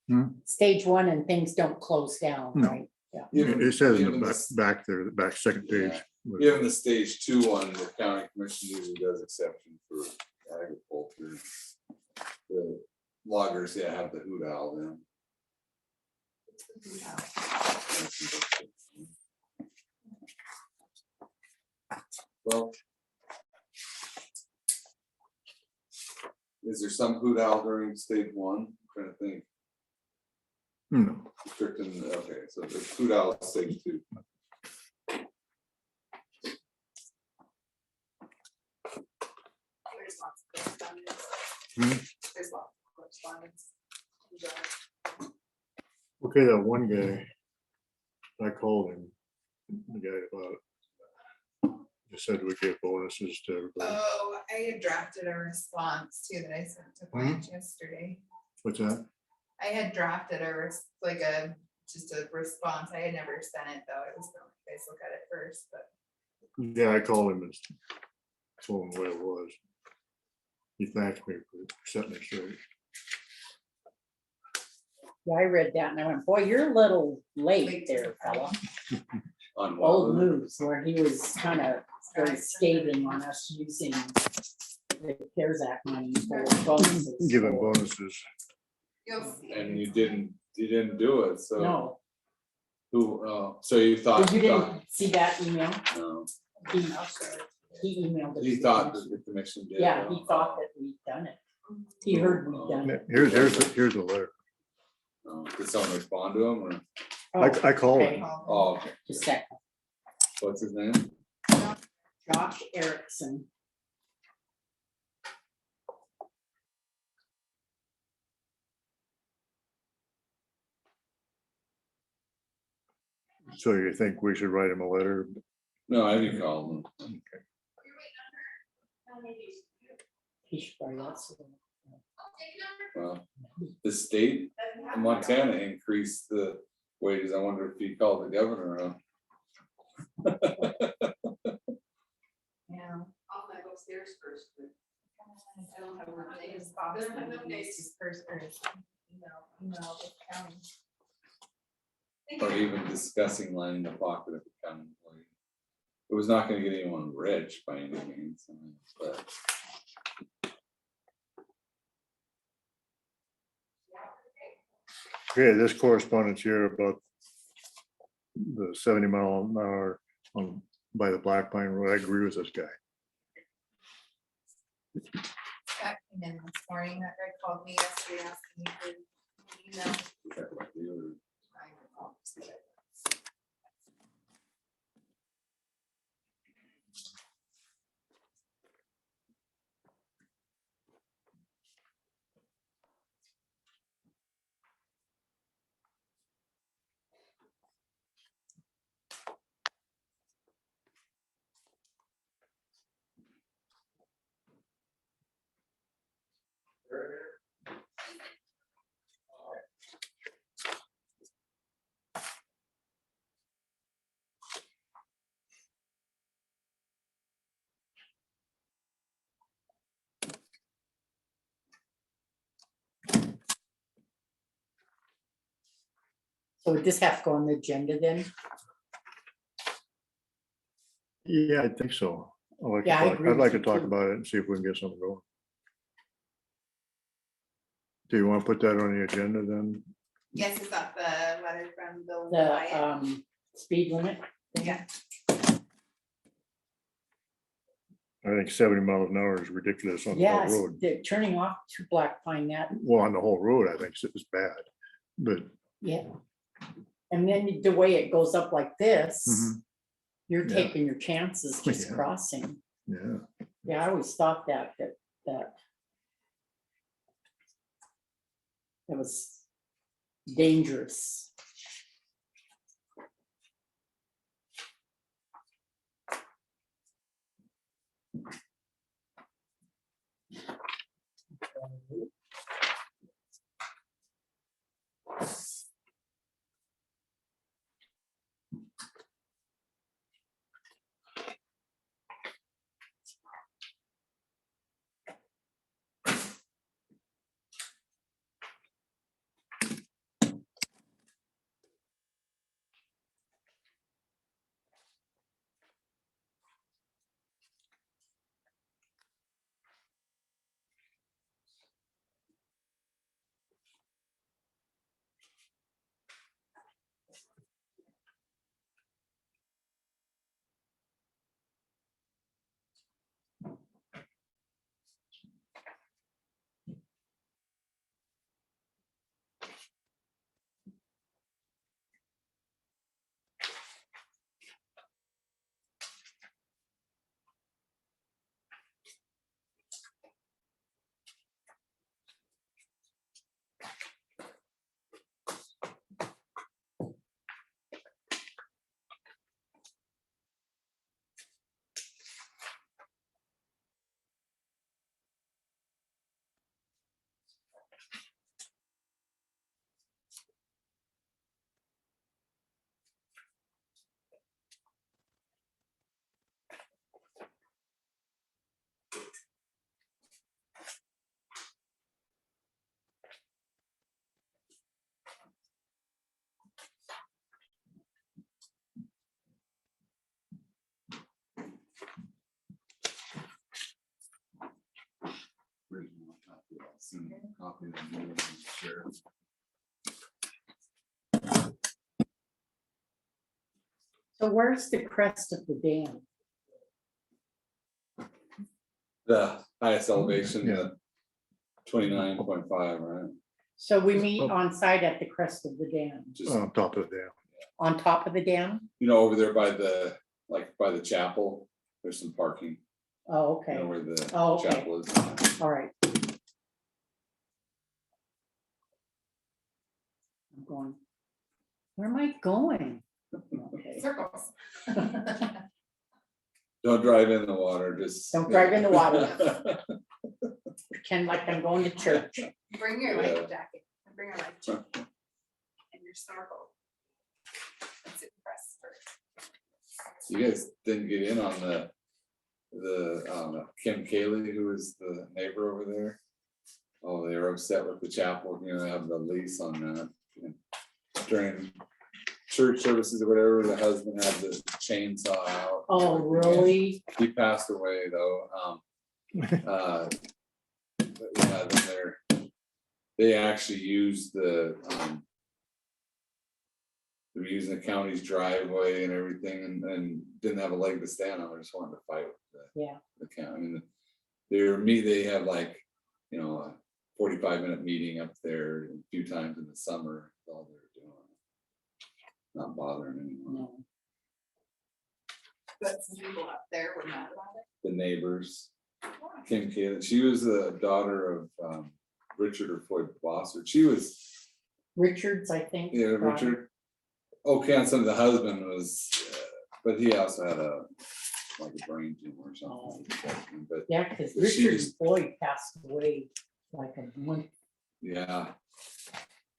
right? Stage 1 and things don't close down, No. right? Yeah. It says in Even the this- back there, the back second page. Given the stage 2 one, the county commission usually does exception for agriculture. The loggers, have the hoot owl then. Well. Is there some hoot owl during stage 1? I'm trying to think. No. Restricting, okay, so there's hoot owl stage 2. There's lots of correspondence. There's lots of correspondence. Okay, that one guy, I called him, the guy about, just said we give bonuses to everybody. Oh, I had drafted a response too that I sent to Blanche yesterday. What's that? I had drafted just a response. I had never sent it though. I was going to guys look at it first, but Yeah, I called him and told him what it was. He thanked me for setting it straight. Yeah, I read that and I went, boy, you're a little late there, fella. On what? Old news where he was kind of very scathing on us using the CARES Act money for bonuses. Give him for- bonuses. You'll see. and you didn't do it, so. No, Who, so you thought. you didn't see that email? No, He he emailed it. he to thought me. that the commission did. Yeah, he thought that we'd done it. He heard we'd done it. Here's the letter. Did someone respond to him, or, I called Okay, him. oh, okay. just a sec. What's his name? Josh Erickson. So you think we should write him a letter? No, I didn't call him. He should probably also. Well, the state of Montana increased the wages. I wonder if he called the governor up. Yeah. I'll go upstairs first. I don't have one. They just Bob is my next first first. No, the county. Or even discussing lining the pocket of the county employee. It was not gonna get anyone rich by any means, but. Okay, this correspondence here about the 70 mph on by the Black Pine Road. I agree with this guy. That came in this morning, that guy called me yesterday asking me for email. So would this have to go on the agenda then? Yeah, I think so. Yeah, I agree I'd like to with you talk too. about it and see if we can get something going. Do you want to put that on the agenda then? Yes, is that the letter from Bill The Wyatt? speed limit? Yeah. I think 70 mph is ridiculous on the Yeah, whole road. they're turning off to Black Pine that, Well, on the whole road, I think it's bad, but yeah. And then the way it goes up like this, Mhm. you're Yeah. taking your chances just Yeah. crossing. yeah. Yeah, I always thought that it was dangerous. and copy of the new share. So where's the crest of the dam? The highest elevation, Yeah. the 29.5, right? So we meet on site at the crest of the dam, Just, On top of the dam. on top of the dam? you know, over there by the, like, by the chapel, there's some parking, Oh, you know, okay, where the Oh, okay. chapel is. all right. I'm going, where am I going? Okay. Circles. Don't drive in the water, just. Don't drive in the water. Pretend like I'm going to church. Bring your Yeah. life jacket, bring your life jacket and your snorkel. Let's impress first. You guys didn't get in on the Kim Kaylee, who was the neighbor over there. Oh, they were upset with the chapel, you know, they have the lease on that. And during church services or whatever, the husband had the chainsaw out. Oh, really? He passed away though. But yeah, then they actually used they were using the county's driveway and everything and didn't have a leg to stand on. They just wanted to fight with Yeah. the county. I mean, they have like, you know, a 45-minute meeting up there a few times in the summer. That's all they're doing. Not bothering anyone. No. But some people up there were mad about it. The neighbors. Kim Kaylee, she was the daughter of Richard or Floyd Bossard. She was, Richards, I think. yeah, Richard. Okay, and some of the husband was, but he also had like a brain tumor or something. But Yeah, because But she Richard was- Floyd passed away like a month. yeah.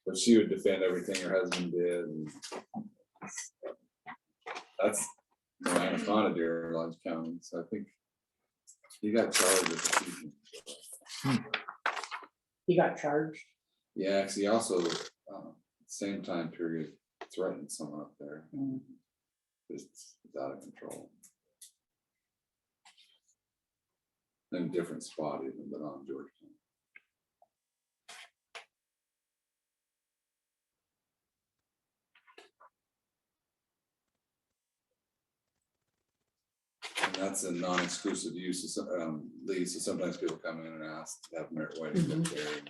But she would defend everything her husband did. And that's Anaconda Deer Lodge County, so I think he got charged with the shooting. He got charged. Yeah, because he also, same time period, threatened someone up there. Mm. It's out of control. In a different spot even, but on Georgetown. And that's a non-exclusive use of lease, so sometimes people come in and ask to have merit weddings up there.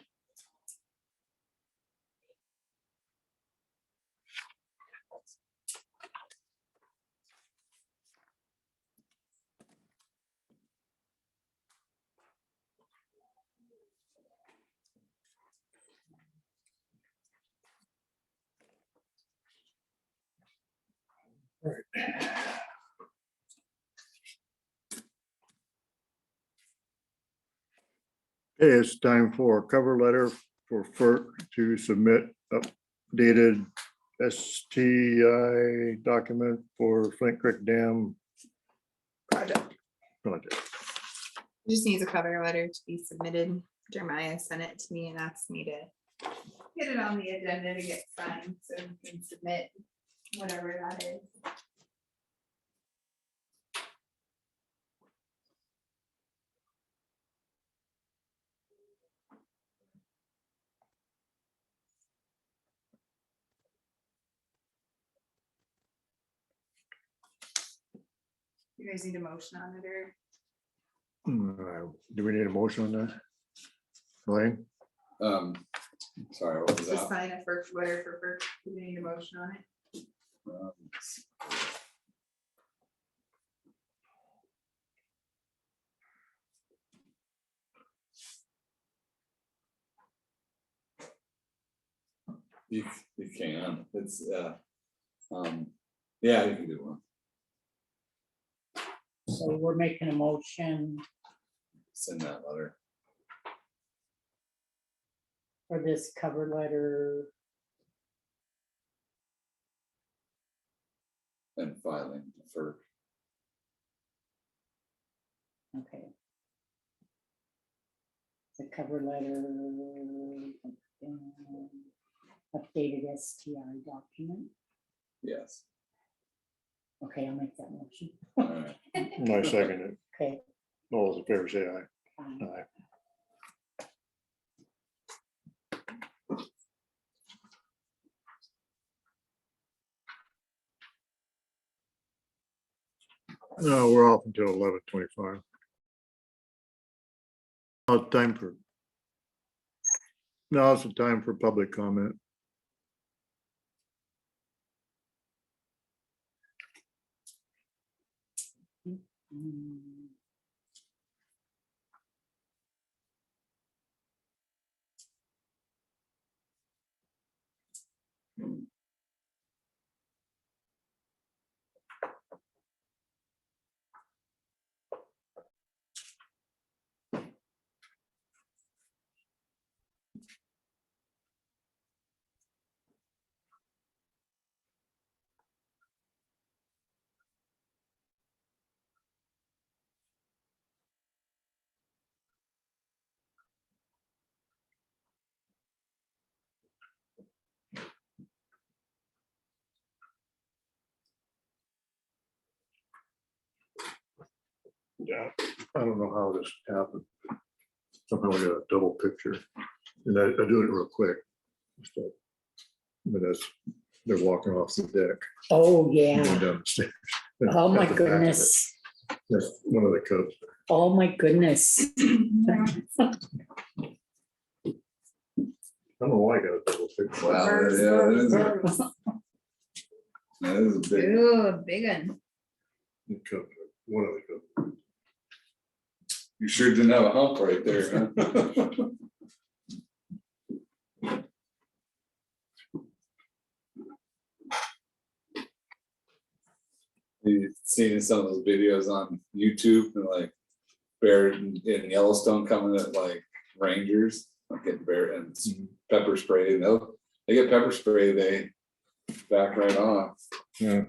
Okay, it's time for a cover letter for FERC to submit updated STI document for Flint Creek Dam Project. project. Just needs a cover letter to be submitted. Jeremiah sent it to me and asked me to get it on the agenda to get signed, so you can submit whatever that is. You guys need a motion on it or? Do we need a motion on that? Blaine? Sorry, what was Just that? sign a first letter for first, do we need a motion on it? Um, You can, it's, yeah, you can do one. So we're making a motion Send that letter. for this cover letter. And filing for, Okay. The cover letter. Updated STI document. yes, Okay, I'll make that motion. all right. I second it. Okay. All those in favor say aye. fine. Aye. No, we're off until 11:25. Now it's time for. Now it's the time for public comment. Yeah, I don't know how this happened. Somehow I got a double picture, and I do it real quick. So, but that's, they're walking off the deck. Oh, Going yeah. down the stairs. Oh, my At the back of it. goodness. That's one of the cubs. Oh, my goodness. I don't know why I got a double picture. Wow, that is a big. Ooh, big one. The cub, one of the cubs. You sure didn't have a hump right there, huh? You've seen some of those videos on YouTube and like bear in Yellowstone coming at like rangers, like getting bear and pepper spray, and they get pepper spray, they back right off. Yeah.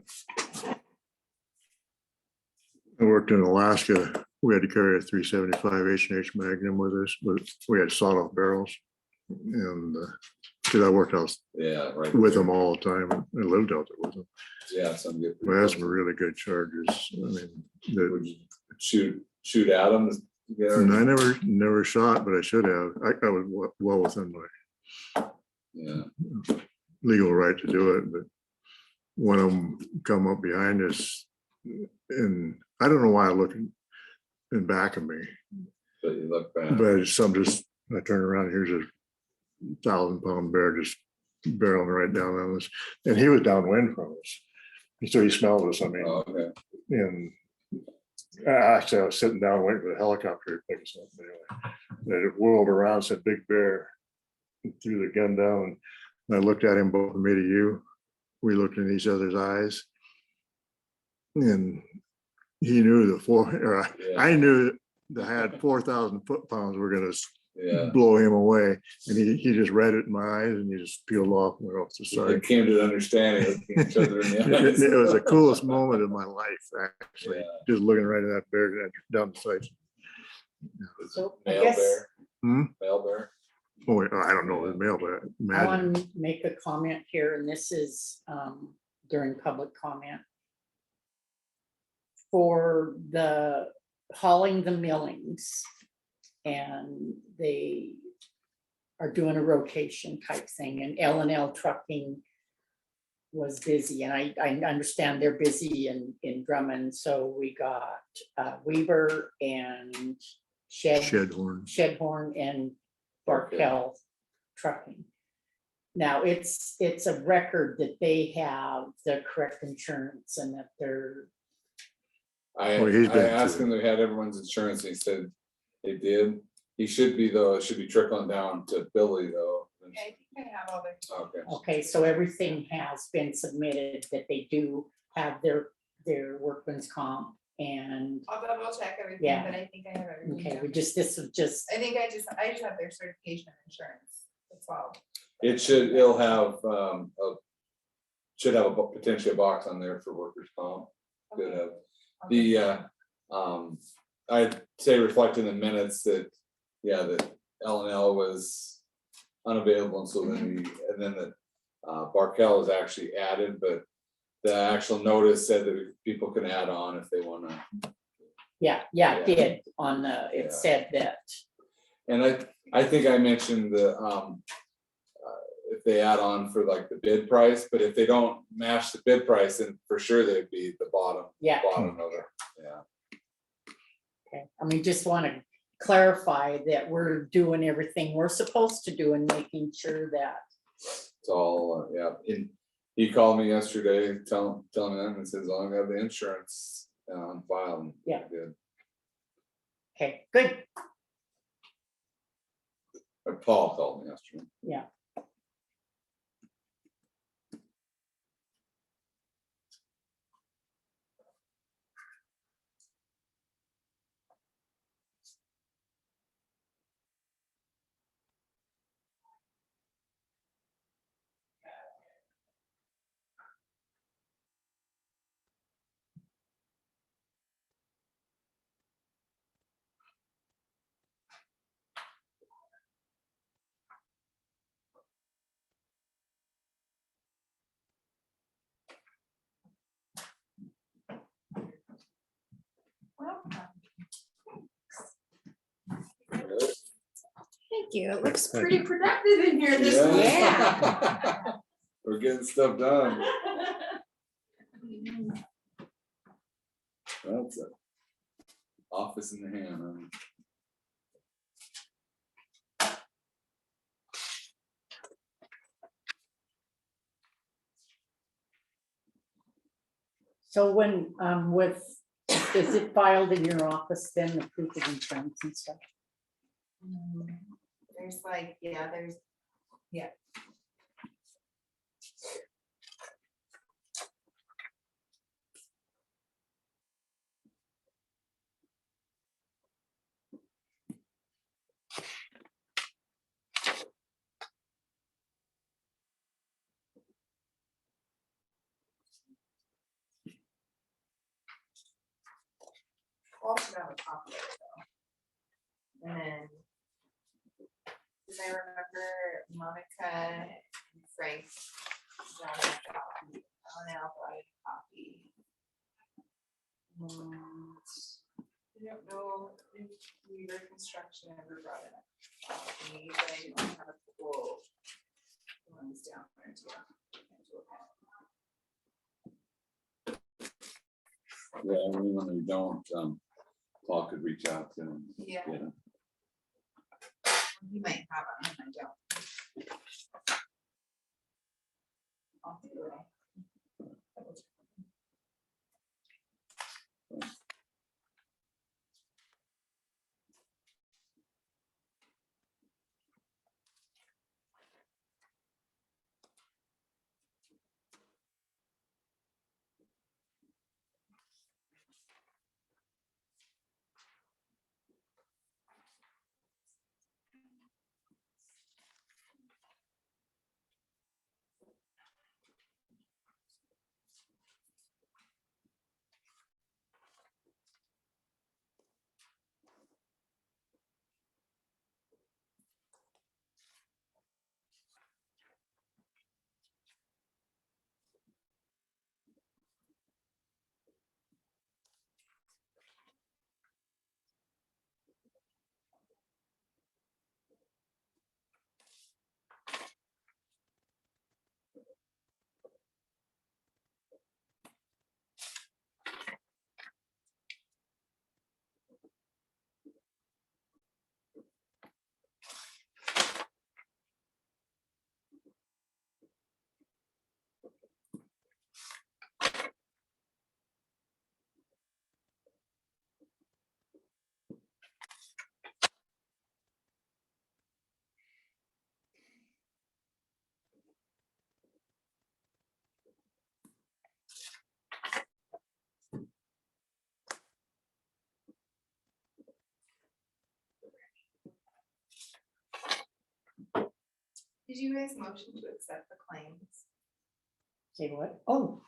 I worked in Alaska. We had to carry a 375 H&H Magnum with us, but we had sawed-off barrels. And because I worked out Yeah, right. with them all the time. I lived out there with them. Yeah, some good. We had some really good charges. I mean, Would you shoot at them? and I never shot, but I should have. I was well within my Yeah. legal right to do it, but one of them come up behind us, and I don't know why I looked in back of me, But you look back. but I turn around, here's a 1,000-pound bear just barreling right down on us, and he was downwind from us. So he smelled us, I mean, Oh, okay. and actually I was sitting down waiting for the helicopter to pick us up. Anyway, it whirled around, said big bear, threw the gun down, and I looked at him, both me to you. We looked in each other's eyes. And he knew I knew that had 4,000 foot-pounds were gonna blow him away. And he just read it in my eyes, and he just peeled off and went off to the They side. came to an understanding, looking each other in the eyes. It was the coolest moment of my life, actually, just looking right at that bear down the sight. So I Male guess bear. Hmm? Male bear. Oh, I don't know the male, but I imagine. want to make a comment here, and this is during public comment. For the hauling the millings, and they are doing a rotation type thing, and L&L Trucking was busy, and I understand they're busy in Drummond, so we got Weaver and Shedhorn and Barkel Trucking. Now, it's a record that they have the correct insurance and that they're. I Well, he's been asked through him if they had everyone's insurance, and he said they did. He should be though, it should be trickling down to Billy though. I think I have all their. Okay. Okay, so everything has been submitted that they do have their workman's comp and, I'll double check everything, Yeah. but I think I have everything. okay, down. this is just, I think I just have their certification of insurance. That's all. It'll have, should have a potentially a box on there for workers' comp. Could have. I'd say reflect in the minutes that, that L&L was unavailable, and so then that Barkel was actually added, but the actual notice said that people can add on if they wanna. it did on the, it Yeah. said that. And I think I mentioned the, if they add on for like the bid price, but if they don't match the bid price, then for sure they'd be the bottom of it, yeah. Okay, I mean, just want to clarify that we're doing everything we're supposed to do and making sure that. It's all, yeah, and he called me yesterday, telling me that, and says, as long as I have the insurance on file. And Yeah. good. Okay, good. Paul called me yesterday. Yeah. Thank you. It looks pretty productive in here this Yeah. week. Yeah. We're getting stuff done. That's it. Office in the hand. So when, is it filed in your office then, the proof of insurance and stuff? There's like, yeah, yeah. Also have a copy of it though. And then, because I remember Monica and Frank brought a copy, L brought a copy. And I don't know if Weaver Construction ever brought in a copy, but I don't have a quote. The one's down there too. Yeah, when we don't, Paul could reach out to him. Yeah. You might have them, I don't. I'll figure it out. Did you guys motion to accept the claims? Say what? Oh.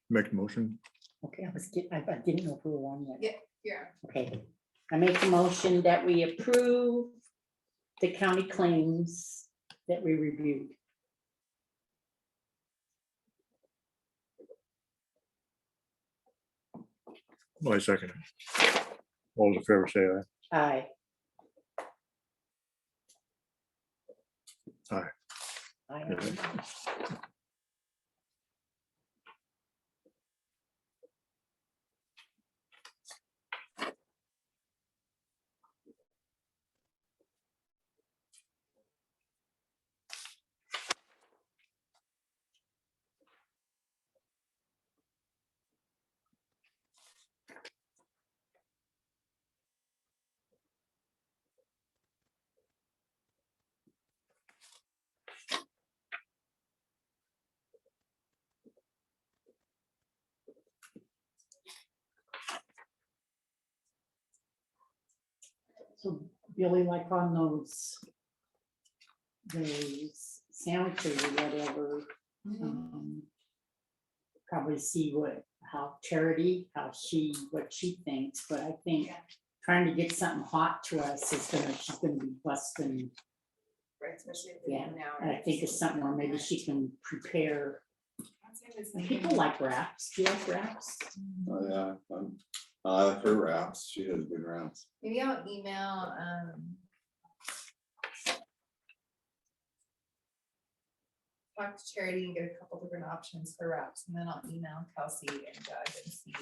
Make a motion. Okay, I didn't know if we were on yet. Yeah, yeah. Okay, I make a motion that we approve the county claims that we reviewed. I second it. All those in favor say Aye. Aye. Aye. So Billy, like on those sandwiches or whatever, probably see how Charity, what she thinks, but I think trying to get something hot to us she's gonna be busting. Right, especially if Yeah, they now. and I think it's something where maybe she can prepare. Maybe People like wraps. Do you like wraps? Oh, yeah, I like her wraps. She has good wraps. I'll email, talk to Charity and get a couple different options for wraps, and then I'll email Kelsey and Doug and see.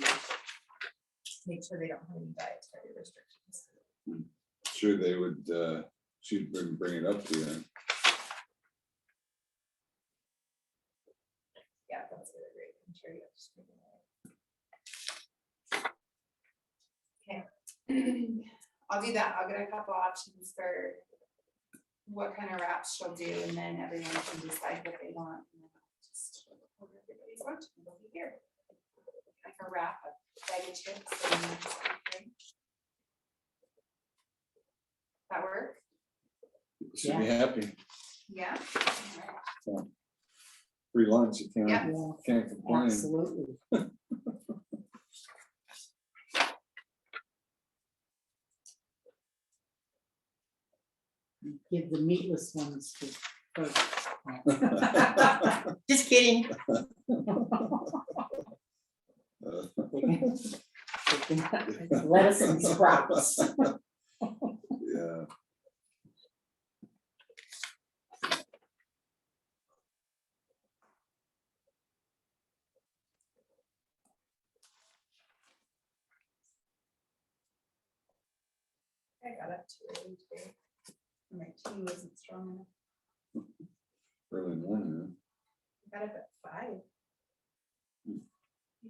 Make sure they don't have any dietary restrictions. Sure, they would, she'd bring it up to you. Yeah, that's really great. I'm sure you have to. Okay. I'll do that. I'll get a couple options for what kind of wraps she'll do, and then everyone can decide what they want. And then I'll just order everybody's lunch and they'll be here. Like a wrap, a bag of chips. And everything. That work? Should be happy. Yeah. So, free lunch, you can't, Yeah. can't complain. Absolutely. Give the meatless ones to first. Just kidding. Lettuce and sprouts. Yeah. I got up too early today. My tea wasn't strong enough. Early morning. I got up at 5. Need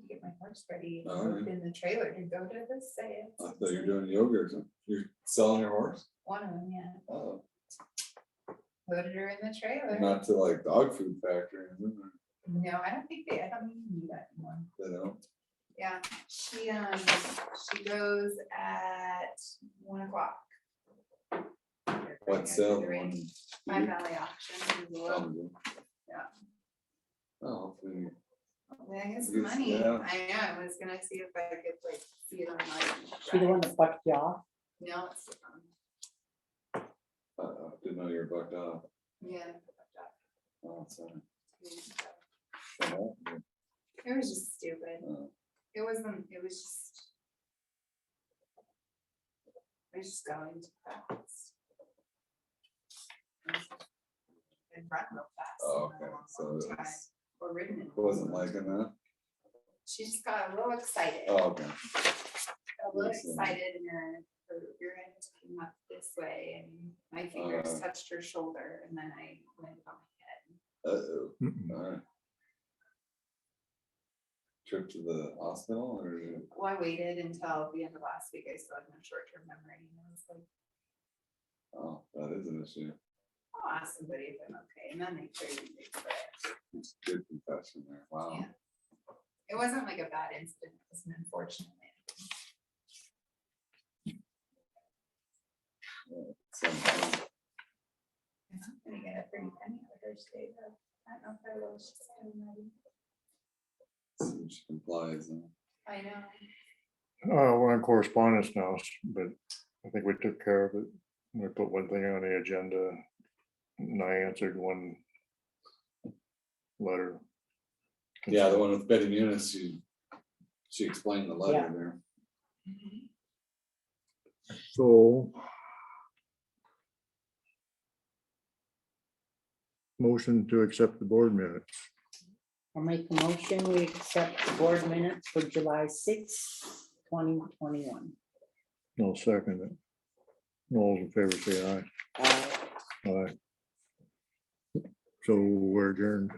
to get my horse ready and Oh, load in the trailer to go to the sale. I thought you were doing yoga or something. You're selling your horse? One of them, yeah. Oh, Loaded her in the trailer. not to like dog food factory. Is it? No, I don't even do that anymore. They don't. Yeah, she goes at 1 o'clock. What sale? My Valley auction. Is the- Yeah. Oh, hopefully. I guess Yes, money. yeah. I know, I was gonna see if I could like see it online. She the one that bucked you off? No, it's, Didn't know you were bucked off. yeah. Oh, sorry. It was just stupid. Oh. It wasn't, it was just. I was just going to practice. And run real fast. Oh, okay, so it Time, or ridden it. wasn't liking that? She just got a little excited. Oh, okay. Got a little Yes, excited and her rear end came up this way and my fingers touched her shoulder and then I landed on my head. Uh-oh. All right. Trip to the hospital or? Well, I waited until the end of last week. I still had no short-term memory. And I was like, Oh, that is an issue. I'll ask somebody if I'm okay. And then they carried me for it. It's a good confession there. Wow. Yeah. It wasn't like a bad incident. It was an unfortunate. So, I'm gonna get a pretty penny out of her today, though. I don't know if I will. She's getting ready. so she complies. I know. We're on correspondence now, but I think we took care of it. We put one thing on the agenda and I answered one letter. Yeah, the one with Betty Munis, she explained the letter Yeah. there. So. Motion to accept the board minutes. I'll make the motion, we accept the board minutes for July 6th, 2021. No second it. All those in favor say aye. Aye. So we're adjourned.